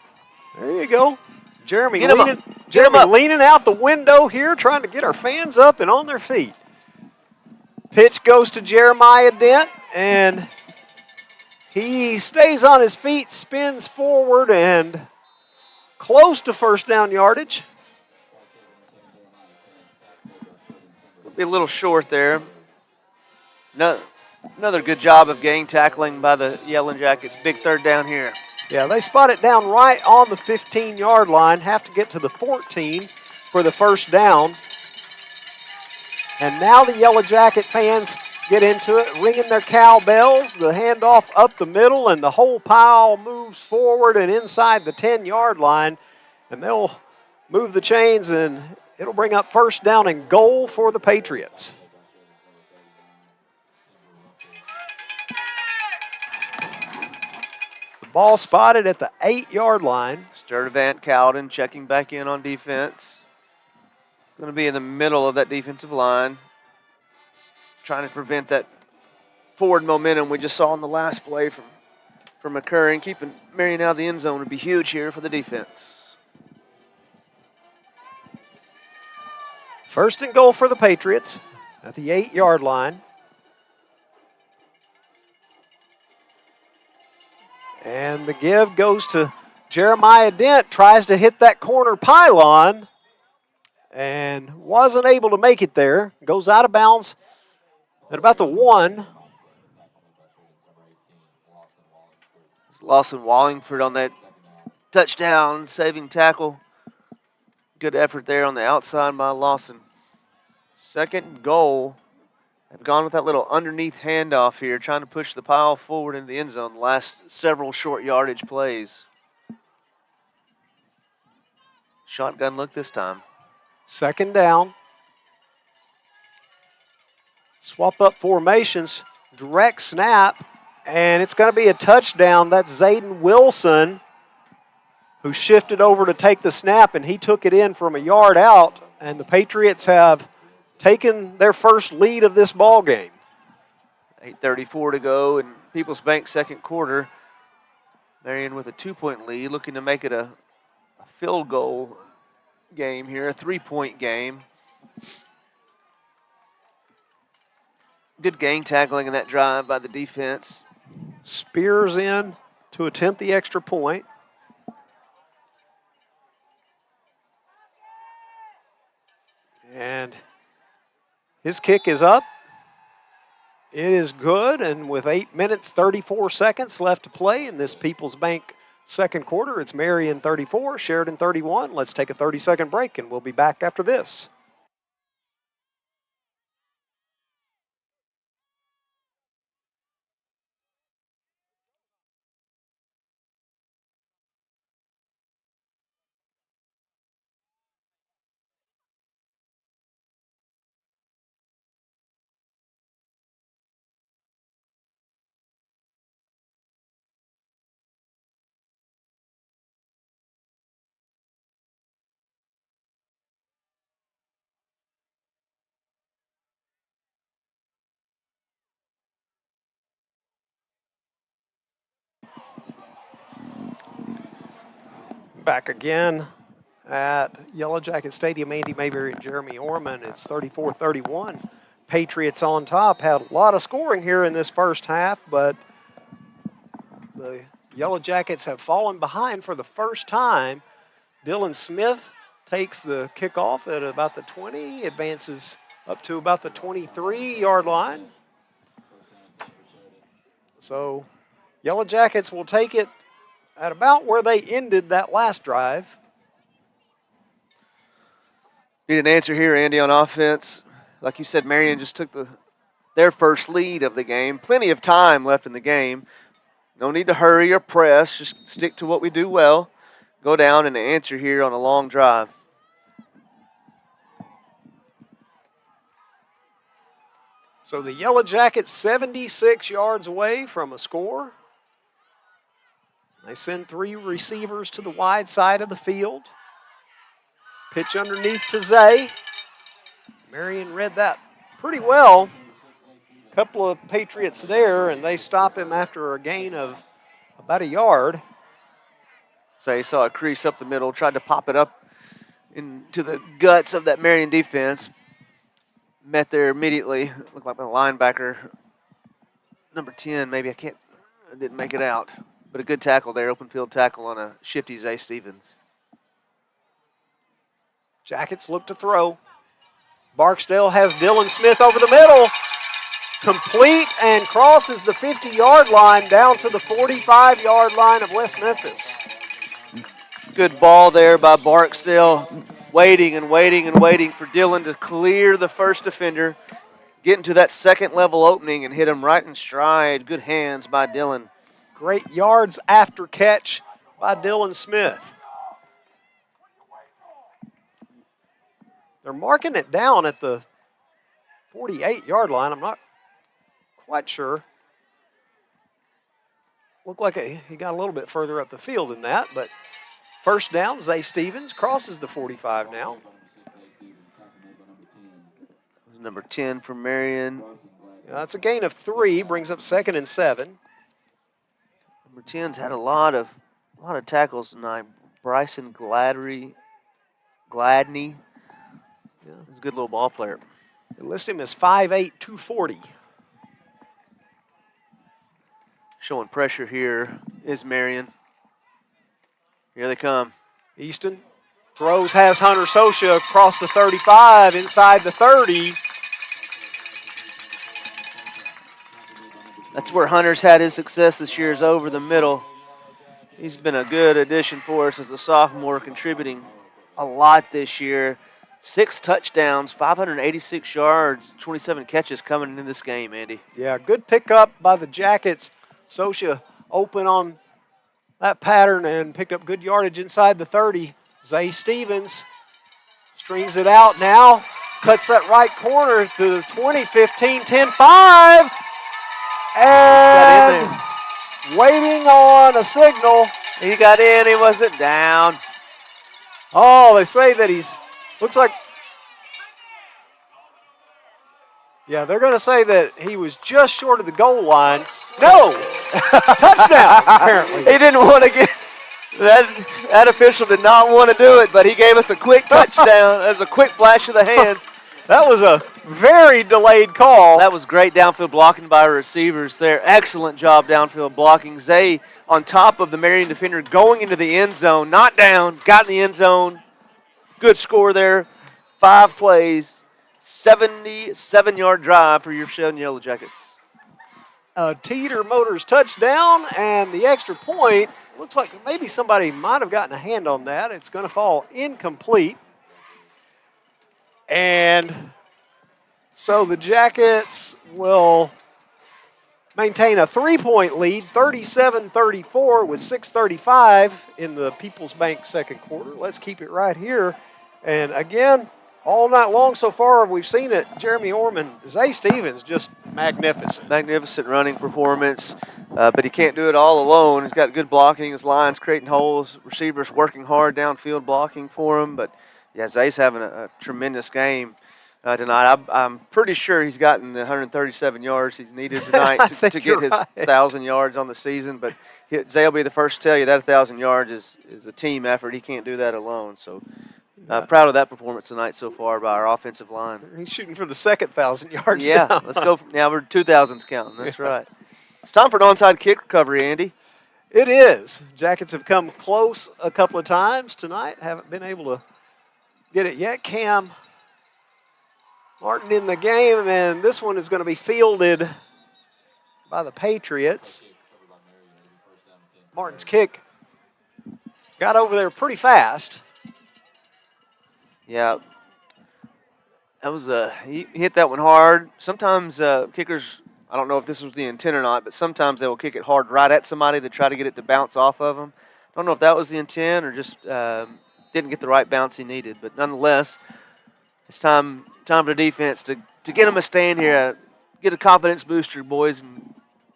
There you go. Jeremy Get leaning out the window here, trying to get our fans up and on their feet. Pitch goes to Jeremiah Dent, and he stays on his feet, spins forward, and close to first down yardage. It'll be a little short there. Another good job of gang tackling by the Yellow Jackets. Big 3rd down here. Yeah, they spot it down right on the 15-yard line, have to get to the 14 for the first down. And now the Yellow Jacket fans get into it, ringing their cowbells. The handoff up the middle, and the whole pile moves forward and inside the 10-yard line. And they'll move the chains, and it'll bring up first down and goal for the Patriots. The ball spotted at the 8-yard line. Sturdivant Cowden checking back in on defense. Going to be in the middle of that defensive line, trying to prevent that forward momentum we just saw in the last play from occurring. Keeping Marion out of the end zone would be huge here for the defense. 1st and goal for the Patriots at the 8-yard line. And the give goes to Jeremiah Dent, tries to hit that corner pylon and wasn't able to make it there. Goes out of bounds at about the 1. Lawson Wallingford on that touchdown saving tackle. Good effort there on the outside by Lawson. 2nd goal. They've gone with that little underneath handoff here, trying to push the pile forward into the end zone the last several short yardage plays. Shotgun look this time. 2nd down. Swap up formations, direct snap, and it's going to be a touchdown. That's Zayden Wilson, who shifted over to take the snap, and he took it in from a yard out, and the Patriots have taken their first lead of this ball game. 8:34 to go in Peoples Bank 2nd quarter. Marion with a 2-point lead, looking to make it a field goal game here, a 3-point game. Good gang tackling in that drive by the defense. Spears in to attempt the extra point. And his kick is up. It is good, and with 8 minutes, 34 seconds left to play in this Peoples Bank 2nd quarter, it's Marion 34, Sheridan 31. Let's take a 30-second break, and we'll be back after this. Back again at Yellowjacket Stadium. Andy Mayberry and Jeremy Orman. It's 34-31. Patriots on top. Had a lot of scoring here in this first half, but the Yellowjackets have fallen behind for the first time. Dylan Smith takes the kickoff at about the 20, advances up to about the 23-yard line. So Yellowjackets will take it at about where they ended that last drive. Need an answer here, Andy, on offense. Like you said, Marion just took their first lead of the game. Plenty of time left in the game. No need to hurry or press. Just stick to what we do well. Go down and answer here on a long drive. So the Yellowjackets 76 yards away from a score. They send 3 receivers to the wide side of the field. Pitch underneath to Zay. Marion read that pretty well. A couple of Patriots there, and they stop him after a gain of about a yard. Zay saw a crease up the middle, tried to pop it up into the guts of that Marion defense. Met there immediately. Looked like the linebacker, number 10, maybe. I didn't make it out. But a good tackle there, open field tackle on a shifty Zay Stevens. Jackets look to throw. Barksdale has Dylan Smith over the middle. Complete and crosses the 50-yard line down to the 45-yard line of West Memphis. Good ball there by Barksdale. Waiting and waiting and waiting for Dylan to clear the first defender. Get into that second level opening and hit him right in stride. Good hands by Dylan. Great yards after catch by Dylan Smith. They're marking it down at the 48-yard line. I'm not quite sure. Looked like he got a little bit further up the field than that, but first down, Zay Stevens crosses the 45 now. Number 10 for Marion. That's a gain of 3, brings up 2nd and 7. Number 10's had a lot of tackles tonight. Bryson Gladney. Yeah, he's a good little ball player. They list him as 5'8", 240. Showing pressure here is Marion. Here they come. Easton throws, has Hunter Sosha across the 35, inside the 30. That's where Hunter's had his success this year, is over the middle. He's been a good addition for us as a sophomore, contributing a lot this year. 6 touchdowns, 586 yards, 27 catches coming in this game, Andy. Yeah, good pickup by the Jackets. Sosha open on that pattern and picked up good yardage inside the 30. Zay Stevens strings it out now, cuts that right corner to the 20, 15, 10, 5. And waiting on a signal. He got in, he wasn't down. Oh, they say that looks like, yeah, they're going to say that he was just short of the goal line. No! Touchdown, apparently. He didn't want to get, that official did not want to do it, but he gave us a quick touchdown. As a quick flash of the hands. That was a very delayed call. That was great downfield blocking by our receivers there. Excellent job downfield blocking. Zay on top of the Marion defender going into the end zone. Not down, got in the end zone. Good score there. 5 plays, 77-yard drive for your Sheridan Yellowjackets. Teeter Motors touchdown, and the extra point, looks like maybe somebody might have gotten a hand on that. It's going to fall incomplete. And so the Jackets will maintain a 3-point lead, 37-34 with 6:35 in the People's Bank second quarter. Let's keep it right here. And again, all night long so far, we've seen it. Jeremy Orman, Zay Stevens, just magnificent. Magnificent running performance, but he can't do it all alone. He's got good blocking. His line's creating holes. Receivers working hard downfield blocking for him. But, yeah, Zay's having a tremendous game. tonight. I'm pretty sure he's gotten the 137 yards he's needed tonight to get his 1,000 yards on the season. But Zay will be the first to tell you that 1,000 yards is a team effort. He can't do that alone. So proud of that performance tonight so far by our offensive line. He's shooting for the second 1,000 yards. Yeah, now. let's go. Now we're 2,000s counting. That's right. It's time for an onside kick recovery, Andy. It is. Jackets have come close a couple of times tonight. Haven't been able to get it yet. Cam Martin in the game, and this one is going to be fielded by the Patriots. Martin's kick got over there pretty fast. Yeah. That was he hit that one hard. Sometimes kickers, I don't know if this was the intent or not, but sometimes they will kick it hard right at somebody to try to get it to bounce off of them. I don't know if that was the intent or just didn't get the right bounce he needed. But nonetheless, it's time for the defense to get them a stand here, get a confidence booster, boys, and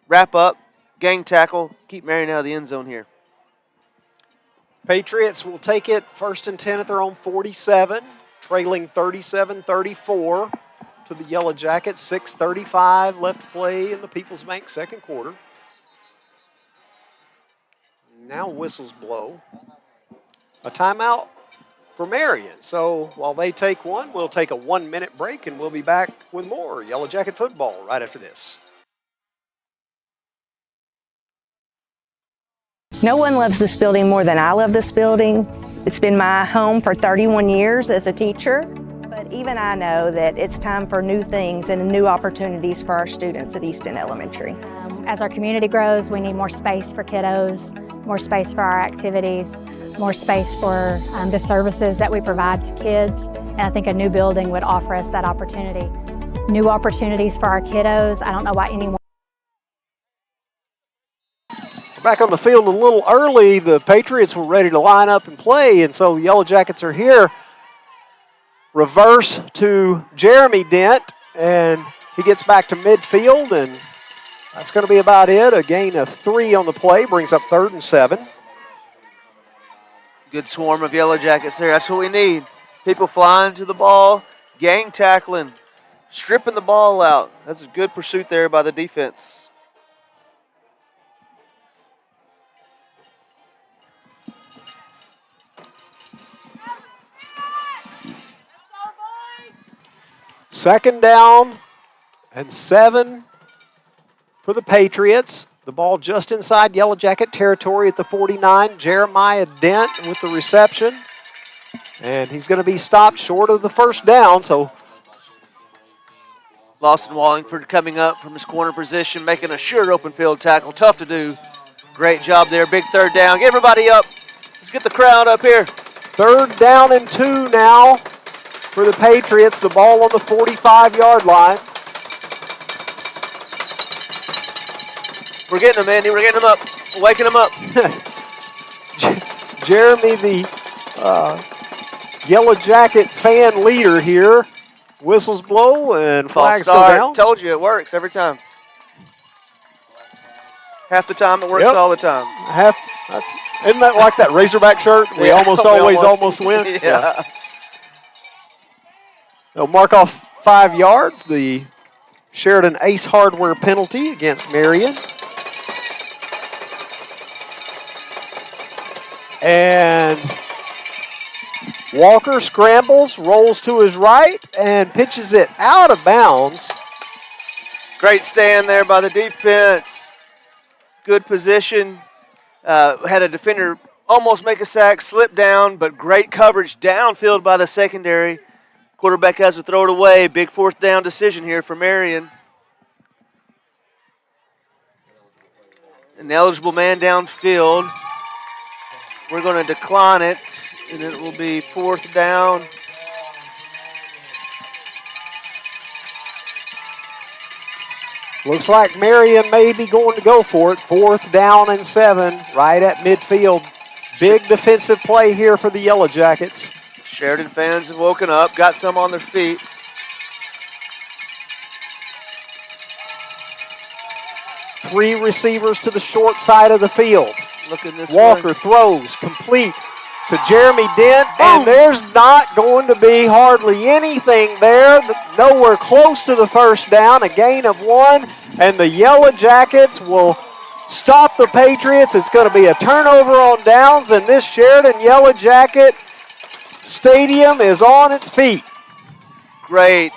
wrap up, gang tackle, keep Marion out of the end zone here. Patriots will take it 1st and 10 at their own 47, trailing 37-34 to the Yellowjackets. 6:35 left to play in the People's Bank second quarter. Now whistles blow. A timeout for Marion. So while they take one, we'll take a 1-minute break and we'll be back with more Yellowjacket football right after this. No one loves this building more than I love this building. It's been my home for 31 years as a teacher, but even I know that it's time for new things and new opportunities for our students at Easton Elementary. As our community grows, we need more space for kiddos, more space for our activities, more space for the services that we provide to kids, and I think a new building would offer us that opportunity. New opportunities for our kiddos. I don't know why anyone. Back on the field a little early, the Patriots were ready to line up and play, and so the Yellowjackets are here. Reverse to Jeremy Dent, and he gets back to midfield, and that's going to be about it. A gain of 3 on the play brings up 3rd and 7. Good swarm of Yellowjackets there. That's what we need. People flying to the ball, gang tackling, stripping the ball out. That's a good pursuit there by the defense. Second down and 7 for the Patriots. The ball just inside Yellowjacket territory at the 49. Jeremiah Dent with the reception. And he's going to be stopped short of the first down. So Lawson Wallingford coming up from his corner position, making a sure open field tackle. Tough to do. Great job there. Big 3rd down. Get everybody up. Let's get the crowd up here. 3rd down and 2 now for the Patriots. The ball on the 45-yard line. We're getting them, Andy. We're getting them up. We're waking them up. Jeremy, the Yellowjacket fan leader here. Whistles blow and flags go down. Told you it works every time. Half the time it works all the time. Isn't that like that Razorback shirt? We almost always win. Yeah. They'll mark off 5 yards. The Sheridan Ace Hardware penalty against Marion. And Walker scrambles, rolls to his right, and pitches it out of bounds. Great stand there by the defense. Good position. Had a defender almost make a sack, slip down, but great coverage downfield by the secondary. Quarterback has to throw it away. Big 4th down decision here for Marion. An eligible man downfield. We're going to decline it, and it will be 4th down. Looks like Marion may be going to go for it. 4th down and 7, right at midfield. Big defensive play here for the Yellowjackets. Sheridan fans have woken up, got some on their feet. Three receivers to the short side of the field. Look at this Walker throws, complete to Jeremy Dent, and there's not going to be hardly anything there. Nowhere close to the first down, a gain of 1, and the Yellowjackets will stop the Patriots. It's going to be a turnover on downs, and this Sheridan Yellowjacket Stadium is on its feet. Great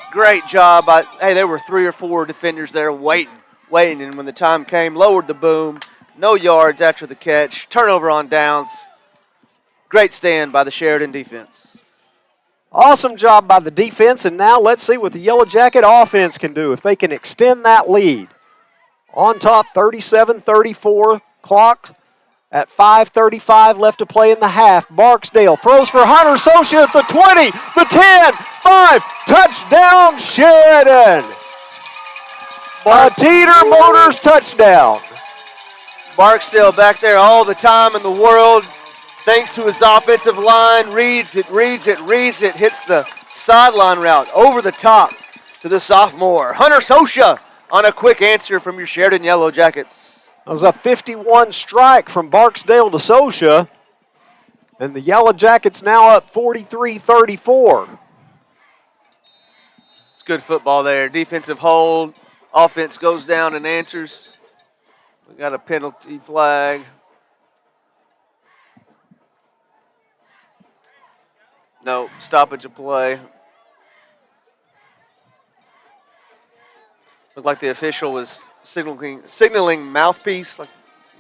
job. Hey, there were 3 or 4 defenders there waiting, and when the time came, lowered the boom. No yards after the catch. Turnover on downs. Great stand by the Sheridan defense. Awesome job by the defense, and now let's see what the Yellowjacket offense can do if they can extend that lead. On top, 37-34, clock at 5:35 left to play in the half. Barksdale throws for Hunter Socia at the 20, the 10, 5, touchdown Sheridan. Teeter Motors touchdown. Barksdale back there all the time in the world. Thanks to his offensive line, reads it, hits the sideline route over the top to the sophomore. Hunter Socia on a quick answer from your Sheridan Yellowjackets. That was a 51 strike from Barksdale to Socia. And the Yellowjackets now up 43-34. It's good football there. Defensive hold. Offense goes down and answers. We got a penalty flag. No, stoppage of play. Looked like the official was signaling mouthpiece, like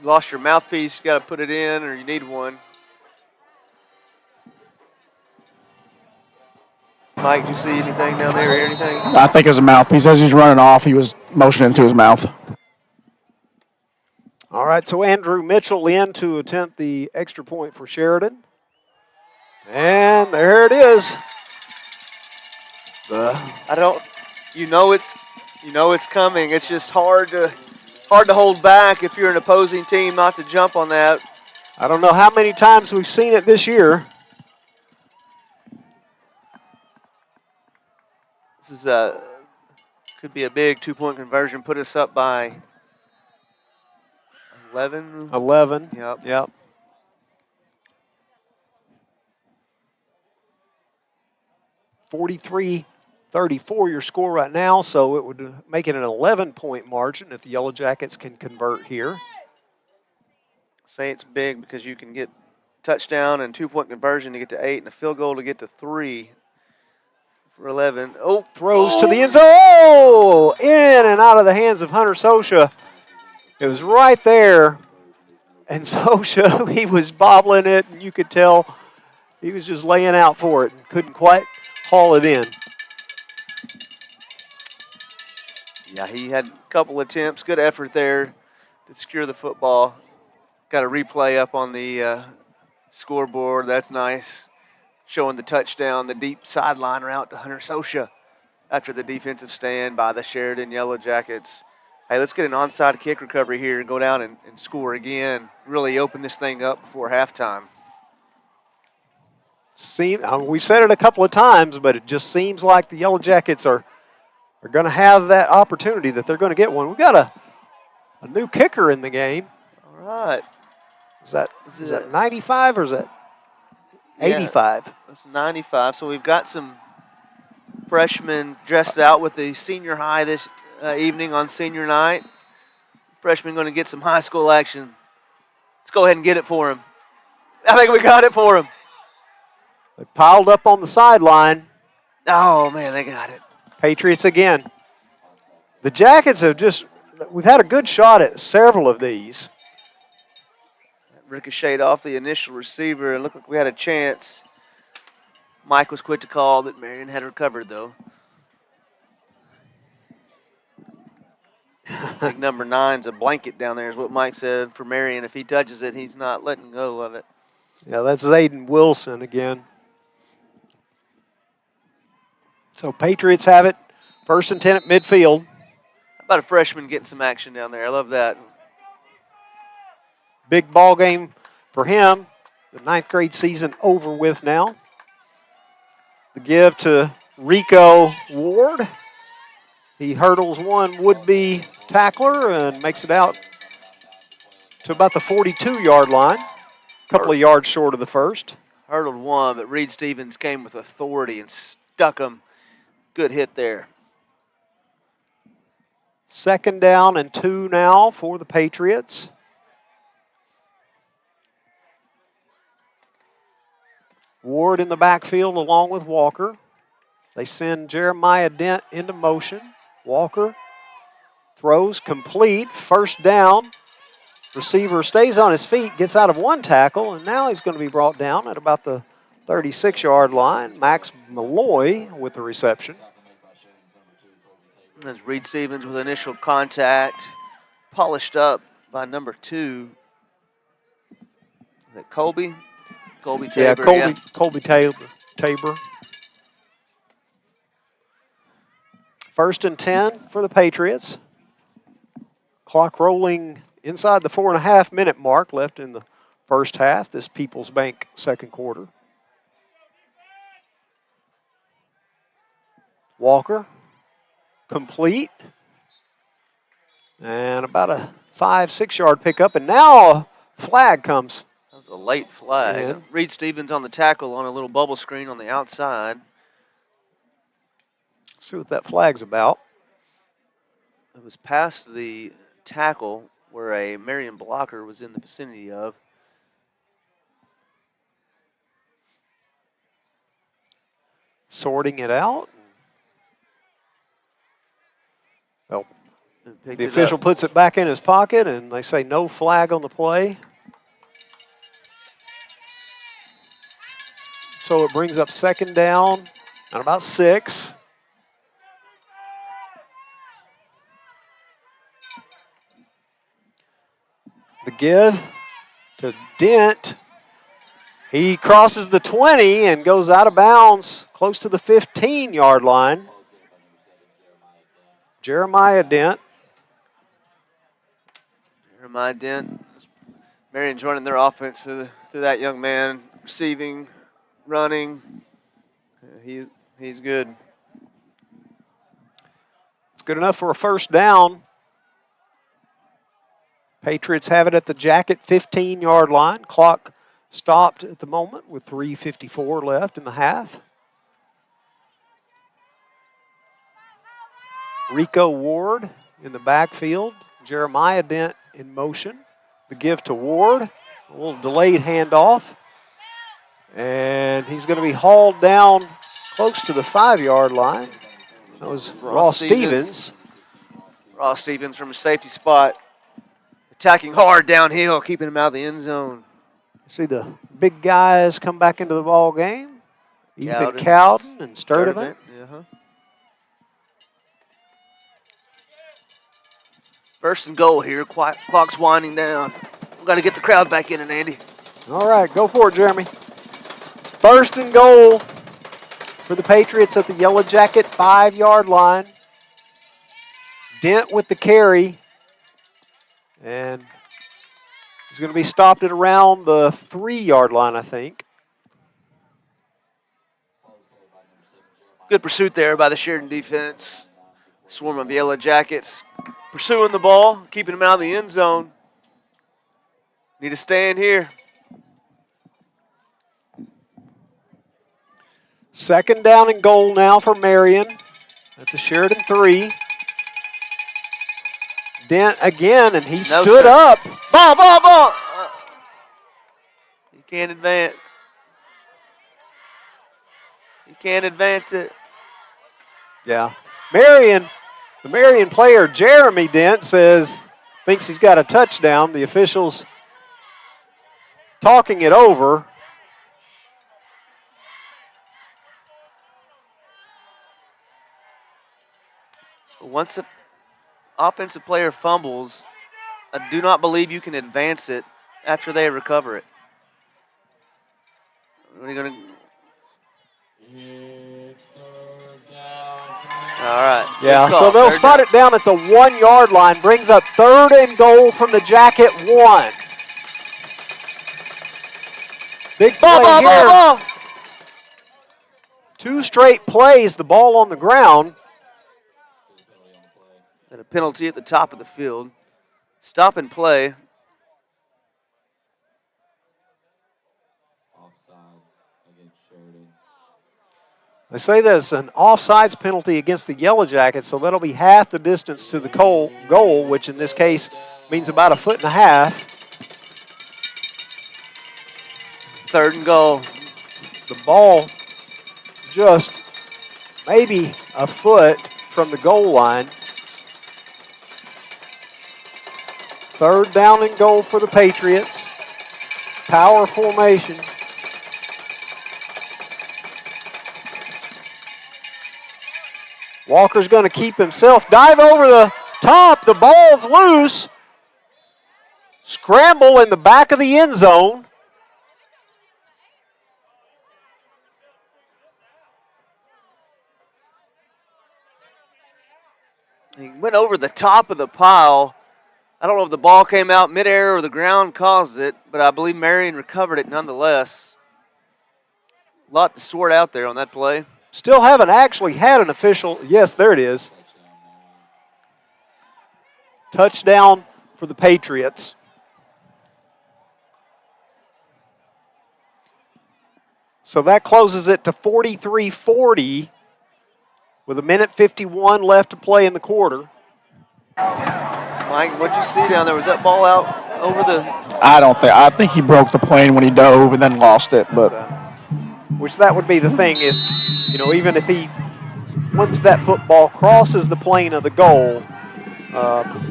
you lost your mouthpiece, you got to put it in or you need one. Mike, did you see anything down there or hear anything? I think it was a mouthpiece. As he's running off, he was motioning into his mouth. All right, so Andrew Mitchell in to attempt the extra point for Sheridan. And there it is. You know it's coming. It's just hard to hold back if you're an opposing team not to jump on that. I don't know how many times we've seen it this year. This is could be a big 2-point conversion. Put us up by 11. 11. Yep. 43-34 your score right now, so it would make it an 11-point margin if the Yellowjackets can convert here. Say it's big because you can get touchdown and 2-point conversion to get to 8 and a field goal to get to 3 for 11. Oh, throws to the end zone. Oh, in and out of the hands of Hunter Socia. It was right there, and Socia, he was bobbling it, and you could tell he was just laying out for it and couldn't quite haul it in. Yeah, he had a couple attempts. Good effort there to secure the football. Got a replay up on the scoreboard. That's nice. Showing the touchdown, the deep sideline route to Hunter Socia after the defensive stand by the Sheridan Yellowjackets. Hey, let's get an onside kick recovery here and go down and score again. Really open this thing up before halftime. We've said it a couple of times, but it just seems like the Yellowjackets are going to have that opportunity, that they're going to get one. We've got a new kicker in the game. All right. Is that 95 or is that 85? Yeah, that's 95. So we've got some freshmen dressed out with the senior high this evening on senior night. Freshmen going to get some high school action. Let's go ahead and get it for him. I think we got it for him. They piled up on the sideline. Oh, man, they got it. Patriots again. The Jackets we've had a good shot at several of these. Ricocheted off the initial receiver. It looked like we had a chance. Mike was quick to call that Marion had recovered, though. I think number 9's a blanket down there is what Mike said for Marion. If he touches it, he's not letting go of it. Yeah, that's Zayden Wilson again. So Patriots have it. 1st and 10 at midfield. How about a freshman getting some action down there? I love that. Big ball game for him. The 9th grade season over with now. The give to Rico Ward. He hurdles one would-be tackler and makes it out to about the 42-yard line. A couple of yards short of the first. hurdled one, but Reed Stevens came with authority and stuck him. Good hit there. 2nd down and 2 now for the Patriots. Ward in the backfield along with Walker. They send Jeremiah Dent into motion. Walker throws complete. 1st down. Receiver stays on his feet, gets out of one tackle, and now he's going to be brought down at about the 36-yard line. Max Malloy with the reception. As Reed Stevens with initial contact, polished up by number 2. Is it Colby? Colby Tabor. Yeah, Colby Tabor. 1st and 10 for the Patriots. Clock rolling inside the 4.5-minute mark left in the first half, this Peoples Bank second quarter. Walker, complete. And about a 5-6 yard pickup, and now a flag comes. That was a late flag. Yeah. Reed Stevens on the tackle on a little bubble screen on the outside. Let's see what that flag's about. It was past the tackle where a Marion blocker was in the vicinity of. Sorting it out. Well, Picked the it official up. puts it back in his pocket, and they say no flag on the play. So it brings up 2nd down and about 6. The give to Dent. He crosses the 20 and goes out of bounds close to the 15-yard line. Jeremiah Dent. Jeremiah Dent. Marion's running their offense through that young man, receiving, running. He's good. It's good enough for a 1st down. Patriots have it at the Jacket 15-yard line. Clock stopped at the moment with 3:54 left in the half. Rico Ward in the backfield. Jeremiah Dent in motion. The give to Ward. A little delayed handoff. And he's going to be hauled down close to the 5-yard line. That was Ross Stevens. Ross Stevens from a safety spot. Attacking hard downhill, keeping him out of the end zone. See the big guys come back into the ball game. Ethan Cowden and Sturdivant. Uh-huh. 1st and goal here. Clock's winding down. We've got to get the crowd back in, Andy. All right, go for it, Jeremy. 1st and goal for the Patriots at the Yellowjacket 5-yard line. Dent with the carry. And he's going to be stopped at around the 3-yard line, I think. Good pursuit there by the Sheridan defense. Swarm of Yellowjackets pursuing the ball, keeping him out of the end zone. Need to stand here. 2nd down and goal now for Marion at the Sheridan 3. Dent again, and he stood up. Ball. He can't advance. He can't advance it. Yeah. The Marion player, Jeremy Dent, thinks he's got a touchdown. The officials talking it over. So once an offensive player fumbles, I do not believe you can advance it after they recover it. What are you going to... All right. Yeah, so they'll spot it down at the 1-yard line. Brings up 3rd and goal from the Jacket 1. Big play here. Ball. 2 straight plays, the ball on the ground. And a penalty at the top of the field. Stop and play. They say there's an offsides penalty against the Yellowjackets, so that'll be half the distance to the goal, which in this case means about 1.5 feet. 3rd and goal. The ball just maybe a foot from the goal line. 3rd down and goal for the Patriots. Power formation. Walker's going to keep himself. Dive over the top. The ball's loose. Scramble in the back of the end zone. He went over the top of the pile. I don't know if the ball came out midair or the ground caused it, but I believe Marion recovered it nonetheless. A lot to sort out there on that play. Still haven't actually had an official. Yes, there it is. Touchdown for the Patriots. So that closes it to 43-40 with 1:51 left to play in the quarter. Mike, what'd you see down there? Was that ball out over the... I think he broke the plane when he dove and then lost it, but... Which that would be the thing is, even if once that football crosses the plane of the goal,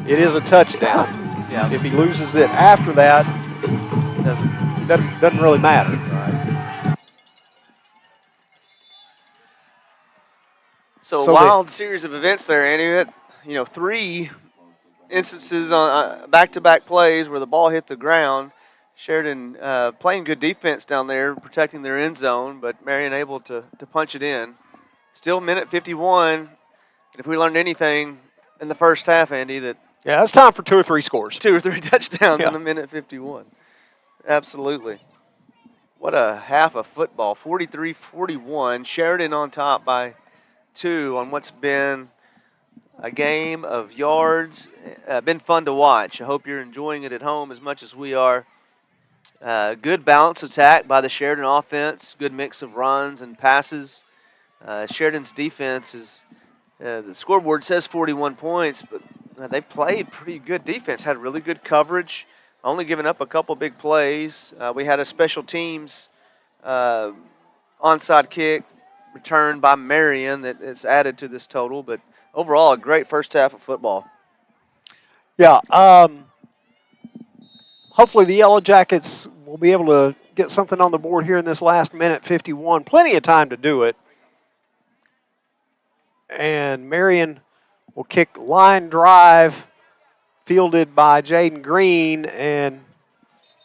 it is a touchdown. Yeah. If he loses it after that, doesn't really matter. Right. So a wild series of events there, Andy. 3 instances on back-to-back plays where the ball hit the ground. Sheridan playing good defense down there, protecting their end zone, but Marion able to punch it in. Still 1:51, and if we learned anything in the first half, Andy, that... Yeah, it's time for 2 or 3 scores. 2 or 3 touchdowns in 1:51. Absolutely. What a half of football. 43-41. Sheridan on top by 2 on what's been a game of yards. Been fun to watch. I hope you're enjoying it at home as much as we are. Good balanced attack by the Sheridan offense. Good mix of runs and passes. Sheridan's defense is, the scoreboard says 41 points, but they played pretty good defense. Had really good coverage. Only giving up a couple big plays. We had a special teams onside kick returned by Marion that is added to this total, but overall a great first half of football. Yeah, hopefully the Yellowjackets will be able to get something on the board here in this last 1:51. Plenty of time to do it. And Marion will kick line drive, fielded by Jaden Green, and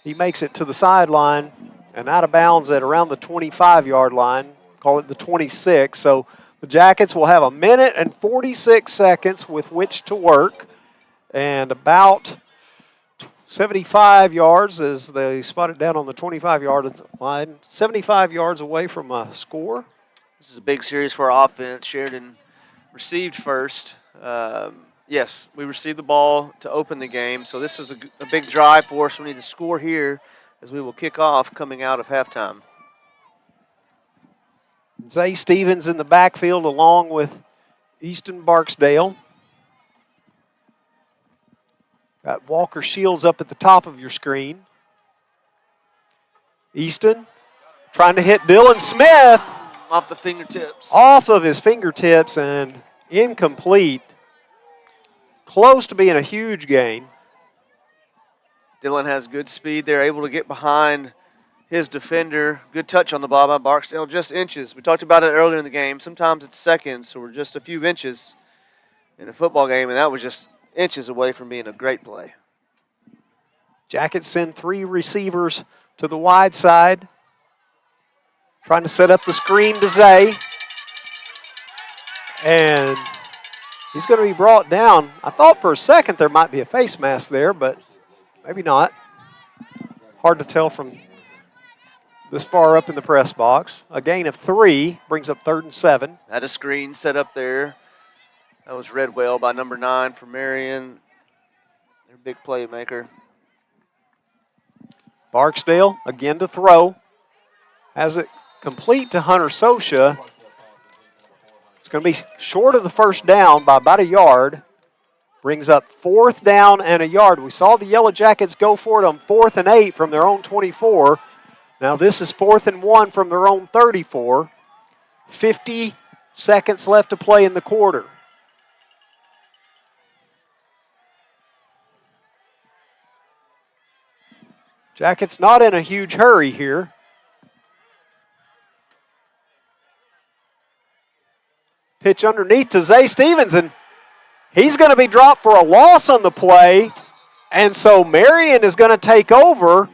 he makes it to the sideline and out of bounds at around the 25-yard line. Call it the 26. So the Jackets will have 1:46 seconds with which to work, and about 75 yards as they spot it down on the 25-yard line. 75 yards away from a score. This is a big series for our offense. Sheridan received first. Yes, we received the ball to open the game, so this is a big drive for us. We need to score here as we will kick off coming out of halftime. Zay Stevens in the backfield along with Easton Barksdale. Got Walker Shields up at the top of your screen. Easton trying to hit Dylan Smith. Off the fingertips. Off of his fingertips and incomplete. Close to being a huge gain. Dylan has good speed. They're able to get behind his defender. Good touch on the ball by Barksdale, just inches. We talked about it earlier in the game. Sometimes it's seconds or just a few inches in a football game, and that was just inches away from being a great play. Jackets send 3 receivers to the wide side. Trying to set up the screen to Zay. And he's going to be brought down. I thought for a second there might be a face mask there, but maybe not. Hard to tell from this far up in the press box. A gain of 3 brings up 3rd and 7. Had a screen set up there. That was read well by number 9 for Marion. Their big playmaker. Barksdale again to throw. Has it complete to Hunter Sosha. It's going to be short of the first down by about a yard. Brings up 4th down and a yard. We saw the Yellowjackets go for it on 4th and 8 from their own 24. Now this is 4th and 1 from their own 34. 50 seconds left to play in the quarter. Jackets not in a huge hurry here. Pitch underneath to Zay Stevens, and he's going to be dropped for a loss on the play. And so Marion is going to take over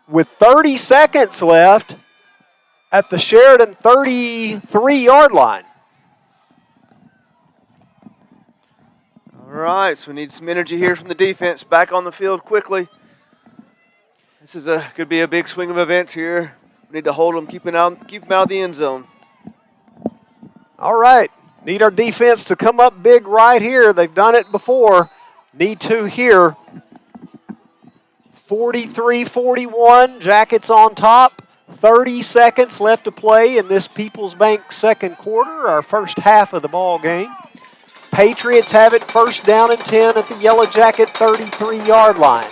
with 30 seconds left at the Sheridan 33-yard line. All right, so we need some energy here from the defense. Back on the field quickly. This is could be a big swing of events here. We need to hold them, keep them out of the end zone. All right, need our defense to come up big right here. They've done it before. Need to here. 43-41, Jackets on top. 30 seconds left to play in this Peoples Bank second quarter, our first half of the ball game. Patriots have it 1st down and 10 at the Yellowjacket 33-yard line.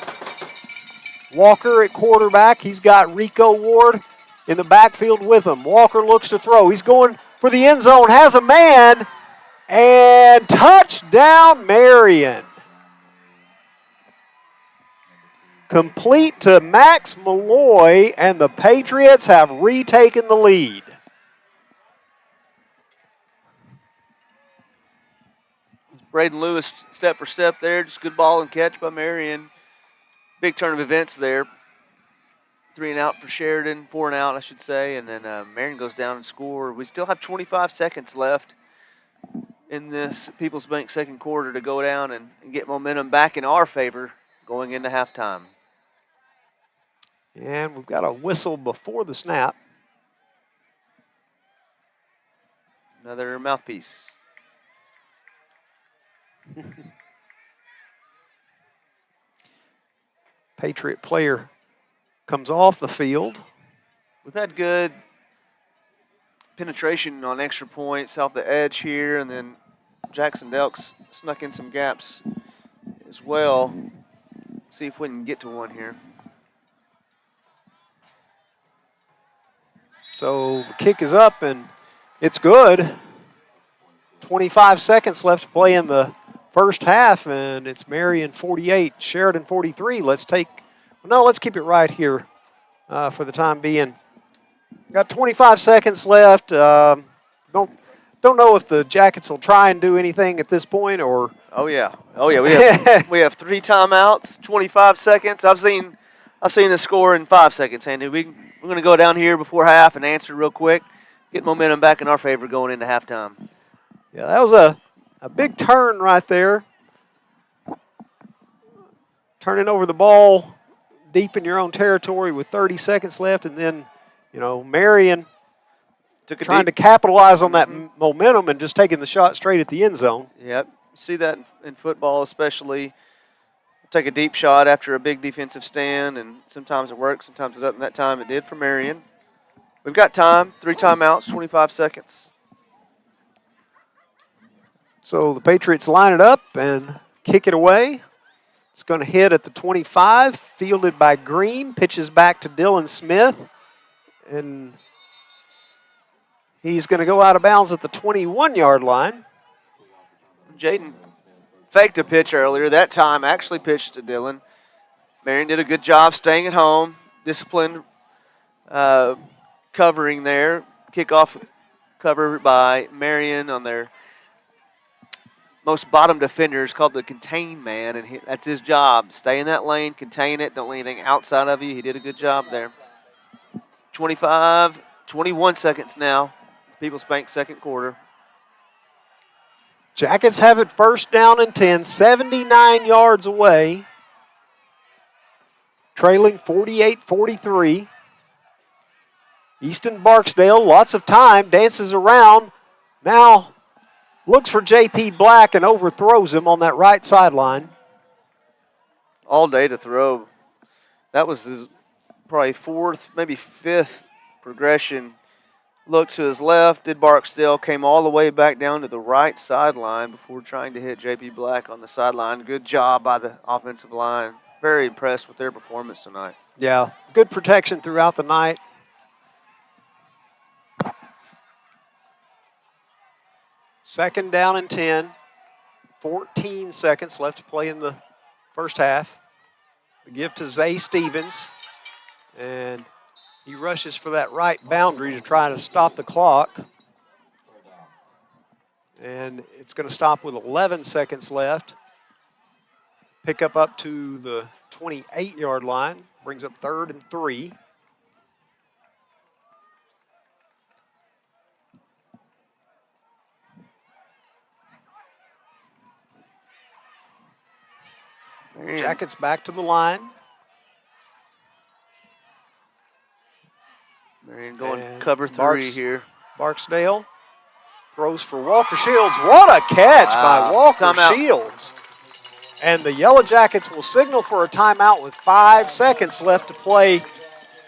Walker at quarterback. He's got Rico Ward in the backfield with him. Walker looks to throw. He's going for the end zone, has a man, and touchdown Marion. Complete to Max Malloy, and the Patriots have retaken the lead. Braden Lewis step for step there. Just good ball and catch by Marion. Big turn of events there. 3 and out for Sheridan, 4 and out, I should say. And then Marion goes down and score. We still have 25 seconds left in this Peoples Bank second quarter to go down and get momentum back in our favor going into halftime. And we've got a whistle before the snap. Another mouthpiece. Patriot player comes off the field. We've had good penetration on extra points off the edge here, and then Jackson Delks snuck in some gaps as well. See if we can get to one here. So the kick is up, and it's good. 25 seconds left to play in the first half, and it's Marion 48, Sheridan 43. Let's keep it right here for the time being. Got 25 seconds left. Don't know if the Jackets will try and do anything at this point, or we have we have 3 timeouts, 25 seconds. I've seen a score in 5 seconds, Andy. We're going to go down here before half and answer real quick, get momentum back in our favor going into halftime. Yeah, that was a big turn right there. Turning over the ball deep in your own territory with 30 seconds left, and then, Marion trying to capitalize on that momentum and just taking the shot straight at the end zone. Yep, see that in football especially. Take a deep shot after a big defensive stand, and sometimes it works, sometimes it doesn't. That time it did for Marion. We've got time, 3 timeouts, 25 seconds. So the Patriots line it up and kick it away. It's going to hit at the 25, fielded by Green, pitches back to Dylan Smith, and he's going to go out of bounds at the 21-yard line. Jaden faked a pitch earlier. That time actually pitched to Dylan. Marion did a good job staying at home, disciplined covering there. Kickoff covered by Marion on their most bottom defenders, called the contain man, and that's his job. Stay in that lane, contain it, don't let anything outside of you. He did a good job there. 21 seconds now. Peoples Bank second quarter. Jackets have it 1st down and 10, 79 yards away. Trailing 48-43. Easton Barksdale, lots of time, dances around. Now looks for J.P. Black and overthrows him on that right sideline. All day to throw. That was his probably 4th, maybe 5th progression looked to his left, did Barksdale, came all the way back down to the right sideline before trying to hit J.P. Black on the sideline. Good job by the offensive line. Very impressed with their performance tonight. Yeah, good protection throughout the night. Second down and 10. 14 seconds left to play in the first half. The give to Zay Stevens. And he rushes for that right boundary to try to stop the clock. And it's going to stop with 11 seconds left. Pick up to the 28-yard line. Brings up 3rd and 3. Jackets back to the line. Marion going cover 3 here. Barksdale throws for Walker Shields. What a catch by Walker Timeout. Shields. And the Yellowjackets will signal for a timeout with 5 seconds left to play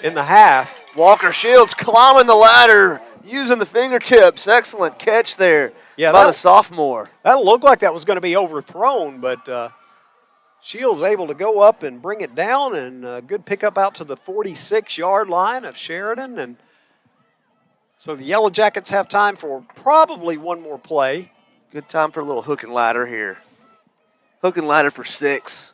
in the half. Walker Shields climbing the ladder, using the fingertips. Excellent catch there by the sophomore. That looked like that was going to be overthrown, but Shields able to go up and bring it down, and good pickup out to the 46-yard line of Sheridan. And so the Yellowjackets have time for probably one more play. Good time for a little hook and ladder here. Hook and ladder for 6.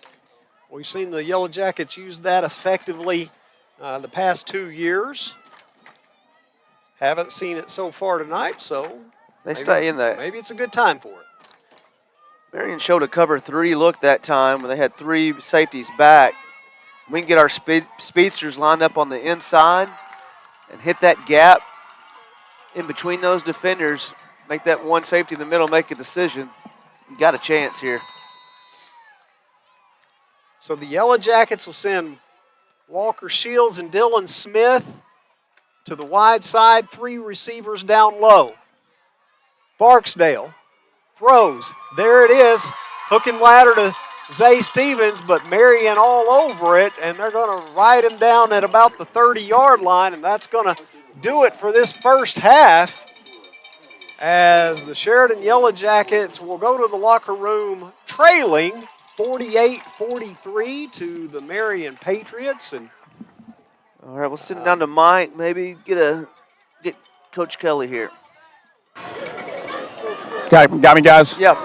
We've seen the Yellowjackets use that effectively the past 2 years. Haven't seen it so far tonight, so Stay in that. Maybe it's a good time for it. Marion showed a cover 3 look that time when they had 3 safeties back. We can get our speedsters lined up on the inside and hit that gap in between those defenders, make that one safety in the middle make a decision. You got a chance here. So the Yellowjackets will send Walker Shields and Dylan Smith to the wide side, 3 receivers down low. Barksdale throws. There it is. Hook and ladder to Zay Stevens, but Marion all over it, and they're going to ride him down at about the 30-yard line, and that's going to do it for this first half as the Sheridan Yellowjackets will go to the locker room trailing 48-43 to the Marion Patriots. And all right, we'll send it down to Mike. Maybe get Coach Kelly here. Got me, guys? Yep.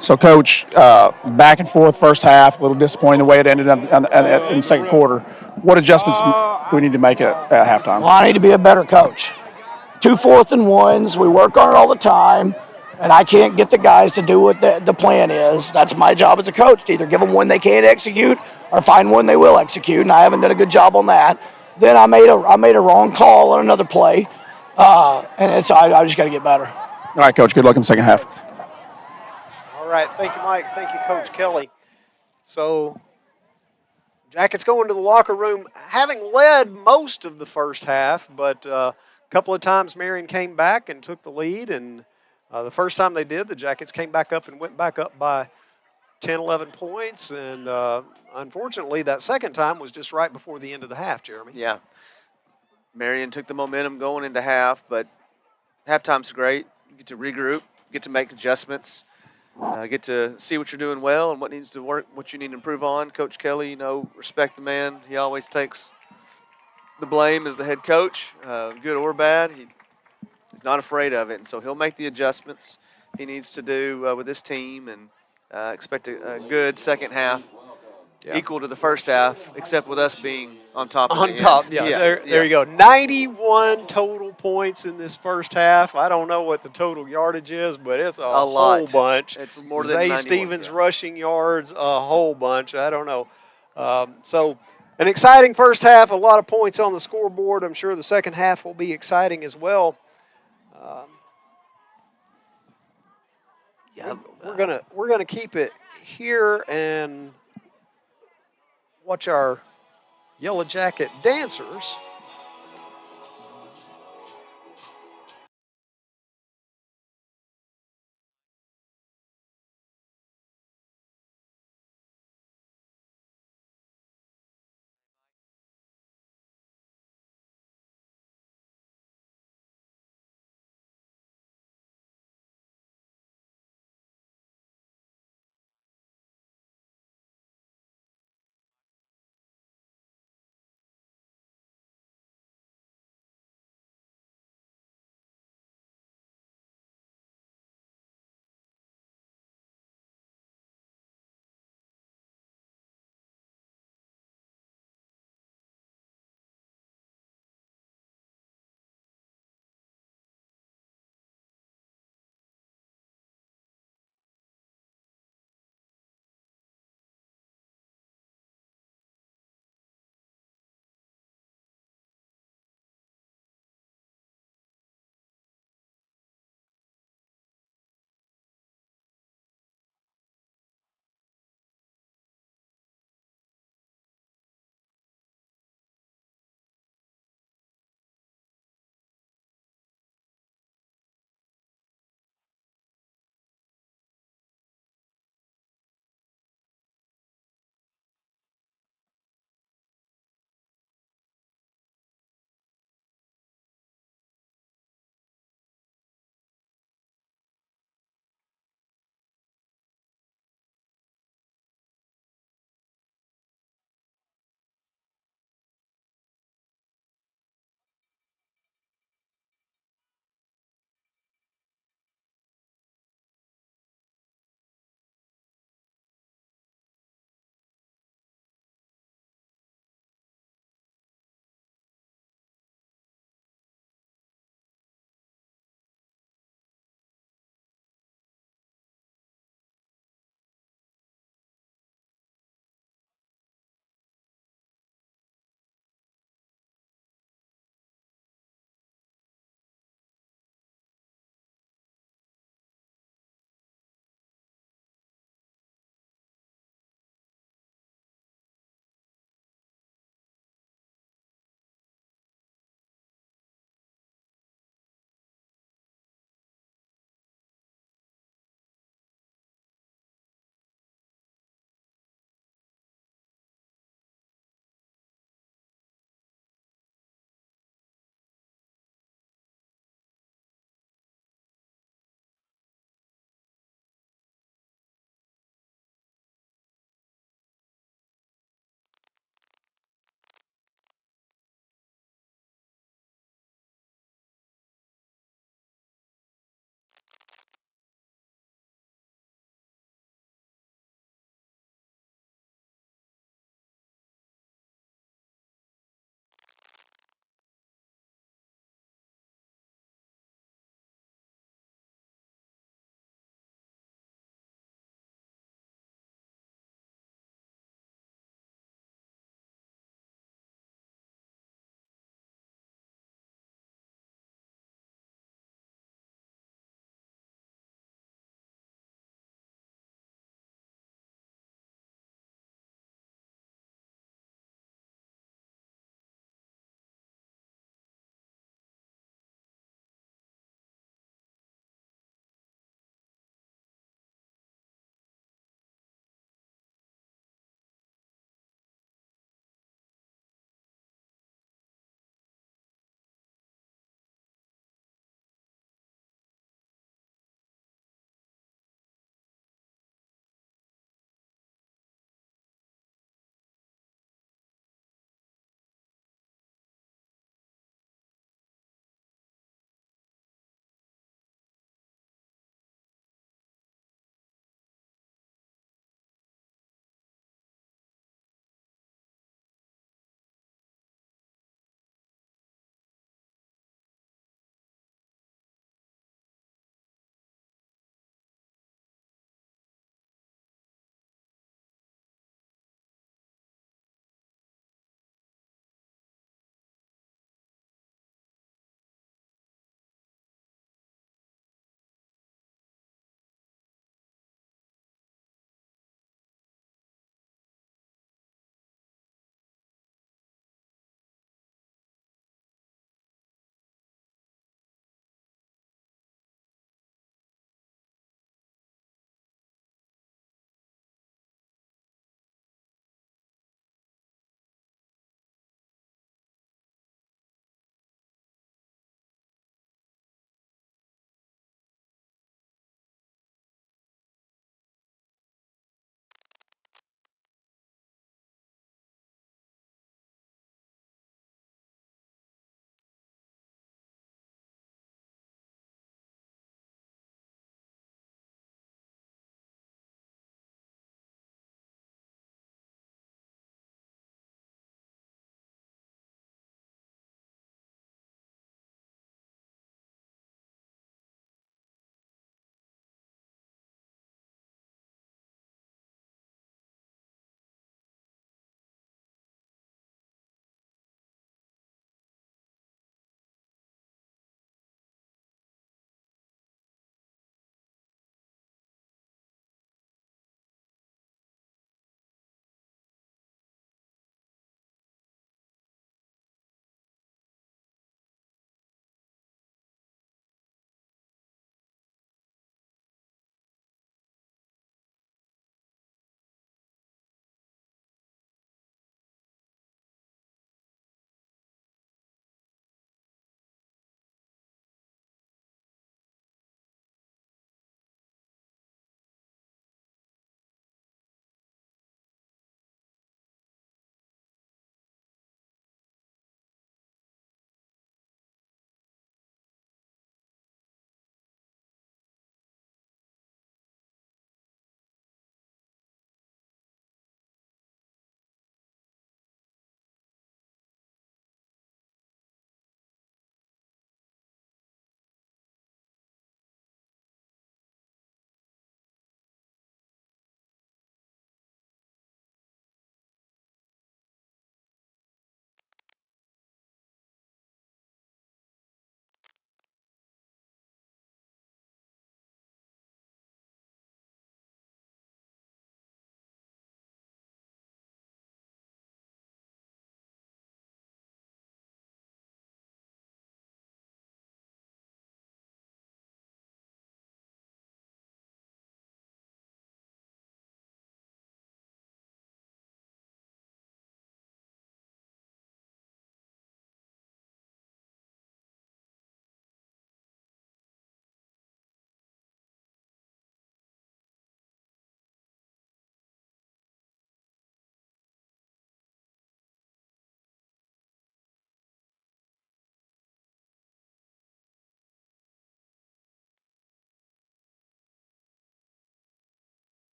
So, Coach, back and forth first half, a little disappointing the way it ended in the second quarter. What adjustments do we need to make at halftime? Well, I need to be a better coach. 2 4th and 1s. We work on it all the time, and I can't get the guys to do what the plan is. That's my job as a coach, to either give them one they can't execute or find one they will execute, and I haven't done a good job on that. Then I made a wrong call on another play, and I just got to get better. All right, Coach, good luck in the second half. all right, thank you, Mike. Thank you, Coach Kelly. So Jackets go into the locker room having led most of the first half, but a couple of times Marion came back and took the lead, and the first time they did, the Jackets came back up and went back up by 10, 11 points, and unfortunately that second time was just right before the end of the half, Jeremy. Yeah. Marion took the momentum going into half, but halftime's great. You get to regroup, get to make adjustments, get to see what you're doing well and what needs to work, what you need to improve on. Coach Kelly, respect the man. He always takes the blame as the head coach, good or bad. He's not afraid of it, and so he'll make the adjustments he needs to do with this team, and expect a good second half, equal to the first half, except with us being on top. There you go. 91 total points in this first half. I don't know what the total yardage is, but it's a whole bunch. It's more than Zay 91, Stevens rushing yards, a whole bunch. I don't know. So an exciting first half, a lot of points on the scoreboard. I'm sure the second half will be exciting as well. We're gonna keep it here and watch our Yellow Jacket dancers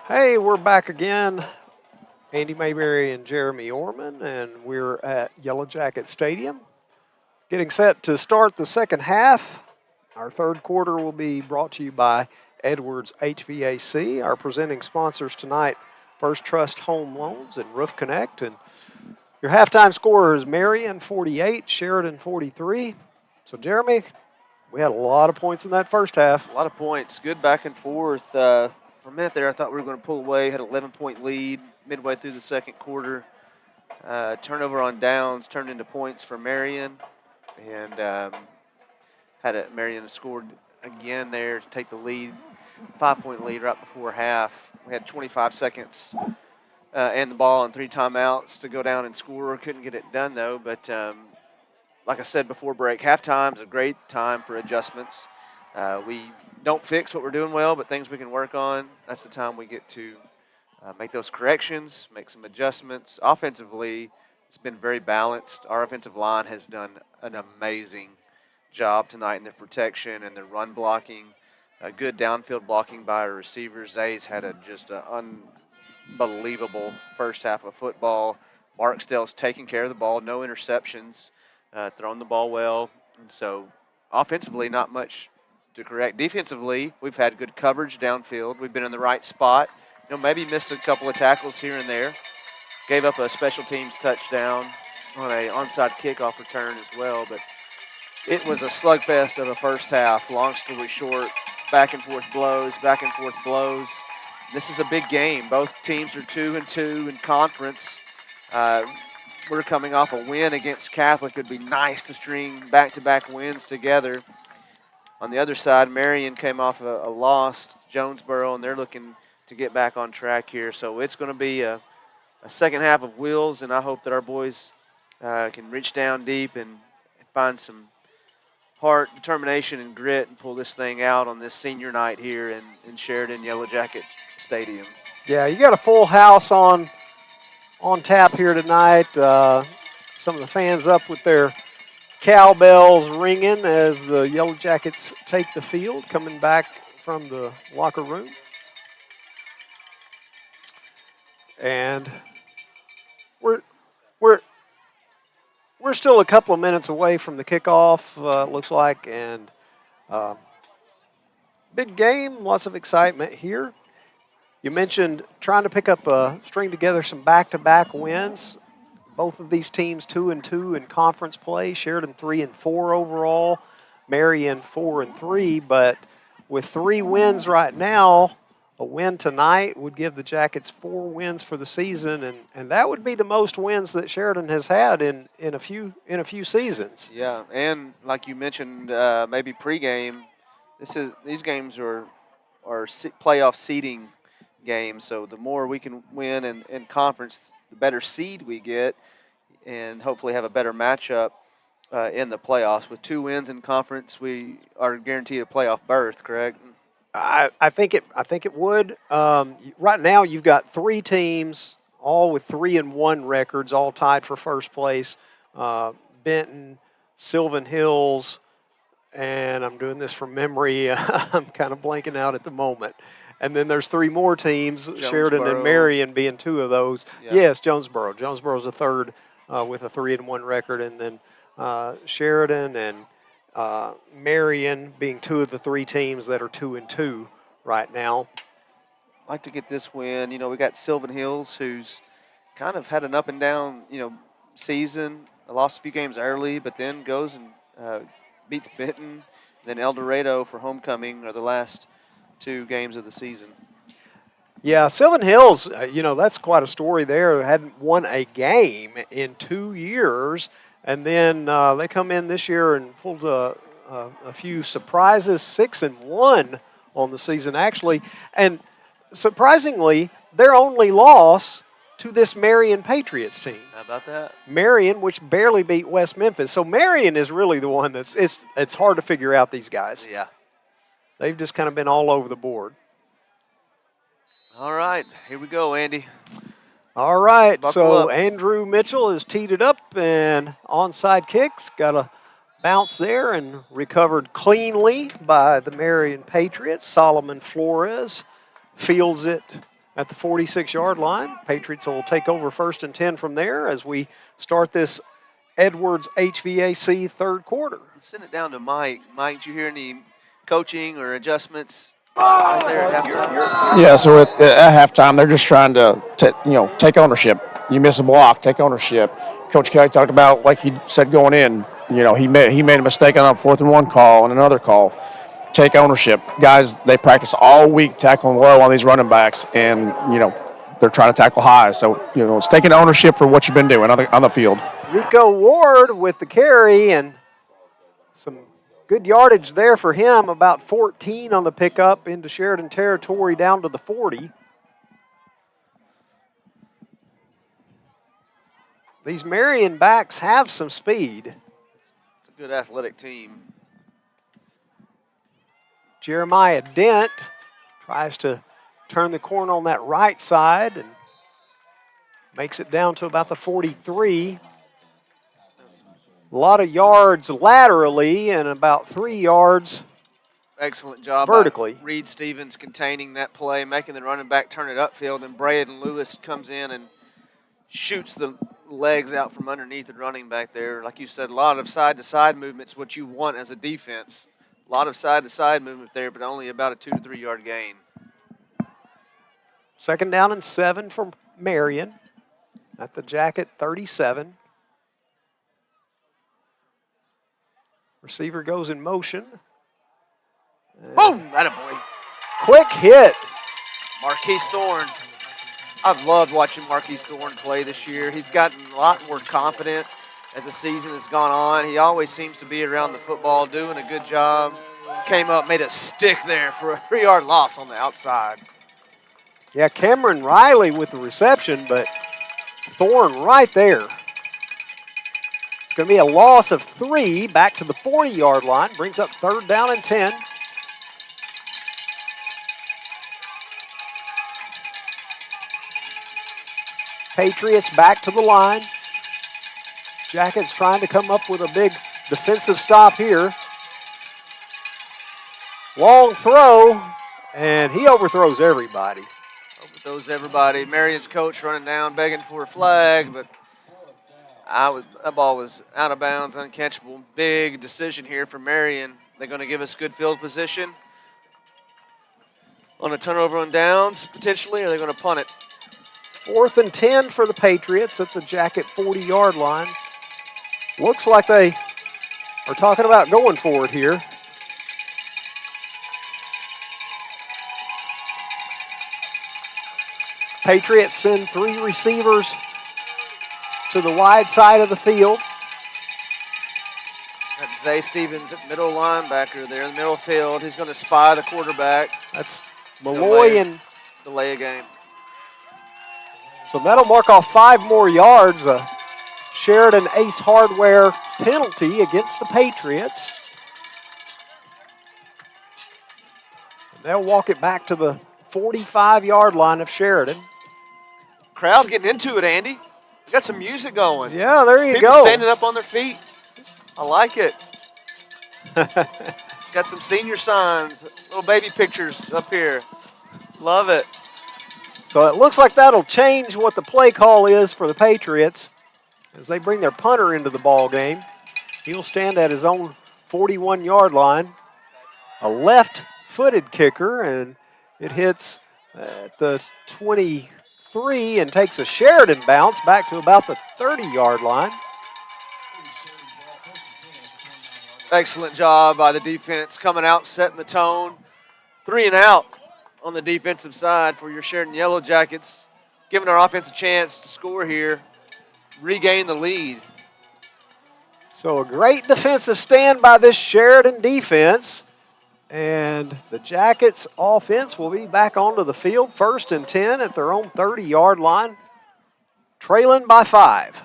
Hey, we're back again. Andy Mayberry and Jeremy Orman, and we're at Yellowjacket Stadium. Getting set to start the second half. Our third quarter will be brought to you by Edwards HVAC. Our presenting sponsors tonight, First Trust Home Loans and Roof Connect. And your halftime scorer is Marion 48, Sheridan 43. So, Jeremy, we had a lot of points in that first half. A lot of points. Good back and forth. For a minute there, I thought we were going to pull away. Had an 11-point lead midway through the second quarter. Turnover on downs turned into points for Marion. And Marion scored again there to take the lead, 5-point lead right before half. We had 25 seconds and the ball and 3 timeouts to go down and score. Couldn't get it done, though. But like I said before break, halftime is a great time for adjustments. We don't fix what we're doing well, but things we can work on. That's the time we get to make those corrections, make some adjustments. Offensively, it's been very balanced. Our offensive line has done an amazing job tonight in their protection and their run blocking. Good downfield blocking by our receivers. Zay's had just an unbelievable first half of football. Barksdale's taking care of the ball, no interceptions, throwing the ball well. And so offensively, not much to correct. Defensively, we've had good coverage downfield. We've been in the right spot. Maybe missed a couple of tackles here and there. Gave up a special teams touchdown on a onside kickoff return as well. But it was a slugfest of a first half. Long story short, back and forth blows, back and forth blows. This is a big game. Both teams are 2-2 in conference. We're coming off a win against Catholic. It would be nice to string back-to-back wins together. On the other side, Marion came off a loss to Jonesboro, and they're looking to get back on track here. So it's going to be a second half of wheels, and I hope that our boys can reach down deep and find some heart, determination, and grit and pull this thing out on this senior night here in Sheridan Yellowjacket Stadium. Yeah, you got a full house on tap here tonight. Some of the fans up with their cowbells ringing as the Yellowjackets take the field, coming back from the locker room. And we're still a couple of minutes away from the kickoff, looks like, and big game, lots of excitement here. You mentioned trying to pick up string together some back-to-back wins. Both of these teams 2-2 in conference play. Sheridan 3-4 overall, Marion 4-3. But with 3 wins right now, a win tonight would give the Jackets 4 wins for the season, and that would be the most wins that Sheridan has had in a few seasons. Yeah, and like you mentioned, maybe pregame. These games are playoff seeding games. So the more we can win in conference, the better seed we get, and hopefully have a better matchup in the playoffs. With 2 wins in conference, we are guaranteed a playoff berth. Correct? I think it would. Right now, you've got 3 teams, all with 3-1 records, all tied for first place. Benton, Sylvan Hills, and I'm doing this from memory. I'm kind of blanking out at the moment. And then there's 3 more teams, Sheridan and Marion being 2 of those. Yeah. Yes, Jonesboro. Jonesboro's a third with a 3-1 record, and then Sheridan and Marion being 2 of the 3 teams that are 2-2 right now. I'd like to get this win. We got Sylvan Hills, who's kind of had an up and down, season. Lost a few games early, but then goes and beats Benton. Then El Dorado for homecoming are the last 2 games of the season. Yeah, Sylvan Hills, that's quite a story there. Hadn't won a game in 2 years. And then they come in this year and pulled a few surprises, 6-1 on the season, actually. And surprisingly, their only loss to this Marion Patriots team. How about that? Marion, which barely beat West Memphis. So Marion is really the one it's hard to figure out these guys. Yeah. They've just kind of been all over the board. All right, here we go, Andy. All right, Buckle so up. Andrew Mitchell has teed it up and onside kicks. Got a bounce there and recovered cleanly by the Marion Patriots. Solomon Flores fields it at the 46-yard line. Patriots will take over 1st and 10 from there as we start this Edwards HVAC third quarter. Send it down to Mike. Mike, did you hear any coaching or adjustments there at halftime? Yeah, so at halftime, they're just trying to take ownership. You miss a block, take ownership. Coach Kelly talked about, like he said going in, he made a mistake on a 4th and 1 call and another call. Take ownership. Guys, they practice all week tackling low on these running backs, and, they're trying to tackle high. So, it's taking ownership for what you've been doing on the field. Rico Ward with the carry and some good yardage there for him, about 14 on the pickup into Sheridan territory down to the 40. These Marion backs have some speed. It's a good athletic team. Jeremiah Dent tries to turn the corner on that right side and makes it down to about the 43. A lot of yards laterally and about 3 yards Excellent job vertically. By Reed Stevens containing that play, making the running back turn it upfield, and Braden Lewis comes in and shoots the legs out from underneath the running back there. Like you said, a lot of side-to-side movements, what you want as a defense. A lot of side-to-side movement there, but only about a 2 to 3 yard gain. 2nd down and 7 from Marion at the Jacket 37. Receiver goes in motion. Boom! Attaboy. Quick hit. Marquise Thorne. I've loved watching Marquise Thorne play this year. He's gotten a lot more confident as the season has gone on. He always seems to be around the football, doing a good job. Came up, made a stick there for a 3 yard loss on the outside. Yeah, Cameron Riley with the reception, but Thorne right there. It's going to be a loss of 3 back to the 40-yard line. Brings up 3rd down and 10. Patriots back to the line. Jackets trying to come up with a big defensive stop here. Long throw, and he overthrows everybody. Overthrows everybody. Marion's coach running down, begging for a flag, but that ball was out of bounds, uncatchable. Big decision here for Marion. They're going to give us good field position on a turnover on downs, potentially, or they're going to punt it. 4th and 10 for the Patriots at the Jacket 40-yard line. Looks like they are talking about going for it here. Patriots send 3 receivers to the wide side of the field. That's Zay Stevens at middle linebacker there in the middle field. He's going to spy the quarterback. That's Malloy and delay a game. So that'll mark off 5 more yards. A Sheridan Ace Hardware penalty against the Patriots. And they'll walk it back to the 45-yard line of Sheridan. Crowd getting into it, Andy. We got some music going. Yeah, there you People go. standing up on their feet. I like it. Got some senior signs, little baby pictures up here. Love it. So it looks like that'll change what the play call is for the Patriots as they bring their punter into the ball game. He'll stand at his own 41-yard line. A left-footed kicker, and it hits at the 23 and takes a Sheridan bounce back to about the 30-yard line. Excellent job by the defense coming out, setting the tone. 3 and out on the defensive side for your Sheridan Yellowjackets, giving our offense a chance to score here, regain the lead. So a great defensive stand by this Sheridan defense. And the Jackets offense will be back onto the field, 1st and 10 at their own 30-yard line, trailing by 5.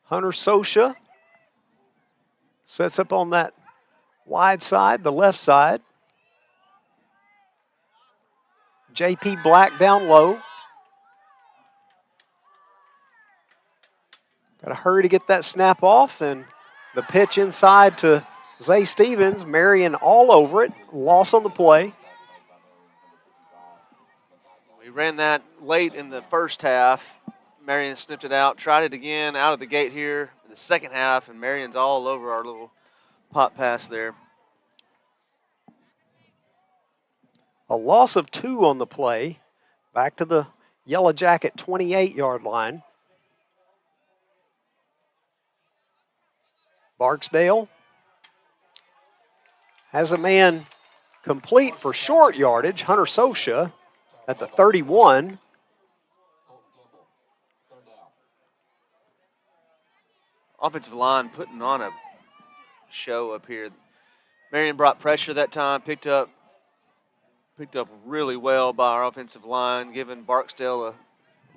Hunter Sosha sets up on that wide side, the left side. J.P. Black down low. Got to hurry to get that snap off, and the pitch inside to Zay Stevens, Marion all over it, loss on the play. We ran that late in the first half. Marion sniffed it out, tried it again out of the gate here in the second half, and Marion's all over our little pop pass there. A loss of 2 on the play. Back to the Yellow Jacket 28-yard line. Barksdale has a man complete for short yardage. Hunter Sosha at the 31. Offensive line putting on a show up here. Marion brought pressure that time, picked up really well by our offensive line, giving Barksdale a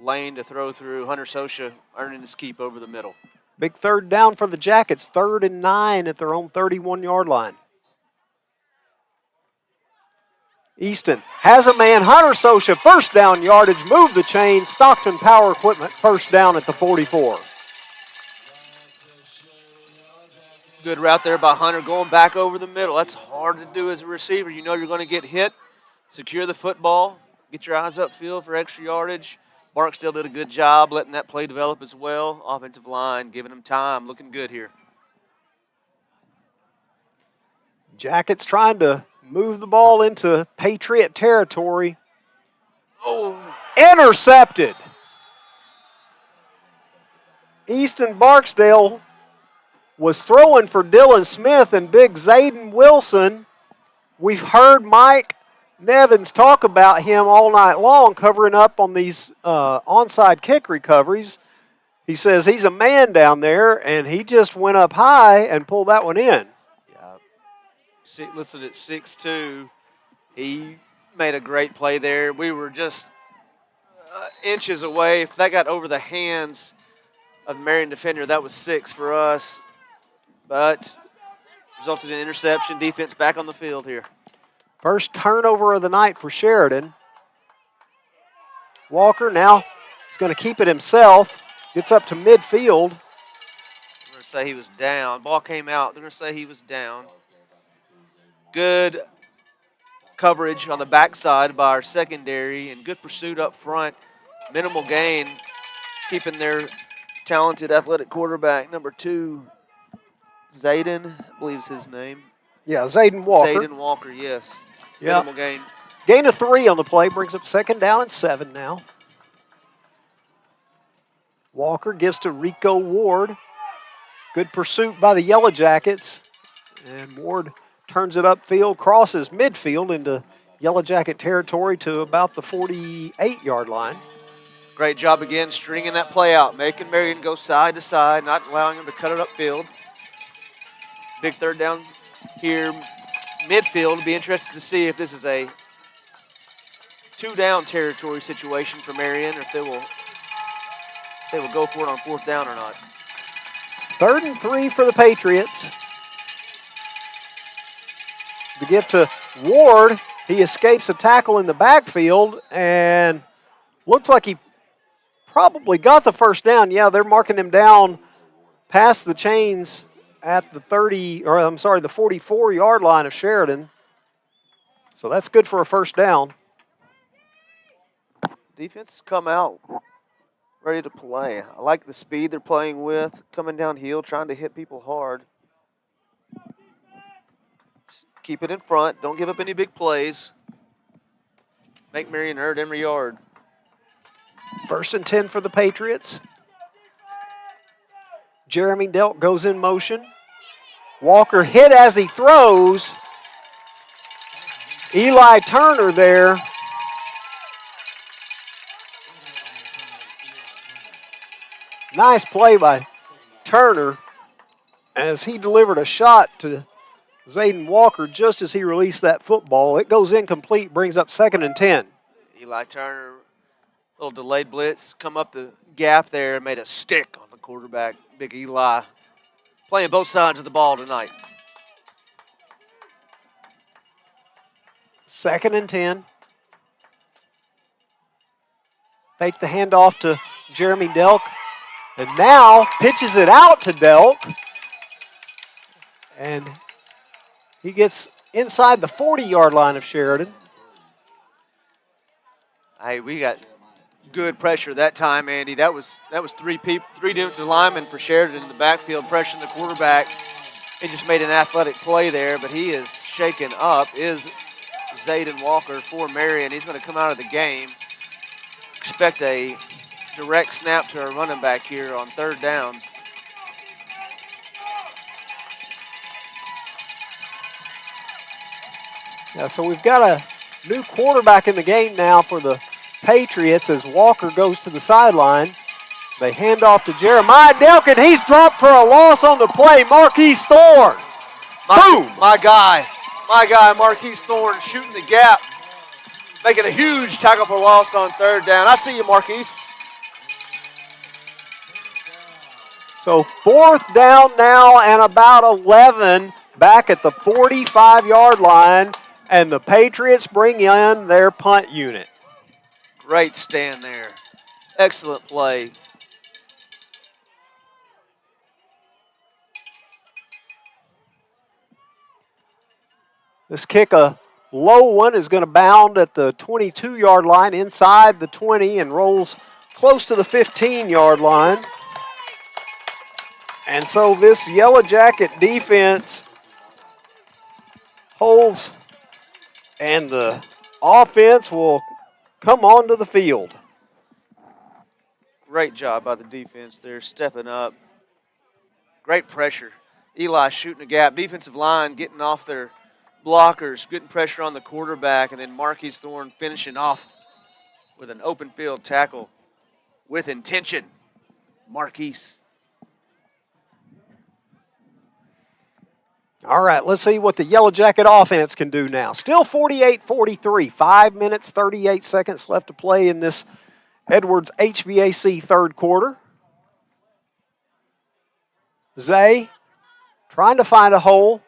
lane to throw through. Hunter Sosha earning his keep over the middle. Big third down for the Jackets, 3rd and 9 at their own 31-yard line. Easton has a man, Hunter Sosha, first down yardage, move the chain. Stockton Power Equipment, first down at the 44. Good route there by Hunter, going back over the middle. That's hard to do as a receiver. You know you're going to get hit. Secure the football. Get your eyes upfield for extra yardage. Barksdale did a good job letting that play develop as well. Offensive line giving him time. Looking good here. Jackets trying to move the ball into Patriot territory. Oh. Intercepted. Easton Barksdale was throwing for Dylan Smith and big Zayden Wilson. We've heard Mike Nevins talk about him all night long, covering up on these onside kick recoveries. He says he's a man down there, and he just went up high and pulled that one in. Yeah. Listed at 6'2". He made a great play there. We were just inches away. If that got over the hands of the Marion defender, that was 6 for us. But resulted in interception. Defense back on the field here. First turnover of the night for Sheridan. Walker now is going to keep it himself. Gets up to midfield. They're going to say he was down. Ball came out. They're going to say he was down. Good coverage on the backside by our secondary and good pursuit up front. Minimal gain, keeping their talented athletic quarterback, number 2, Zayden, I believe is his name. Yeah, Zayden Walker. Zayden Walker, yes. Yeah. Minimal gain. Gain of 3 on the play, brings up 2nd down and 7 now. Walker gives to Rico Ward. Good pursuit by the Yellow Jackets. And Ward turns it upfield, crosses midfield into Yellow Jacket territory to about the 48-yard line. Great job again stringing that play out, making Marion go side to side, not allowing him to cut it upfield. Big third down here, midfield. Be interested to see if this is a 2-down territory situation for Marion, or if they will go for it on 4th down or not. 3rd and 3 for the Patriots. The gift to Ward. He escapes a tackle in the backfield and looks like he probably got the first down. Yeah, they're marking him down past the chains at the 44-yard line of Sheridan. So that's good for a first down. Defense has come out ready to play. I like the speed they're playing with, coming downhill, trying to hit people hard. Just keep it in front. Don't give up any big plays. Make Marion earn every yard. 1st and 10 for the Patriots. Jeremy Delk goes in motion. Walker hit as he throws. Eli Turner there. Nice play by Turner as he delivered a shot to Zayden Walker just as he released that football. It goes incomplete, brings up 2nd and 10. Eli Turner, little delayed blitz, come up the gap there and made a stick on the quarterback. Big Eli playing both sides of the ball tonight. 2nd and 10. Fake the handoff to Jeremy Delk. And now pitches it out to Delk. And He gets inside the 40-yard line of Sheridan. Hey, we got good pressure that time, Andy. That was three defensive linemen for Sheridan in the backfield pressuring the quarterback. He just made an athletic play there, but he is shaken up. Is Zayden Walker for Marion. He's going to come out of the game. Expect a direct snap to our running back here on 3rd down. Yeah, so we've got a new quarterback in the game now for the Patriots as Walker goes to the sideline. They hand off to Jeremiah Delkin. He's dropped for a loss on the play. Marquise Thorne. Boom! My guy, Marquise Thorne shooting the gap, making a huge tackle for loss on 3rd down. I see you, Marquise. So 4th down now and about 11 back at the 45-yard line, and the Patriots bring in their punt unit. Great stand there. Excellent play. This kick, a low one, is going to bound at the 22-yard line inside the 20 and rolls close to the 15-yard line. And so this Yellow Jacket defense holds, and the offense will come onto the field. Great job by the defense there, stepping up. Great pressure. Eli shooting a gap. Defensive line getting off their blockers, getting pressure on the quarterback, and then Marquise Thorne finishing off with an open field tackle with intention. Marquise. All right, let's see what the Yellow Jacket offense can do now. Still 48-43, 5 minutes, 38 seconds left to play in this Edwards HVAC 3rd quarter. Zay trying to find a hole,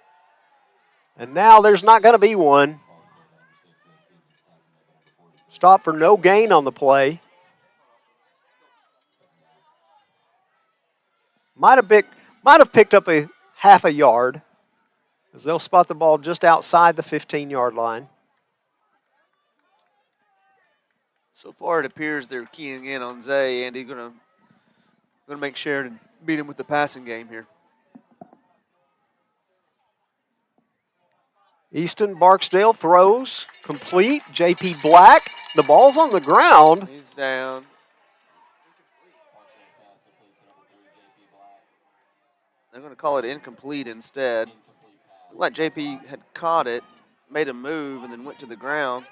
and now there's not going to be one. Stop for no gain on the play. Might have picked up a half a yard, as they'll spot the ball just outside the 15-yard line. So far, it appears they're keying in on Zay, and he's going to make Sheridan beat him with the passing game here. Easton Barksdale throws, complete. J.P. Black, the ball's on the ground. He's down. They're going to call it incomplete instead. Looked like J.P. had caught it, made a move, and then went to the ground.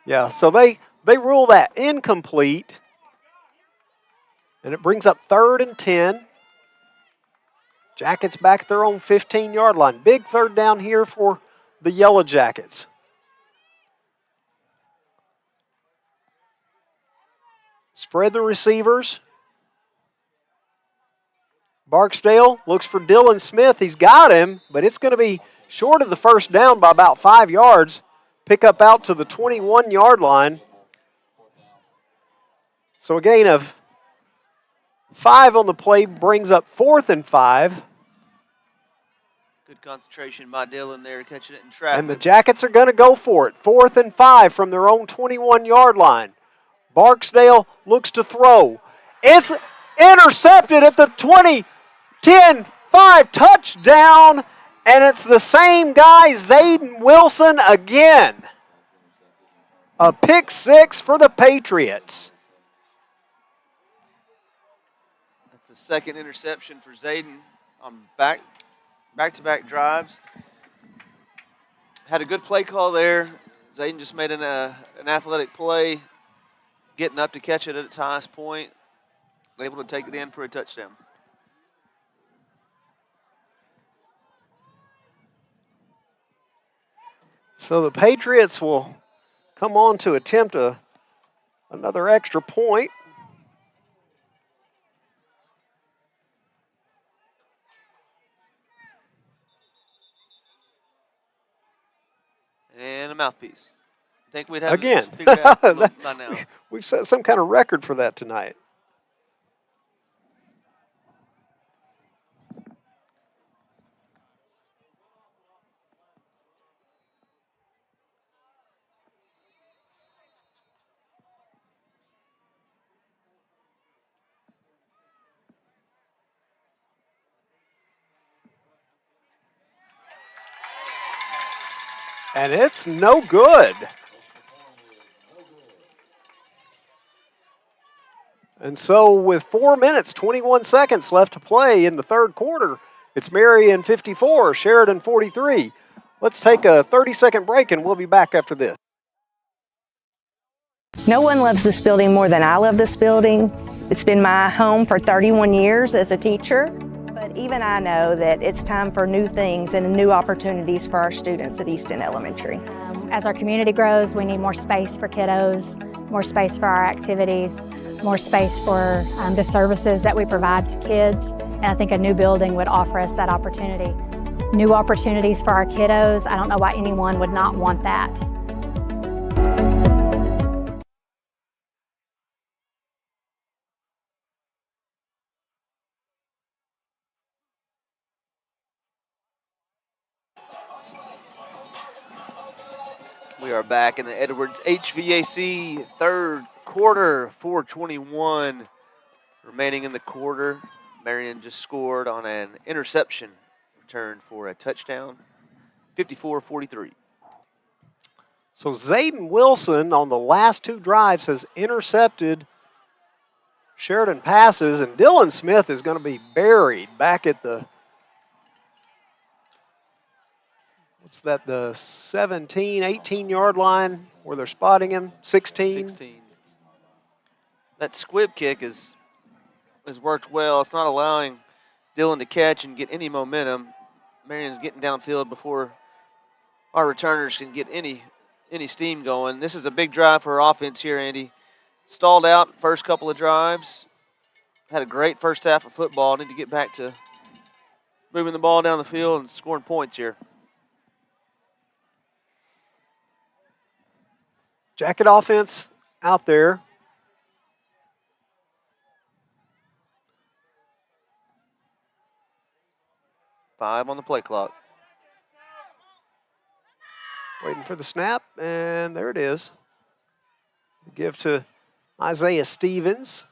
Yeah, so they rule that incomplete, and it brings up 3rd and 10. Jackets back at their own 15-yard line. Big 3rd down here for the Yellow Jackets. Spread the receivers. Barksdale looks for Dylan Smith. He's got him, but it's going to be short of the 1st down by about 5 yards. Pick up out to the 21-yard line. So a gain of 5 on the play brings up 4th and 5. Good concentration by Dylan there, catching it in traffic. And the Jackets are going to go for it. 4th and 5 from their own 21-yard line. Barksdale looks to throw. It's intercepted at the 20, 10, 5, touchdown. And it's the same guy, Zayden Wilson, again. A pick 6 for the Patriots. That's the 2nd interception for Zayden on back-to-back drives. Had a good play call there. Zayden just made an athletic play, getting up to catch it at its highest point, able to take it in for a touchdown. So the Patriots will come on to attempt another extra point. And a mouthpiece. I think we'd have again. this figured out by now. We've set some kind of record for that tonight. And it's no good. And so with 4 minutes, 21 seconds left to play in the third quarter, it's Marion 54, Sheridan 43. Let's take a 30-second break, and we'll be back after this. No one loves this building more than I love this building. It's been my home for 31 years as a teacher. But even I know that it's time for new things and new opportunities for our students at Easton Elementary. As our community grows, we need more space for kiddos, more space for our activities, more space for the services that we provide to kids. And I think a new building would offer us that opportunity. New opportunities for our kiddos, I don't know why anyone would not want that. We are back in the Edwards HVAC third quarter, 4:21 remaining in the quarter. Marion just scored on an interception return for a touchdown, 54-43. So Zayden Wilson on the last two drives has intercepted Sheridan passes, and Dylan Smith is going to be buried back at the, what's that, the 17, 18-yard line where they're spotting him, 16. That squib kick has worked well. It's not allowing Dylan to catch and get any momentum. Marion's getting downfield before our returners can get any steam going. This is a big drive for our offense here, Andy. Stalled out first couple of drives. Had a great first half of football. Need to get back to moving the ball down the field and scoring points here. Jacket offense out there. Five on the play clock. Waiting for the snap, and there it is. Give to Isaiah Stevens.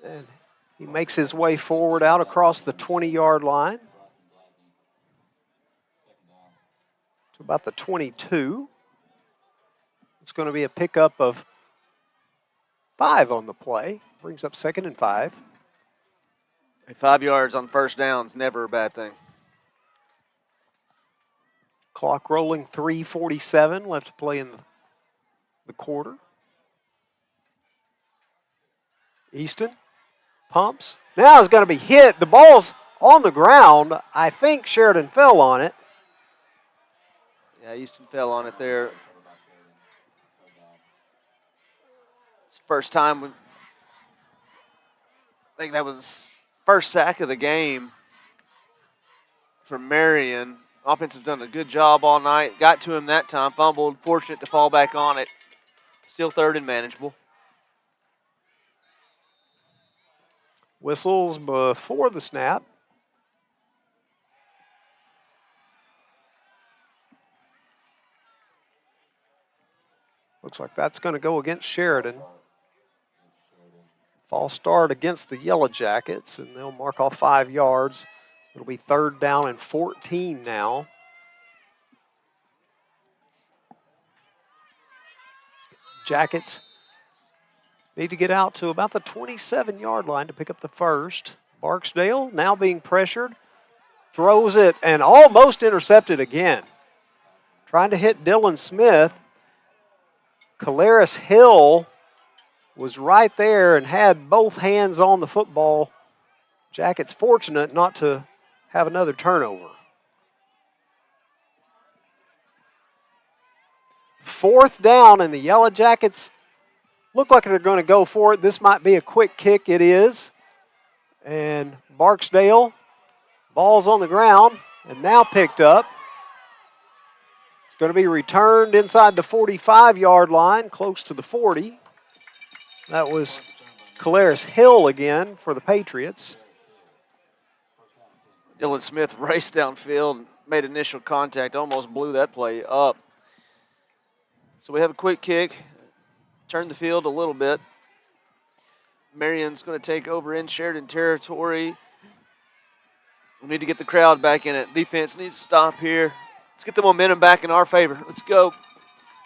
And he makes his way forward out across the 20-yard line to about the 22. It's going to be a pickup of 5 on the play. Brings up 2nd and 5. 5 yards on first down is never a bad thing. Clock rolling, 3:47 left to play in the quarter. Easton pumps. Now it's going to be hit. The ball's on the ground. I think Sheridan fell on it. Yeah, Easton fell on it there. It's the first time I think that was first sack of the game for Marion. Offense has done a good job all night. Got to him that time. Fumbled. Fortunate to fall back on it. Still third and manageable. Whistles before the snap. Looks like that's going to go against Sheridan. False start against the Yellowjackets, and they'll mark off 5 yards. It'll be 3rd down and 14 now. Jackets need to get out to about the 27-yard line to pick up the first. Barksdale now being pressured. Throws it and almost intercepted again. Trying to hit Dylan Smith. Caleris Hill was right there and had both hands on the football. Jackets fortunate not to have another turnover. 4th down, and the Yellowjackets look like they're going to go for it. This might be a quick kick. It is. And Barksdale, ball's on the ground and now picked up. It's going to be returned inside the 45-yard line, close to the 40. That was Caleris Hill again for the Patriots. Dylan Smith raced downfield, made initial contact, almost blew that play up. So we have a quick kick, turn the field a little bit. Marion's going to take over in Sheridan territory. We need to get the crowd back in it. Defense needs to stop here. Let's get the momentum back in our favor. Let's go.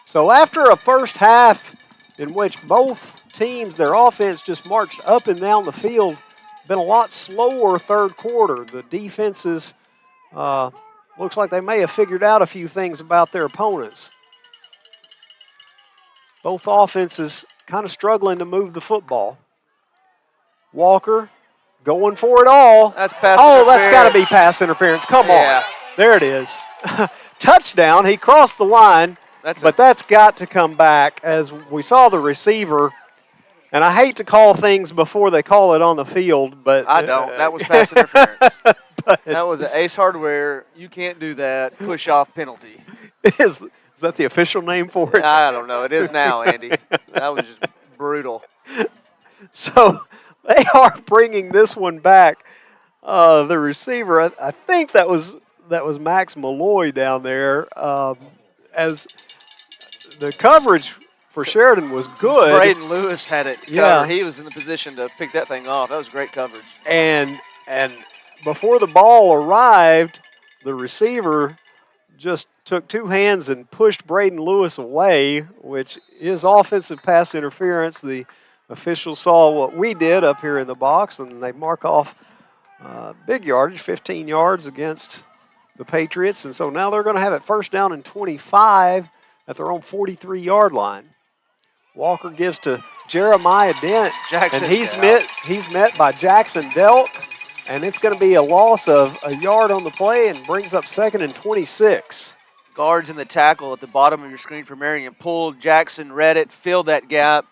So after a first half in which both teams, their offense just marched up and down the field, been a lot slower third quarter. The defenses looks like they may have figured out a few things about their opponents. Both offenses kind of struggling to move the football. Walker going for it all. That's pass Oh, interference. that's got to be pass interference. Come on. There it is. Touchdown. He crossed the line, but that's got to come back as we saw the receiver. And I hate to call things before they call it on the field, but I don't. That was pass interference. That was an Ace Hardware. You can't do that. Push off penalty. Is that the official name for it? I don't know. It is now, Andy. That was just brutal. So they are bringing this one back. The receiver, I think that was Max Malloy down there. As the coverage for Sheridan was good. Braden Lewis had it covered. Yeah. He was in the position to pick that thing off. That was great coverage. And before the ball arrived, the receiver just took two hands and pushed Braden Lewis away, which is offensive pass interference. The officials saw what we did up here in the box, and they mark off big yardage, 15 yards against the Patriots. And so now they're going to have it first down and 25 at their own 43-yard line. Walker gives to Jeremiah Dent, Jackson and he's met by Jackson Delk, and it's going to be a loss of a yard on the play and brings up 2nd and 26. Guards in the tackle at the bottom of your screen for Marion pulled. Jackson read it, filled that gap,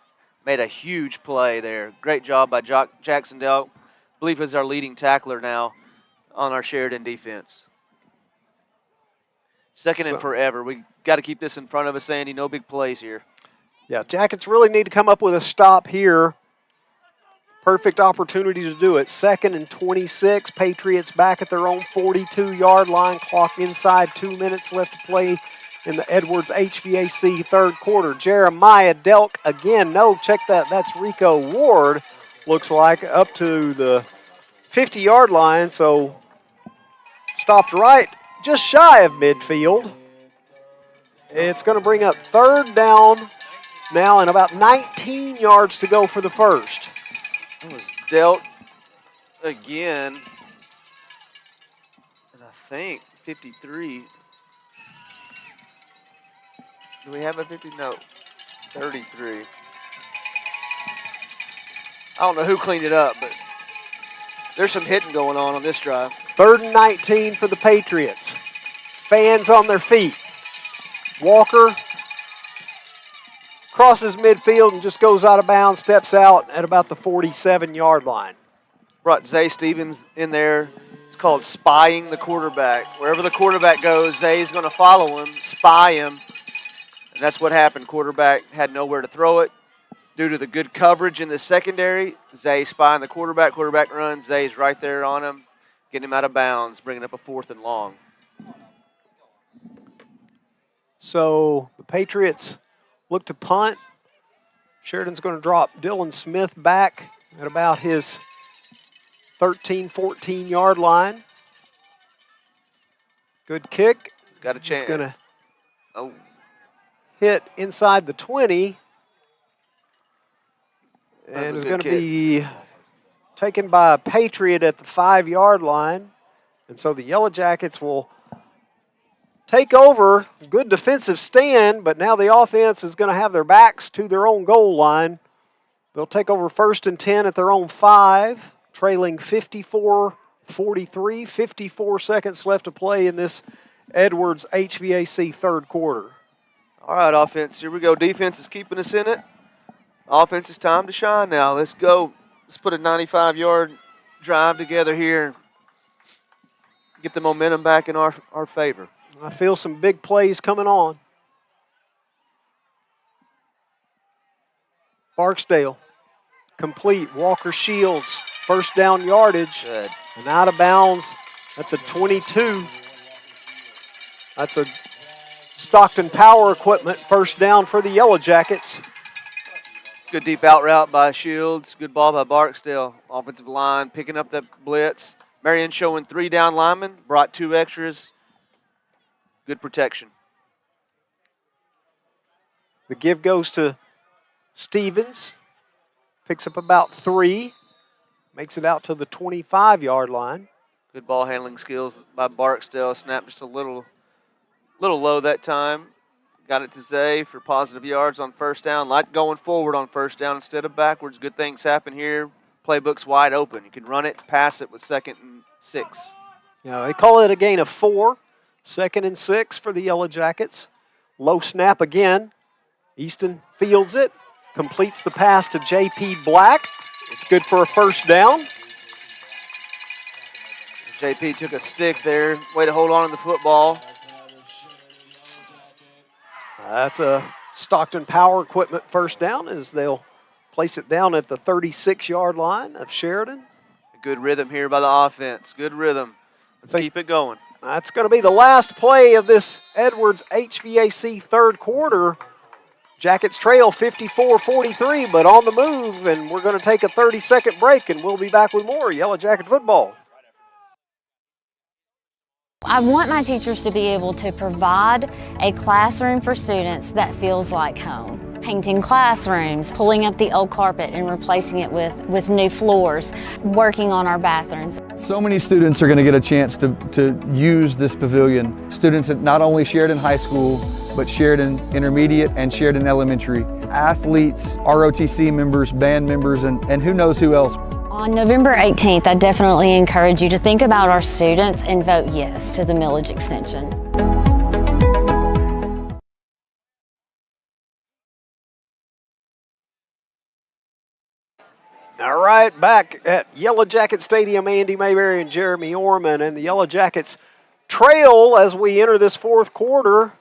made a huge play there. Great job by Jackson Delk. I believe is our leading tackler now on our Sheridan defense. Second and forever. We got to keep this in front of us, Andy. No big plays here. Yeah, Jackets really need to come up with a stop here. Perfect opportunity to do it. 2nd and 26. Patriots back at their own 42-yard line. Clock inside, 2 minutes left to play in the Edwards HVAC third quarter. Jeremiah Delk again. No, check that. That's Rico Ward, looks like, up to the 50-yard line. So stopped right just shy of midfield. It's going to bring up third down now and about 19 yards to go for the first. It was dealt again, and I think 53. Do we have a 50? No, 33. I don't know who cleaned it up, but there's some hitting going on this drive. 3rd and 19 for the Patriots. Fans on their feet. Walker crosses midfield and just goes out of bounds, steps out at about the 47-yard line. Brought Zay Stevens in there. It's called spying the quarterback. Wherever the quarterback goes, Zay's going to follow him, spy him. And that's what happened. Quarterback had nowhere to throw it. Due to the good coverage in the secondary, Zay spying the quarterback. Quarterback runs. Zay's right there on him, getting him out of bounds, bringing up a 4th and long. So the Patriots look to punt. Sheridan's going to drop Dylan Smith back at about his 13, 14-yard line. Good kick. Got a chance. He's going to hit inside the 20. And is going to be taken by a Patriot at the 5-yard line. And so the Yellowjackets will take over. Good defensive stand, but now the offense is going to have their backs to their own goal line. They'll take over 1st and 10 at their own 5, trailing 54-43. 54 seconds left to play in this Edwards HVAC third quarter. All right, offense, here we go. Defense is keeping us in it. Offense, it's time to shine now. Let's go. Let's put a 95-yard drive together here. Get the momentum back in our favor. I feel some big plays coming on. Barksdale, complete. Walker Shields, first down yardage. Good. And out of bounds at the 22. That's a Stockton Power Equipment first down for the Yellowjackets. Good deep out route by Shields. Good ball by Barksdale. Offensive line picking up that blitz. Marion showing 3 down linemen, brought 2 extras. good protection. The give goes to Stevens. Picks up about 3. Makes it out to the 25-yard line. Good ball handling skills by Barksdale. Snapped just a little low that time. Got it to Zay for positive yards on first down. Like going forward on first down instead of backwards. Good things happen here. Playbook's wide open. You can run it, pass it with 2nd and 6. Yeah, they call it a gain of 4. 2nd and 6 for the Yellowjackets. Low snap again. Easton fields it. Completes the pass to J.P. Black. It's good for a first down. J.P. took a stick there. Way to hold on to the football. That's a Stockton Power Equipment first down as they'll place it down at the 36-yard line of Sheridan. Good rhythm here by the offense. Good rhythm. Let's keep it going. That's going to be the last play of this Edwards HVAC third quarter. Jackets trail 54-43, but on the move, and we're going to take a 30-second break, and we'll be back with more Yellow Jacket football. I want my teachers to be able to provide a classroom for students that feels like home. Painting classrooms, pulling up the old carpet and replacing it with new floors, working on our bathrooms. So many students are going to get a chance to use this pavilion. Students at not only Sheridan High School, but Sheridan Intermediate and Sheridan Elementary. Athletes, ROTC members, band members, and who knows who else. On November 18th, I definitely encourage you to think about our students and vote yes to the millage extension. All right, back at Yellow Jacket Stadium, Andy Mayberry and Jeremy Orman, and the Yellow Jackets trail as we enter this fourth quarter.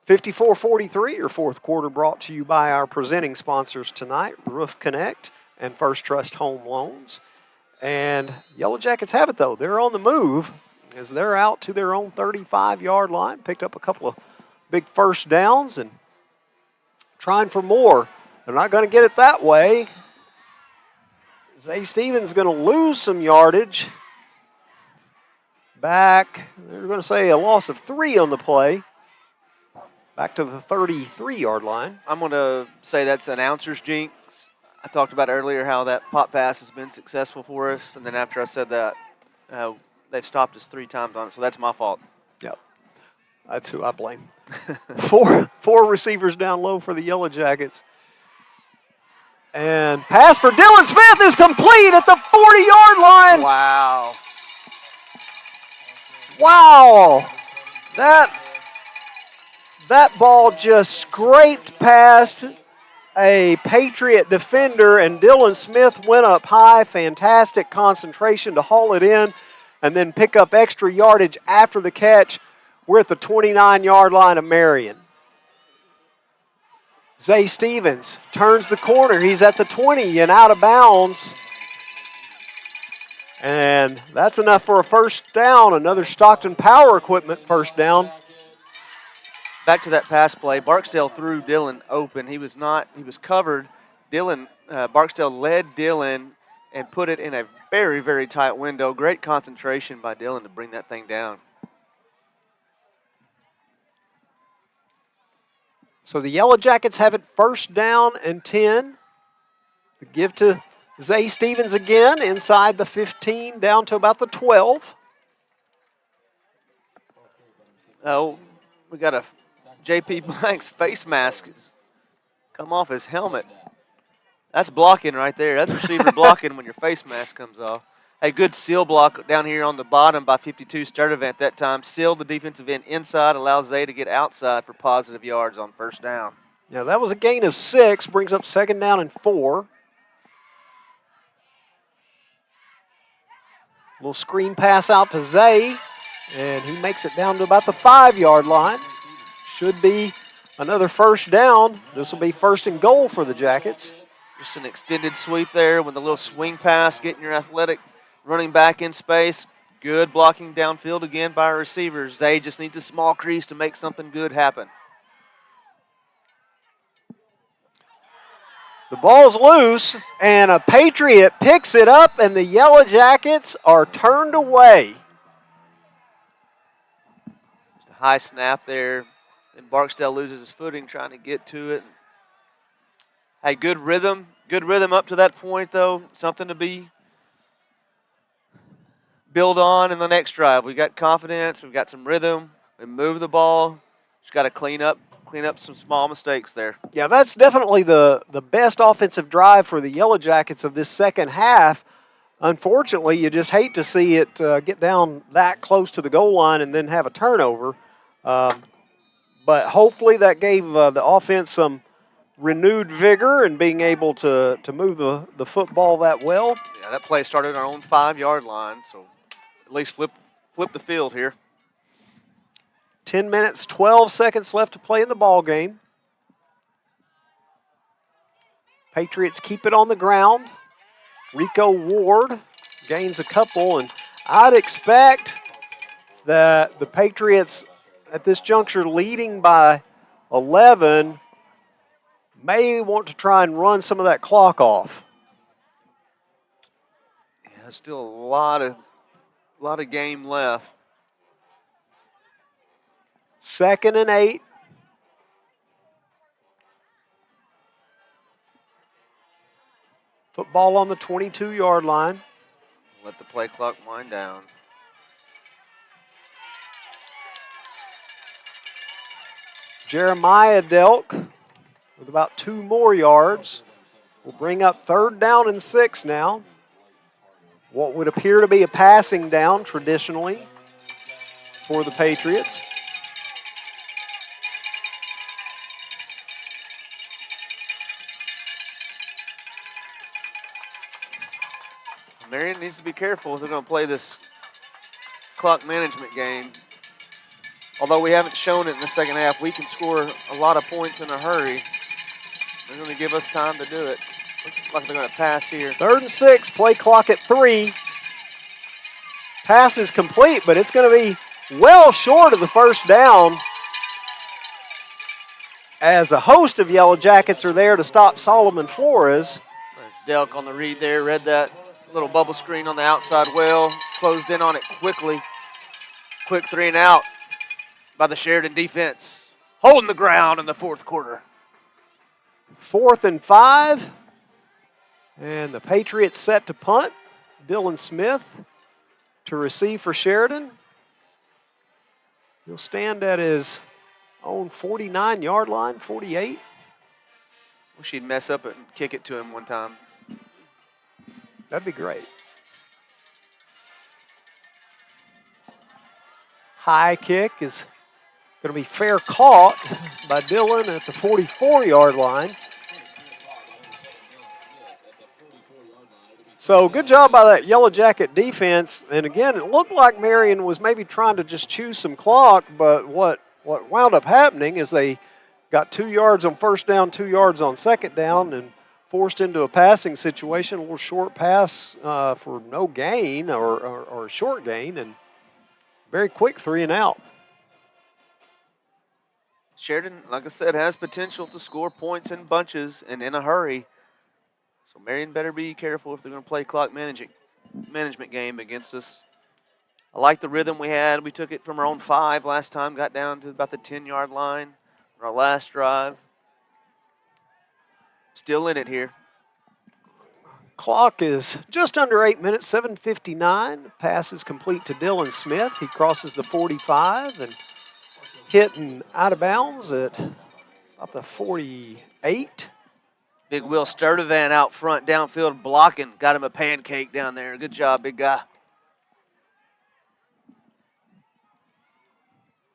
54-43, your fourth quarter brought to you by our presenting sponsors tonight, Roof Connect and First Trust Home Loans. And Yellow Jackets have it, though. They're on the move as they're out to their own 35-yard line. Picked up a couple of big first downs and trying for more. They're not going to get it that way. Zay Stevens going to lose some yardage. Back, they're going to say a loss of 3 on the play. Back to the 33-yard line. I'm going to say that's an announcer's jinx. I talked about earlier how that pop pass has been successful for us, and then after I said that, they've stopped us 3 times on it, so that's my fault. Yep, that's who I blame. four receivers down low for the Yellow Jackets. And pass for Dylan Smith is complete at the 40-yard line. Wow. Wow. That ball just scraped past a Patriot defender, and Dylan Smith went up high. Fantastic concentration to haul it in and then pick up extra yardage after the catch. We're at the 29-yard line of Marion. Zay Stevens turns the corner. He's at the 20 and out of bounds. And that's enough for a first down. Another Stockton Power Equipment first down. Back to that pass play, Barksdale threw Dylan open. He was covered. Barksdale led Dylan and put it in a very, very tight window. Great concentration by Dylan to bring that thing down. So the Yellow Jackets have it first down and 10. The give to Zay Stevens again inside the 15 down to about the 12. Oh, we got a J.P. Blank's face mask has come off his helmet. That's blocking right there. That's receiver blocking when your face mask comes off. A good seal block down here on the bottom by 52 Sturdivant that time. Sealed the defensive end inside, allows Zay to get outside for positive yards on first down. Yeah, that was a gain of 6, brings up second down and 4. Little screen pass out to Zay, and he makes it down to about the 5-yard line. Should be another first down. This will be first and goal for the Jackets. Just an extended sweep there with a little swing pass, getting your athletic running back in space. Good blocking downfield again by our receivers. Zay just needs a small crease to make something good happen. The ball's loose, and a Patriot picks it up, and the Yellow Jackets are turned away. Just a high snap there. And Barksdale loses his footing trying to get to it. Hey, good rhythm up to that point, though. Something to build on in the next drive. We got confidence. We've got some rhythm. We move the ball. Just got to clean up some small mistakes there. Yeah, that's definitely the best offensive drive for the Yellowjackets of this second half. Unfortunately, you just hate to see it get down that close to the goal line and then have a turnover. But hopefully that gave the offense some renewed vigor and being able to move the football that well. Yeah, that play started on our own 5-yard line, so at least flip the field here. 10 minutes, 12 seconds left to play in the ball game. Patriots keep it on the ground. Rico Ward gains a couple, and I'd expect that the Patriots at this juncture leading by 11 may want to try and run some of that clock off. Yeah, still a lot of game left. 2nd and 8. Football on the 22-yard line. Let the play clock wind down. Jeremiah Delk with about 2 more yards. Will bring up 3rd down and 6 now. What would appear to be a passing down traditionally for the Patriots. Marion needs to be careful if they're going to play this clock management game. Although we haven't shown it in the second half, we can score a lot of points in a hurry. They're going to give us time to do it. Looks like they're going to pass here. 3rd and 6, play clock at 3. Pass is complete, but it's going to be well short of the 1st down, as a host of Yellowjackets are there to stop Solomon Flores. Nice Delk on the read there. Read that little bubble screen on the outside well. Closed in on it quickly. Quick 3 and out by the Sheridan defense. Holding the ground in the 4th quarter. 4th and 5. And the Patriots set to punt. Dylan Smith to receive for Sheridan. He'll stand at his own 49-yard line, 48. Wish he'd mess up and kick it to him one time. That'd be great. High kick is going to be fair caught by Dylan at the 44-yard line. So good job by that Yellow Jacket defense. And again, it looked like Marion was maybe trying to just chew some clock, but what wound up happening is they got 2 yards on 1st down, 2 yards on 2nd down, and forced into a passing situation, a little short pass for no gain or a short gain, and very quick 3 and out. Sheridan, like I said, has potential to score points in bunches and in a hurry. So Marion better be careful if they're going to play clock management game against us. I like the rhythm we had. We took it from our own 5 last time, got down to about the 10-yard line on our last drive. Still in it here. Clock is just under 8 minutes, 7:59. Pass is complete to Dylan Smith. He crosses the 45 and hitting out of bounds at about the 48. Big Will Sturdivant out front, downfield blocking. Got him a pancake down there. Good job, big guy.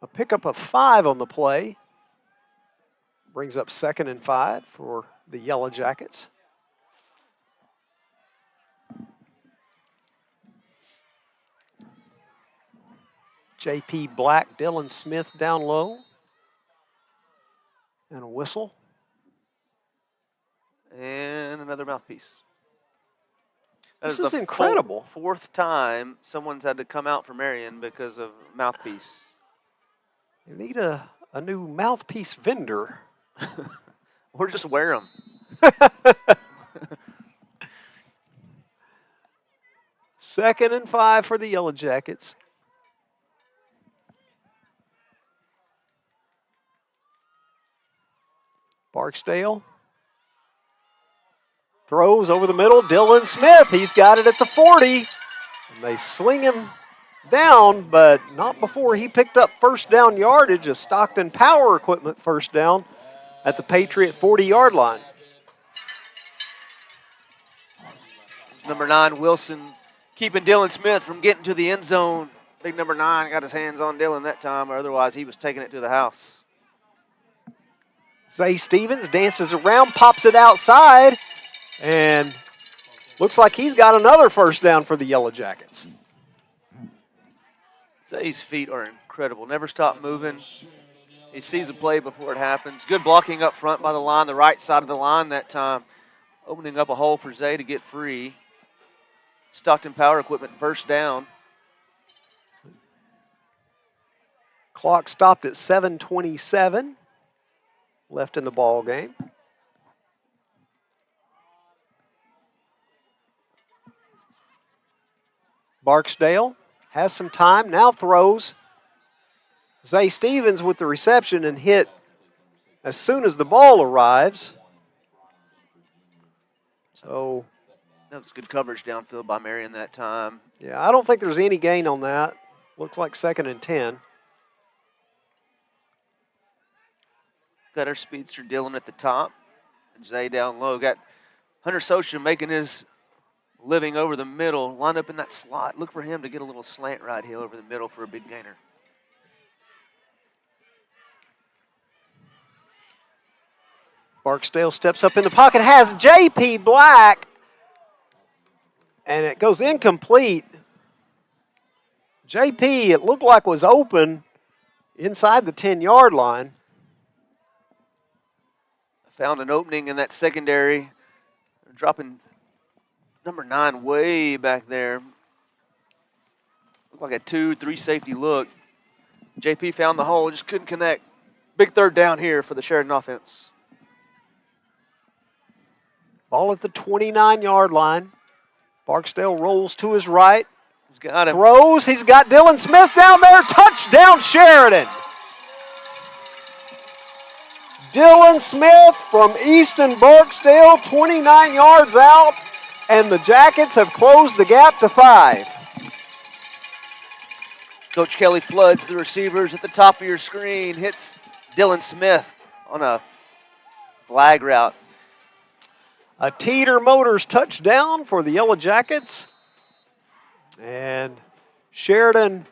A pickup of 5 on the play. Brings up 2nd and 5 for the Yellow Jackets. J.P. Black, Dylan Smith down low. And a whistle. And another mouthpiece. This is incredible. 4th time someone's had to come out for Marion because of mouthpiece. You need a new mouthpiece vendor. Or just wear them. Second and 5 for the Yellow Jackets. Barksdale throws over the middle. Dylan Smith, he's got it at the 40. And they sling him down, but not before he picked up first down yardage, a Stockton Power Equipment first down at the Patriot 40-yard line. Number 9, Wilson, keeping Dylan Smith from getting to the end zone. Big number 9 got his hands on Dylan that time, or otherwise he was taking it to the house. Zay Stevens dances around, pops it outside, and looks like he's got another first down for the Yellowjackets. Zay's feet are incredible. Never stop moving. He sees the play before it happens. Good blocking up front by the line, the right side of the line that time, opening up a hole for Zay to get free. Stockton Power Equipment first down. Clock stopped at 7:27 left in the ball game. Barksdale has some time, now throws. Zay Stevens with the reception and hit as soon as the ball arrives. So that was good coverage downfield by Marion that time. Yeah, I don't think there's any gain on that. Looks like 2nd and 10. Got our speedster Dylan at the top. And Zay down low. Got Hunter Socha making his living over the middle. Lined up in that slot. Look for him to get a little slant right here over the middle for a big gainer. Barksdale steps up in the pocket, has J.P. Black, and it goes incomplete. J.P., it looked like was open inside the 10-yard line. Found an opening in that secondary. Dropping number 9 way back there. Looked like a 2-3 safety look. JP found the hole, just couldn't connect. Big third down here for the Sheridan offense. Ball at the 29-yard line. Barksdale rolls to his right. He's got him. Throws. He's got Dylan Smith down there. Touchdown, Sheridan. Dylan Smith from Easton Barksdale, 29 yards out, and the Jackets have closed the gap to 5. Coach Kelly floods the receivers at the top of your screen, hits Dylan Smith on a flag route. A Teeter Motors touchdown for the Yellowjackets. And Sheridan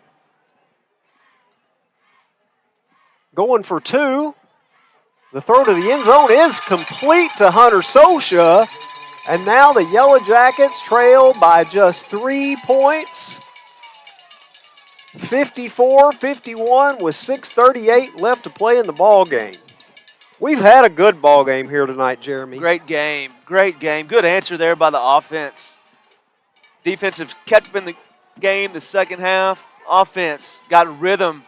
going for 2. The throw to the end zone is complete to Hunter Socha. And now the Yellowjackets trail by just 3 points. 54-51 with 6:38 left to play in the ball game. We've had a good ball game here tonight, Jeremy. Great game. Great game. Good answer there by the offense. Defense have kept up in the game the second half. Offense got rhythm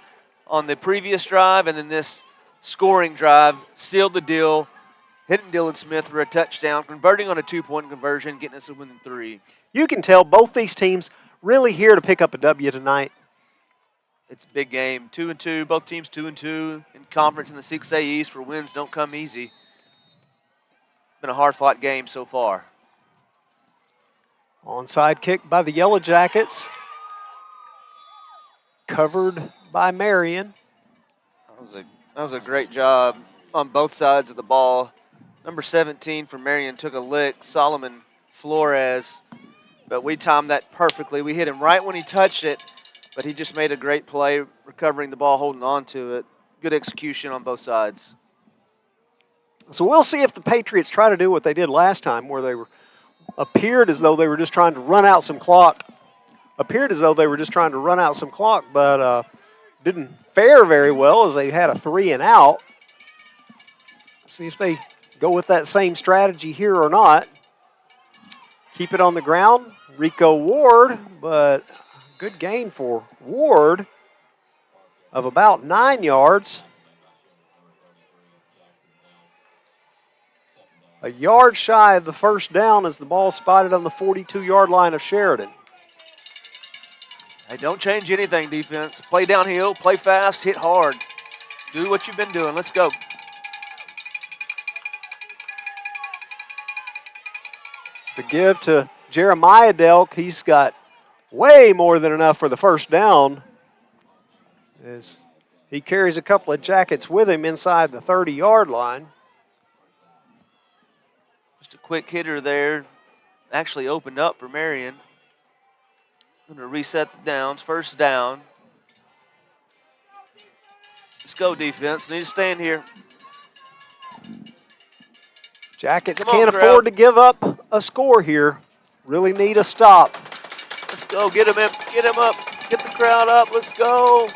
on the previous drive, and then this scoring drive sealed the deal, hitting Dylan Smith for a touchdown, converting on a 2-point conversion, getting us a win in 3. You can tell both these teams really here to pick up a W tonight. It's a big game. 2-2, both teams 2-2 in conference in the 6A East where wins don't come easy. Been a hard-fought game so far. Onside kick by the Yellowjackets. Covered by Marion. That was a great job on both sides of the ball. Number 17 for Marion took a lick, Solomon Flores, but we timed that perfectly. We hit him right when he touched it, but he just made a great play, recovering the ball, holding on to it. Good execution on both sides. So we'll see if the Patriots try to do what they did last time, where they appeared as though they were just trying to run out some clock. But didn't fare very well as they had a 3 and out. See if they go with that same strategy here or not. Keep it on the ground. Rico Ward, but good gain for Ward of about 9 yards. A yard shy of the first down as the ball spotted on the 42-yard line of Sheridan. Hey, don't change anything, defense. Play downhill, play fast, hit hard. Do what you've been doing. Let's go. The give to Jeremiah Delk. He's got way more than enough for the first down, as he carries a couple of Jackets with him inside the 30-yard line. Just a quick hitter there. Actually opened up for Marion. Going to reset the downs. First down. Let's go, defense. Need to stand here. Jackets can't afford to give up a score here. Really need a stop. Let's go. Get him in. Get him up. Get the crowd up. Let's go.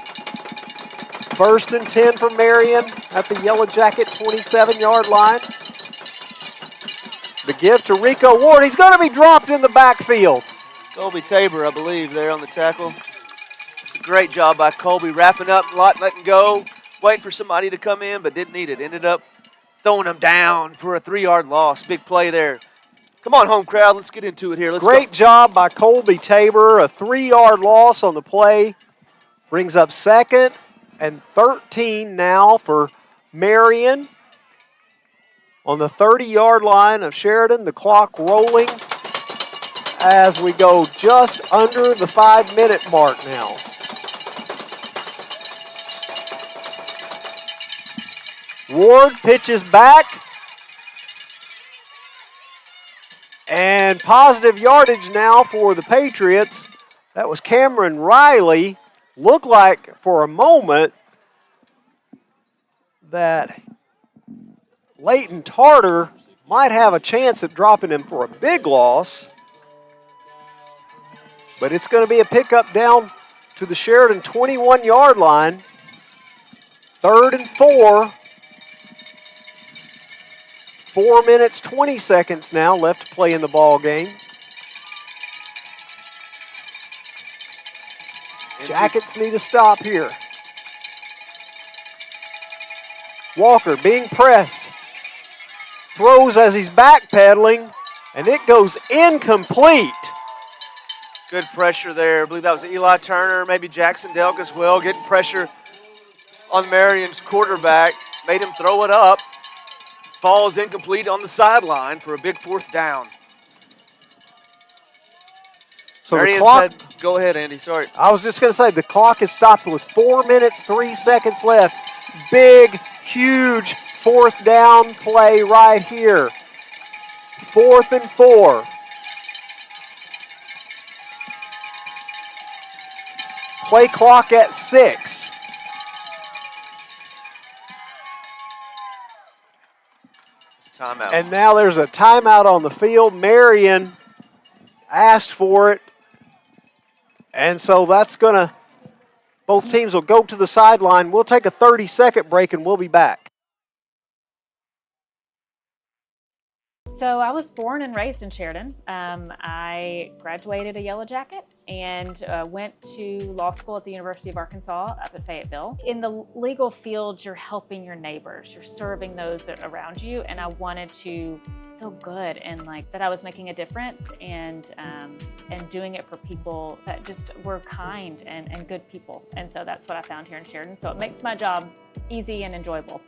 1st and 10 for Marion at the Yellow Jacket 27-yard line. The give to Rico Ward. He's going to be dropped in the backfield. Colby Tabor, I believe, there on the tackle. It's a great job by Colby, wrapping up, letting go, waiting for somebody to come in, but didn't need it. Ended up throwing him down for a 3-yard loss. Big play there. Come on, home crowd. Let's get into it here. Let's Great job by Colby Tabor. A 3-yard loss on the play. Brings up 2nd and 13 now for Marion. On the 30-yard line of Sheridan, the clock rolling as we go just under the 5-minute mark now. Ward pitches back. And positive yardage now for the Patriots. That was Cameron Riley. Looked like for a moment that Leighton Tarter might have a chance at dropping him for a big loss. But it's going to be a pickup down to the Sheridan 21-yard line. 3rd and 4. 4 minutes, 20 seconds now left to play in the ball game. Jackets need to stop here. Walker being pressed. Throws as he's backpedaling, and it goes incomplete. Good pressure there. I believe that was Eli Turner, maybe Jackson Delk as well, getting pressure on Marion's quarterback. Made him throw it up. Falls incomplete on the sideline for a big 4th down. So Marion the clock, said, go ahead, Andy, sorry. I was just going to say, the clock is stopped with 4 minutes, 3 seconds left. Big, huge 4th down play right here. 4th and 4. Play clock at 6. Timeout. And now there's a timeout on the field. Marion asked for it. And so that's going to, both teams will go to the sideline. We'll take a 30-second break and we'll be back. So I was born and raised in Sheridan. I graduated a Yellow Jacket and went to law school at the University of Arkansas up at Fayetteville. In the legal field, you're helping your neighbors. You're serving those that are around you. And I wanted to feel good and like that I was making a difference and doing it for people that just were kind and good people. And so that's what I found here in Sheridan. So it makes my job easy and enjoyable.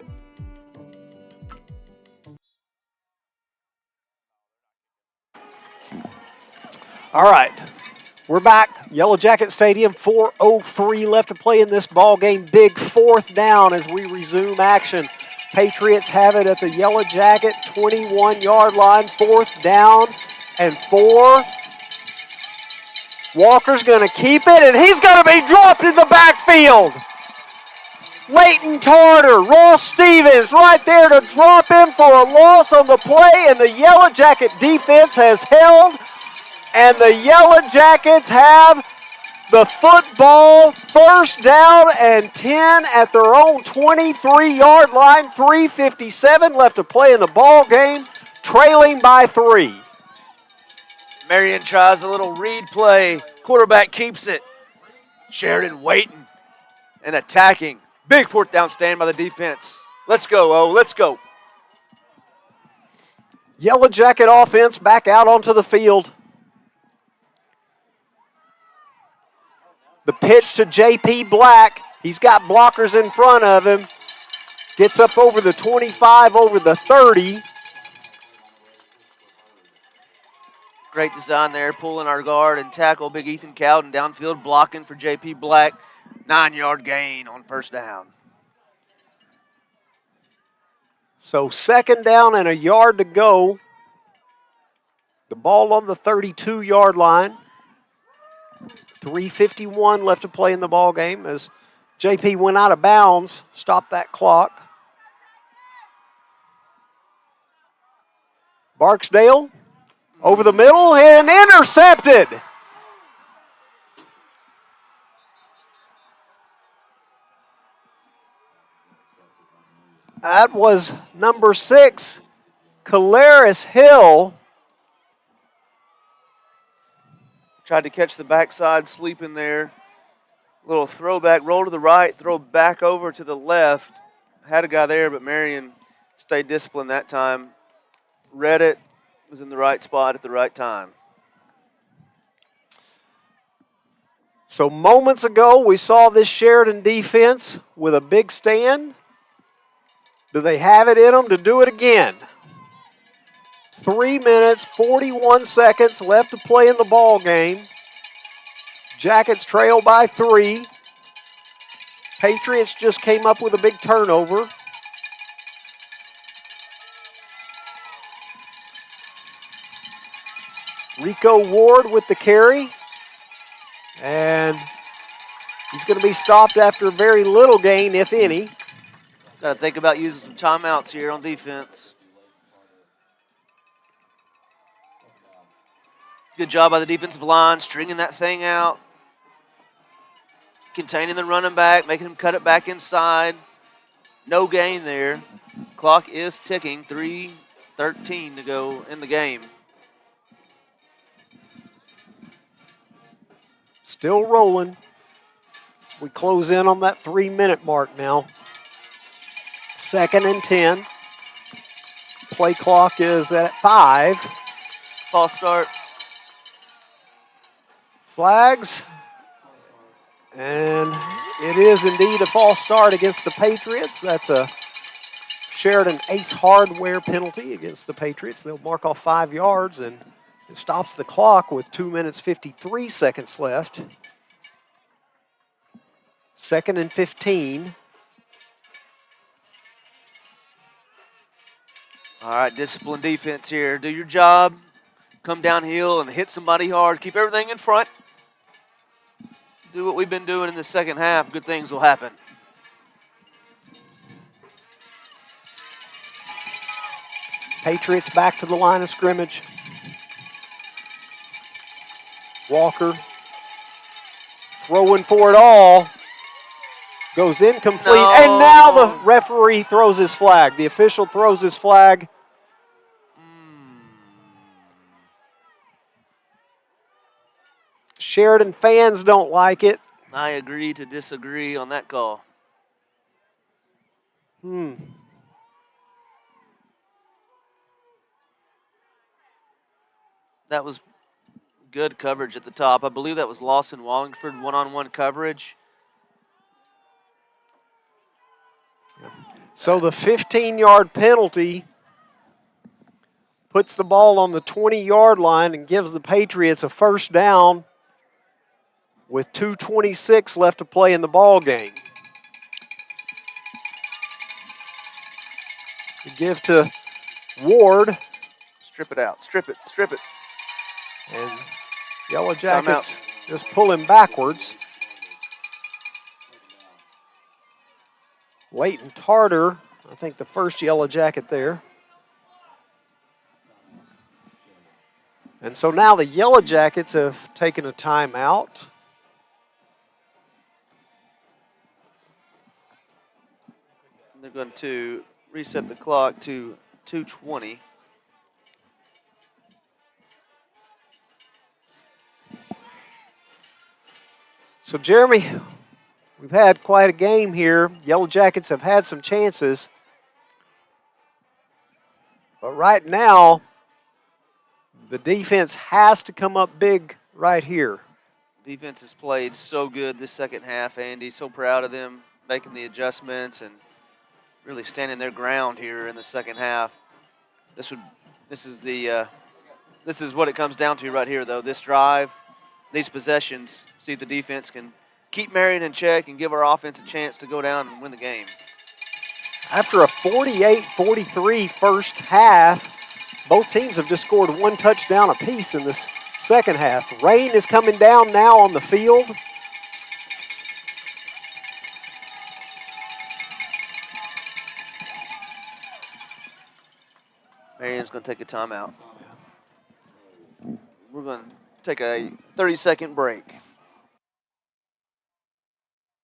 All right, we're back. Yellow Jacket Stadium, 4:03 left to play in this ball game. Big 4th down as we resume action. Patriots have it at the Yellow Jacket 21-yard line. 4th down and 4. Walker's going to keep it, and he's going to be dropped in the backfield. Leighton Tarter, Ross Stevens right there to drop him for a loss on the play, and the Yellow Jacket defense has held. And the Yellow Jackets have the football. 1st down and 10 at their own 23-yard line. 3:57 left to play in the ball game, trailing by 3. Marion tries a little read play. Quarterback keeps it. Sheridan waiting and attacking. Big 4th down stand by the defense. Let's go, O. Let's go. Yellow Jacket offense back out onto the field. The pitch to J.P. Black. He's got blockers in front of him. Gets up over the 25, over the 30. Great design there, pulling our guard and tackle Big Ethan Cowden downfield, blocking for J.P. Black. 9-yard gain on first down. So 2nd down and a yard to go. The ball on the 32-yard line. 3:51 left to play in the ball game as JP went out of bounds, stopped that clock. Barksdale over the middle and intercepted. That was number 6, Caleris Hill. Tried to catch the backside, sleeping there. Little throwback, roll to the right, throw back over to the left. Had a guy there, but Marion stayed disciplined that time. Read it, was in the right spot at the right time. So moments ago, we saw this Sheridan defense with a big stand. Do they have it in them to do it again? 3 minutes, 41 seconds left to play in the ball game. Jackets trail by 3. Patriots just came up with a big turnover. Rico Ward with the carry. And he's going to be stopped after very little gain, if any. Got to think about using some timeouts here on defense. Good job by the defensive line, stringing that thing out. Containing the running back, making him cut it back inside. No gain there. Clock is ticking, 3:13 to go in the game. Still rolling. We close in on that 3-minute mark now. 2nd and 10. Play clock is at 5. False start. Flags. And it is indeed a false start against the Patriots. That's a Sheridan Ace Hardware penalty against the Patriots. They'll mark off 5 yards, and it stops the clock with 2 minutes, 53 seconds left. 2nd and 15. All right, disciplined defense here. Do your job. Come downhill and hit somebody hard. Keep everything in front. Do what we've been doing in the second half. Good things will happen. Patriots back to the line of scrimmage. Walker throwing for it all. Goes incomplete. No. And now the referee throws his flag. The official throws his flag. Sheridan fans don't like it. I agree to disagree on that call. That was good coverage at the top. I believe that was Lawson Wallingford one-on-one coverage. So the 15-yard penalty puts the ball on the 20-yard line and gives the Patriots a first down with 2:26 left to play in the ball game. To give to Ward. Strip it out. Strip it. Strip it. And Yellowjackets just pulling backwards. Leighton Tarter, I think the first Yellow Jacket there. And so now the Yellow Jackets have taken a timeout. They're going to reset the clock to 2:20. So Jeremy, we've had quite a game here. Yellow Jackets have had some chances. But right now, the defense has to come up big right here. Defense has played so good this second half, Andy. So proud of them making the adjustments and really standing their ground here in the second half. This is the This is what it comes down to right here, though. This drive, these possessions, see if the defense can keep Marion in check and give our offense a chance to go down and win the game. After a 48-43 first half, both teams have just scored one touchdown apiece in this second half. Rain is coming down now on the field. Marion's going to take a timeout. We're going to take a 30-second break.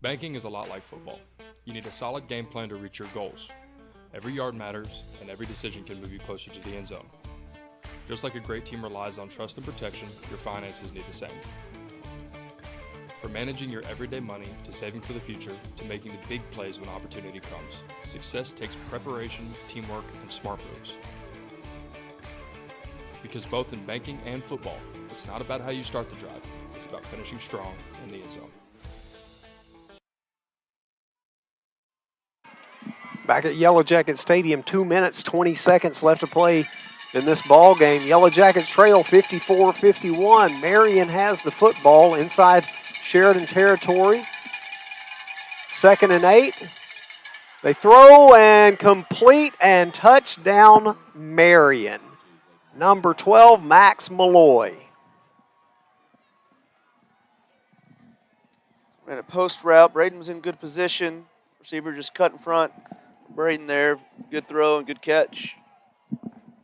Banking is a lot like football. You need a solid game plan to reach your goals. Every yard matters, and every decision can move you closer to the end zone. Just like a great team relies on trust and protection, your finances need the same. From managing your everyday money to saving for the future to making the big plays when opportunity comes, success takes preparation, teamwork, and smart moves. Because both in banking and football, it's not about how you start the drive, it's about finishing strong in the end zone. Back at Yellowjacket Stadium, 2 minutes, 20 seconds left to play in this ball game. Yellowjackets trail 54-51. Marion has the football inside Sheridan territory. 2nd and 8. They throw and complete and touchdown Marion. Number 12, Max Malloy. Ran a post route. Braden was in good position. Receiver just cut in front. Braden there, good throw and good catch.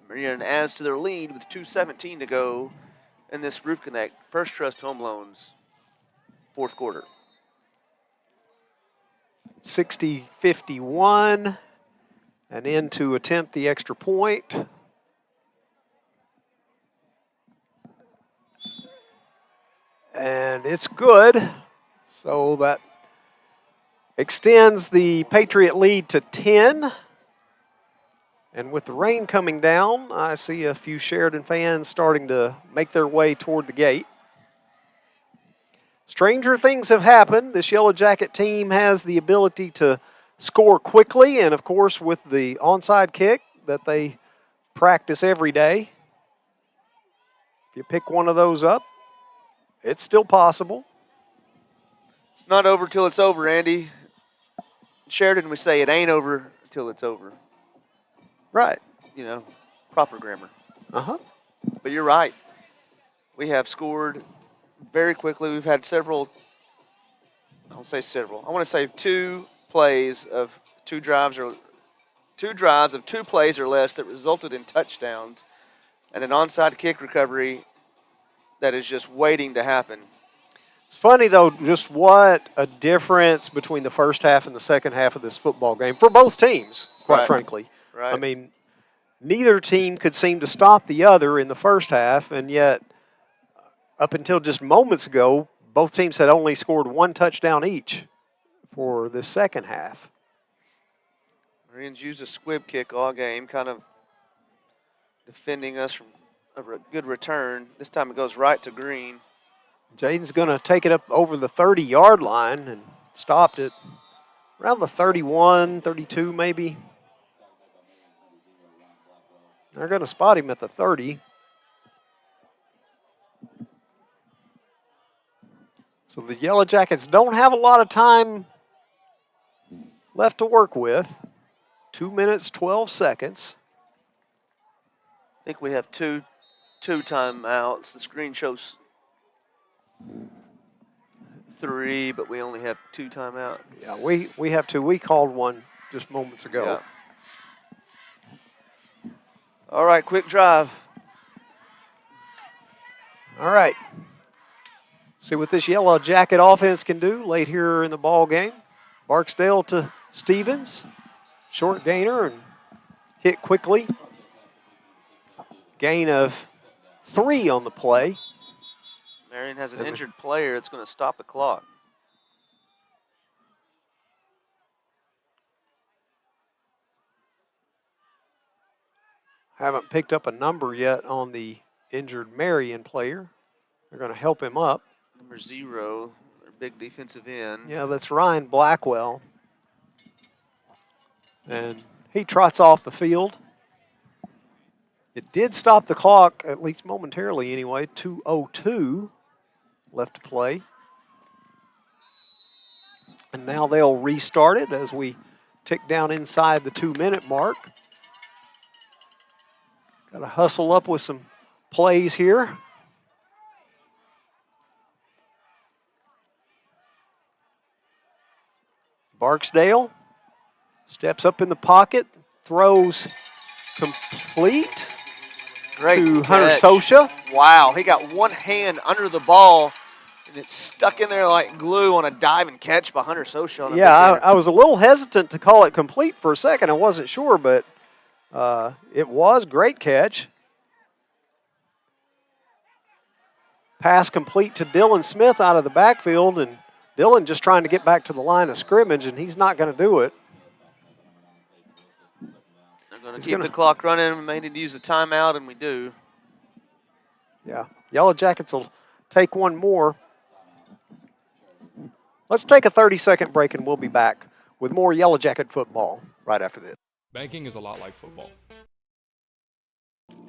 Marion adds to their lead with 2:17 to go in this Roof Connect First Trust Home Loans fourth quarter. 60-51 and in to attempt the extra point. And it's good. So that extends the Patriot lead to 10. And with the rain coming down, I see a few Sheridan fans starting to make their way toward the gate. Stranger things have happened. This Yellowjacket team has the ability to score quickly, and of course with the onside kick that they practice every day. If you pick one of those up, it's still possible. It's not over till it's over, Andy. In Sheridan, we say it ain't over until it's over. Right. You know, proper grammar. Uh-huh. But you're right. We have scored very quickly. We've had several, I won't say several. I want to say two drives of 2 plays or less that resulted in touchdowns and an onside kick recovery that is just waiting to happen. It's funny, though, just what a difference between the first half and the second half of this football game for both teams, quite frankly. Right. I mean, neither team could seem to stop the other in the first half, and yet up until just moments ago, both teams had only scored 1 touchdown each for the second half. Marion's used a squib kick all game, kind of defending us from a good return. This time it goes right to Green. Jaden's going to take it up over the 30-yard line and stopped it around the 31, 32 maybe. They're going to spot him at the 30. So the Yellowjackets don't have a lot of time left to work with. 2 minutes, 12 seconds. I think we have two timeouts. The screen shows 3, but we only have 2 timeouts. Yeah, we have 2. We called one just moments ago. Yeah. All right, quick drive. All right. See what this Yellowjacket offense can do late here in the ball game. Barksdale to Stevens. Short gainer and hit quickly. Gain of 3 on the play. Marion has an injured player. It's going to stop the clock. Haven't picked up a number yet on the injured Marion player. They're going to help him up. Number 0, their big defensive end. Yeah, that's Ryan Blackwell. And he trots off the field. It did stop the clock, at least momentarily anyway. 2:02 left to play. And now they'll restart it as we tick down inside the 2-minute mark. Got to hustle up with some plays here. Barksdale steps up in the pocket, throws complete Great to Hunter catch. Sosha. Wow, he got one hand under the ball, and it's stuck in there like glue on a dive and catch by Hunter Sosha. On Yeah, I was a little hesitant to call it complete for a second. I wasn't sure, but it was great catch. Pass complete to Dylan Smith out of the backfield, and Dylan just trying to get back to the line of scrimmage, and he's not going to do it. They're going to keep the clock running. We may need to use a timeout, and we do. Yeah, Yellowjackets will take one more. Let's take a 30-second break, and we'll be back with more Yellowjacket football right after this. Banking is a lot like football.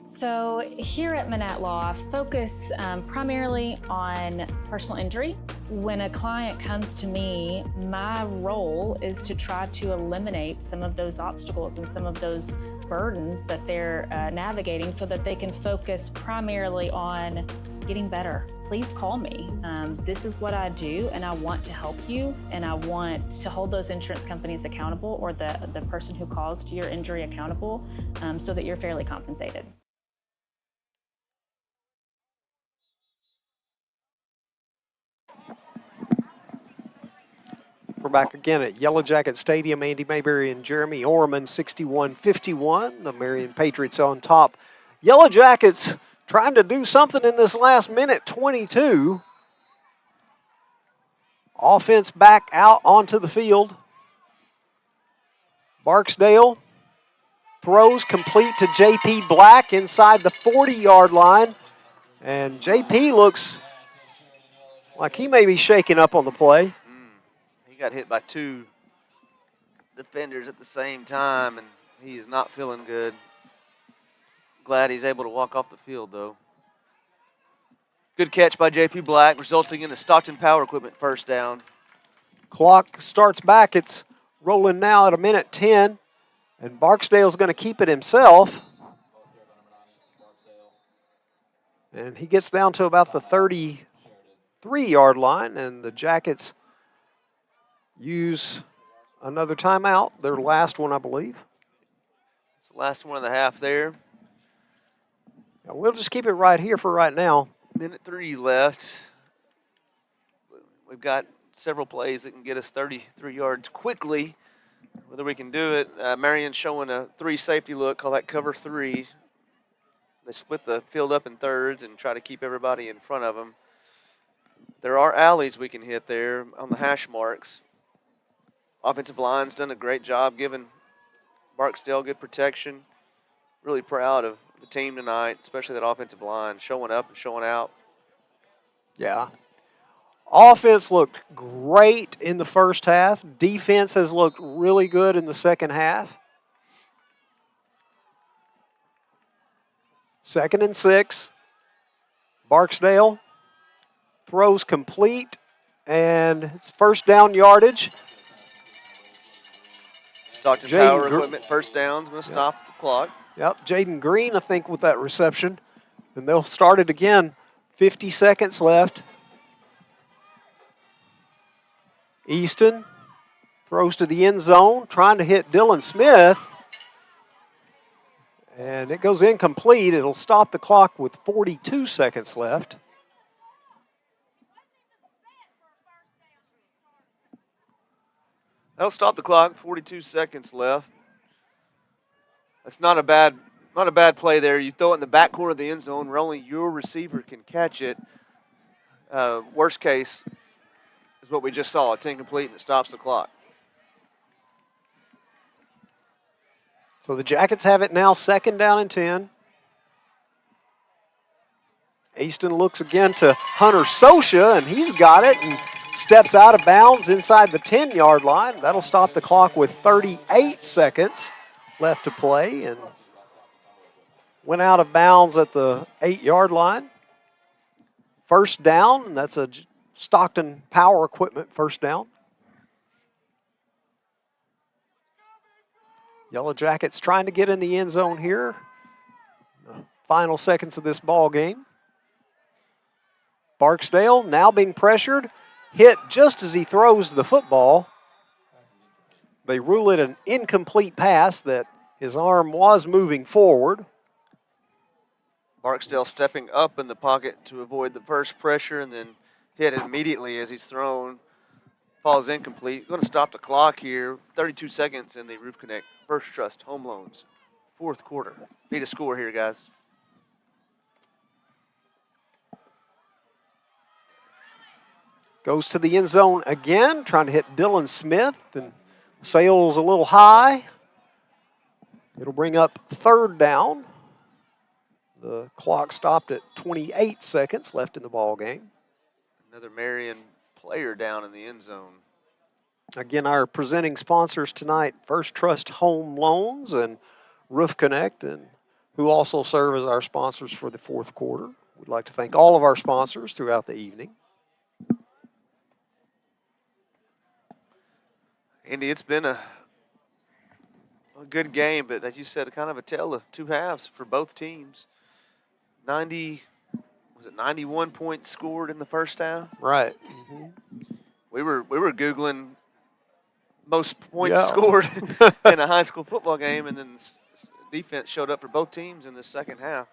So here at Manette Law, I focus primarily on personal injury. When a client comes to me, my role is to try to eliminate some of those obstacles and some of those burdens that they're navigating so that they can focus primarily on getting better. Please call me. This is what I do, and I want to help you, and I want to hold those insurance companies accountable, or the person who caused your injury accountable, so that you're fairly compensated. We're back again at Yellowjacket Stadium. Andy Mayberry and Jeremy Orman, 61-51. The Marion Patriots on top. Yellowjackets trying to do something in this last minute, 22. Offense back out onto the field. Barksdale throws complete to J.P. Black inside the 40-yard line. And J.P. looks like he may be shaking up on the play. He got hit by two defenders at the same time, and he is not feeling good. Glad he's able to walk off the field, though. Good catch by J.P. Black, resulting in a Stockton Power Equipment first down. Clock starts back. It's rolling now at a minute 10, and Barksdale's going to keep it himself. And he gets down to about the 33-yard line, and the Jackets use another timeout, their last one, I believe. It's the last one of the half there. Yeah, we'll just keep it right here for right now. Minute 3 left. We've got several plays that can get us 33 yards quickly. Whether we can do it, Marion's showing a 3 safety look, call that cover 3. They split the field up in thirds and try to keep everybody in front of them. There are alleys we can hit there on the hash marks. Offensive line's done a great job giving Barksdale good protection. Really proud of the team tonight, especially that offensive line, showing up and showing out. Yeah. Offense looked great in the first half. Defense has looked really good in the second half. 2nd and 6. Barksdale throws complete, and it's first down yardage. Stockton Power Equipment first down's going to stop the clock. Yep, Jaden Green, I think, with that reception. And they'll start it again. 50 seconds left. Easton throws to the end zone, trying to hit Dylan Smith. And it goes incomplete. It'll stop the clock with 42 seconds left. That'll stop the clock. 42 seconds left. That's not a bad play there. You throw it in the back corner of the end zone where only your receiver can catch it. Worst case is what we just saw. It's incomplete and it stops the clock. So the Jackets have it now, 2nd down and 10. Easton looks again to Hunter Sosha, and he's got it and steps out of bounds inside the 10-yard line. That'll stop the clock with 38 seconds left to play. And went out of bounds at the 8-yard line. First down, and that's a Stockton Power Equipment first down. Yellowjackets trying to get in the end zone here. The final seconds of this ball game. Barksdale now being pressured, hit just as he throws the football. They rule it an incomplete pass that his arm was moving forward. Barksdale stepping up in the pocket to avoid the first pressure and then hit immediately as he's thrown. Falls incomplete. Going to stop the clock here. 32 seconds in the Roof Connect First Trust Home Loans fourth quarter. Need a score here, guys. Goes to the end zone again, trying to hit Dylan Smith, and sails a little high. It'll bring up third down. The clock stopped at 28 seconds left in the ball game. Another Marion player down in the end zone. Again, our presenting sponsors tonight, First Trust Home Loans and Roof Connect, and who also serve as our sponsors for the fourth quarter. We'd like to thank all of our sponsors throughout the evening. Andy, it's been a good game, but as you said, kind of a tale of two halves for both teams. 91 points scored in the first half? Right. We were Googling most points scored in a high school football game, and then defense showed up for both teams in the second half.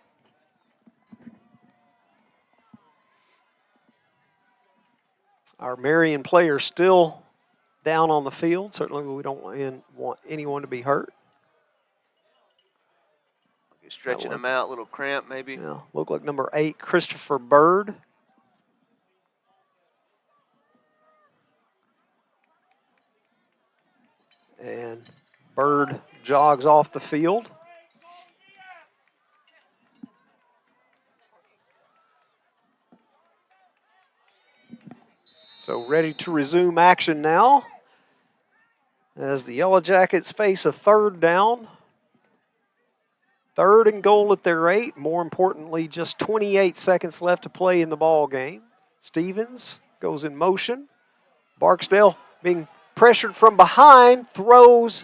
Our Marion players still down on the field. Certainly we don't want anyone to be hurt. You're stretching them out, a little cramp maybe. Yeah, look like number 8, Christopher Bird. And Bird jogs off the field. So ready to resume action now as the Yellowjackets face a third down. Third and goal at their 8. More importantly, just 28 seconds left to play in the ball game. Stevens goes in motion. Barksdale being pressured from behind, throws,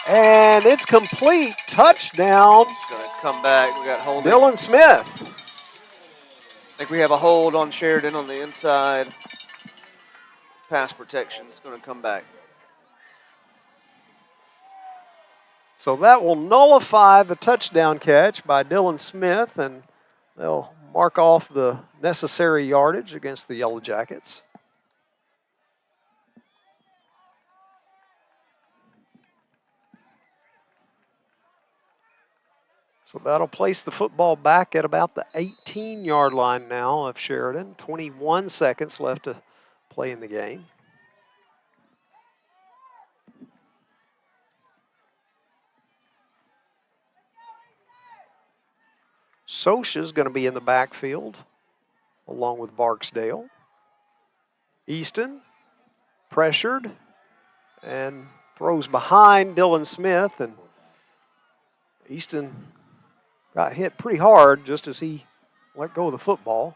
and it's complete. Touchdown. It's going to come back. We got holding. Dylan Smith. I think we have a hold on Sheridan on the inside. Pass protection. It's going to come back. So that will nullify the touchdown catch by Dylan Smith, and they'll mark off the necessary yardage against the Yellowjackets. So that'll place the football back at about the 18-yard line now of Sheridan. 21 seconds left to play in the game. Sosha's going to be in the backfield along with Barksdale. Easton pressured and throws behind Dylan Smith, and Easton got hit pretty hard just as he let go of the football.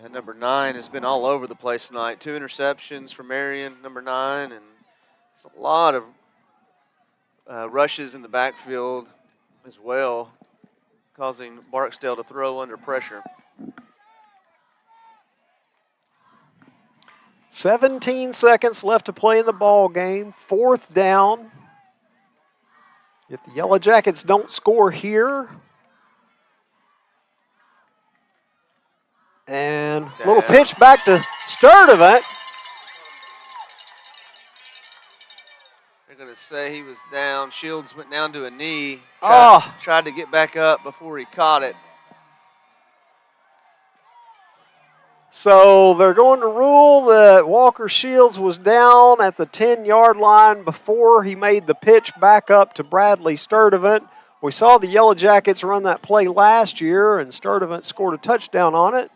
Yeah, number 9 has been all over the place tonight. 2 interceptions for Marion, number 9, and it's a lot of rushes in the backfield as well, causing Barksdale to throw under pressure. 17 seconds left to play in the ball game. Fourth down. If the Yellowjackets don't score here, and a little pitch back to Sturdivant. They're going to say he was down. Shields went down to a knee. Tried to get back up before he caught it. So they're going to rule that Walker Shields was down at the 10-yard line before he made the pitch back up to Bradley Sturdivant. We saw the Yellowjackets run that play last year, and Sturdivant scored a touchdown on it.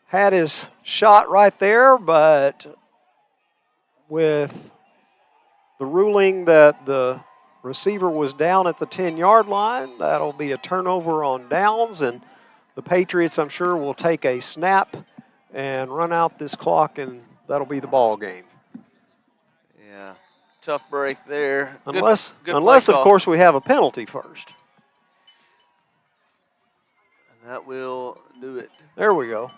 Had his shot right there, but with the ruling that the receiver was down at the 10-yard line. That'll be a turnover on downs, and the Patriots, I'm sure, will take a snap and run out this clock, and that'll be the ball game. Yeah, tough break there. Unless, good of course, we have a penalty first. And that will do it. There we go.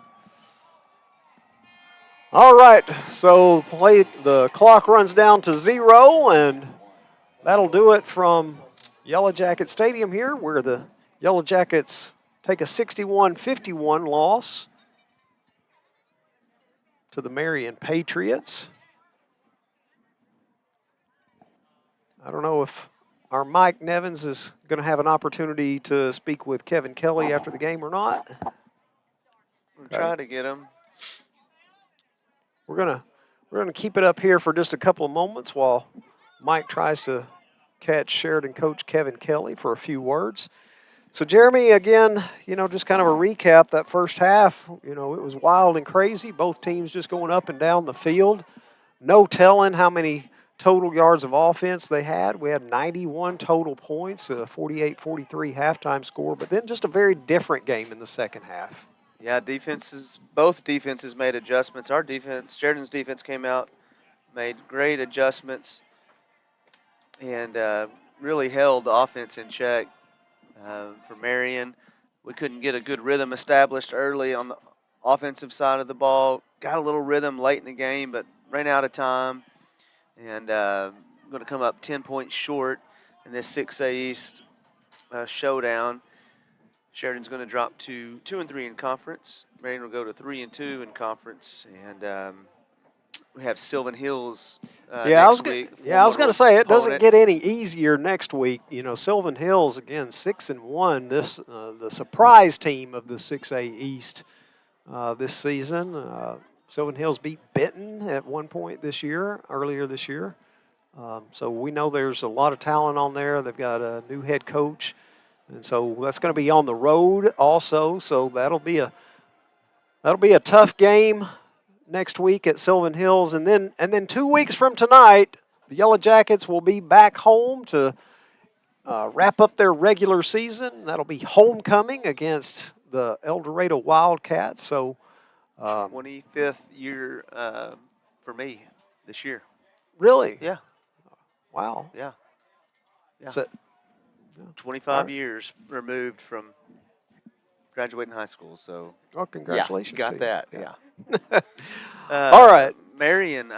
All right, so the clock runs down to 0, and that'll do it from Yellowjacket Stadium here, where the Yellowjackets take a 61-51 loss to the Marion Patriots. I don't know if our Mike Nevins is going to have an opportunity to speak with Kevin Kelly after the game or not. We'll try to get him. We're gonna keep it up here for just a couple of moments while Mike tries to catch Sheridan coach Kevin Kelly for a few words. So Jeremy, again, just kind of a recap, that first half, it was wild and crazy. Both teams just going up and down the field. No telling how many total yards of offense they had. We had 91 total points, a 48-43 halftime score, but then just a very different game in the second half. Yeah, both defenses made adjustments. Our defense, Sheridan's defense came out, made great adjustments, and really held the offense in check. For Marion, we couldn't get a good rhythm established early on the offensive side of the ball. Got a little rhythm late in the game, but ran out of time, and going to come up 10 points short in this 6A East showdown. Sheridan's going to drop to 2-3 in conference. Marion will go to 3-2 in conference, and we have Sylvan Hills next week. I was going to say it doesn't get any easier next week. Sylvan Hills again 6-1. This the surprise team of the 6A East this season. Sylvan Hills beat Benton at one point earlier this year. So we know there's a lot of talent on there. They've got a new head coach. And so that's going to be on the road also. So that'll be a tough game next week at Sylvan Hills. And then 2 weeks from tonight, the Yellowjackets will be back home to wrap up their regular season. That'll be homecoming against the El Dorado Wildcats. So 25th year for me this year. Really? Yeah. Wow. Yeah. So, 25 years removed from graduating high school, so. Oh, congratulations. Yeah, got that, yeah. All right. Marion,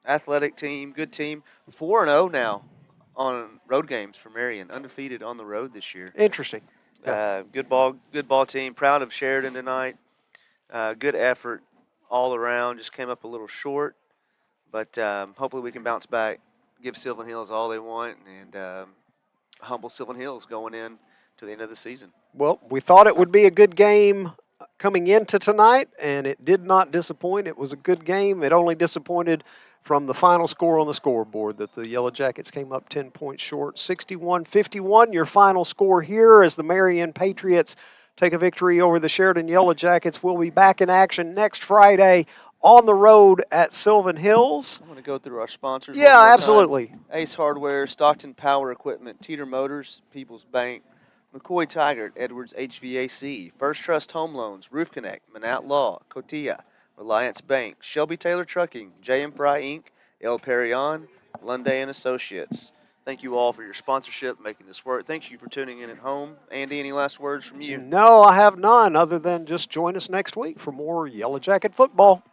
athletic team, good team. 4-0 now on road games for Marion, undefeated on the road this year. Interesting. Yeah. Good ball team. Proud of Sheridan tonight. Good effort all around. Just came up a little short, but hopefully we can bounce back, give Sylvan Hills all they want, and humble Sylvan Hills going in to the end of the season. Well, we thought it would be a good game coming into tonight, and it did not disappoint. It was a good game. It only disappointed from the final score on the scoreboard that the Yellowjackets came up 10 points short. 61-51, your final score here as the Marion Patriots take a victory over the Sheridan Yellowjackets. We'll be back in action next Friday on the road at Sylvan Hills. I'm going to go through our sponsors. Yeah, absolutely. Ace Hardware, Stockton Power Equipment, Teeter Motors, People's Bank, McCoy Tigert, Edwards HVAC, First Trust Home Loans, Roof Connect, Manat Law, Cotilla, Reliance Bank, Shelby Taylor Trucking, J.M. Fry Inc., El Perion, Lunday and Associates. Thank you all for your sponsorship, making this work. Thank you for tuning in at home. Andy, any last words from you? No, I have none other than just join us next week for more Yellowjacket football.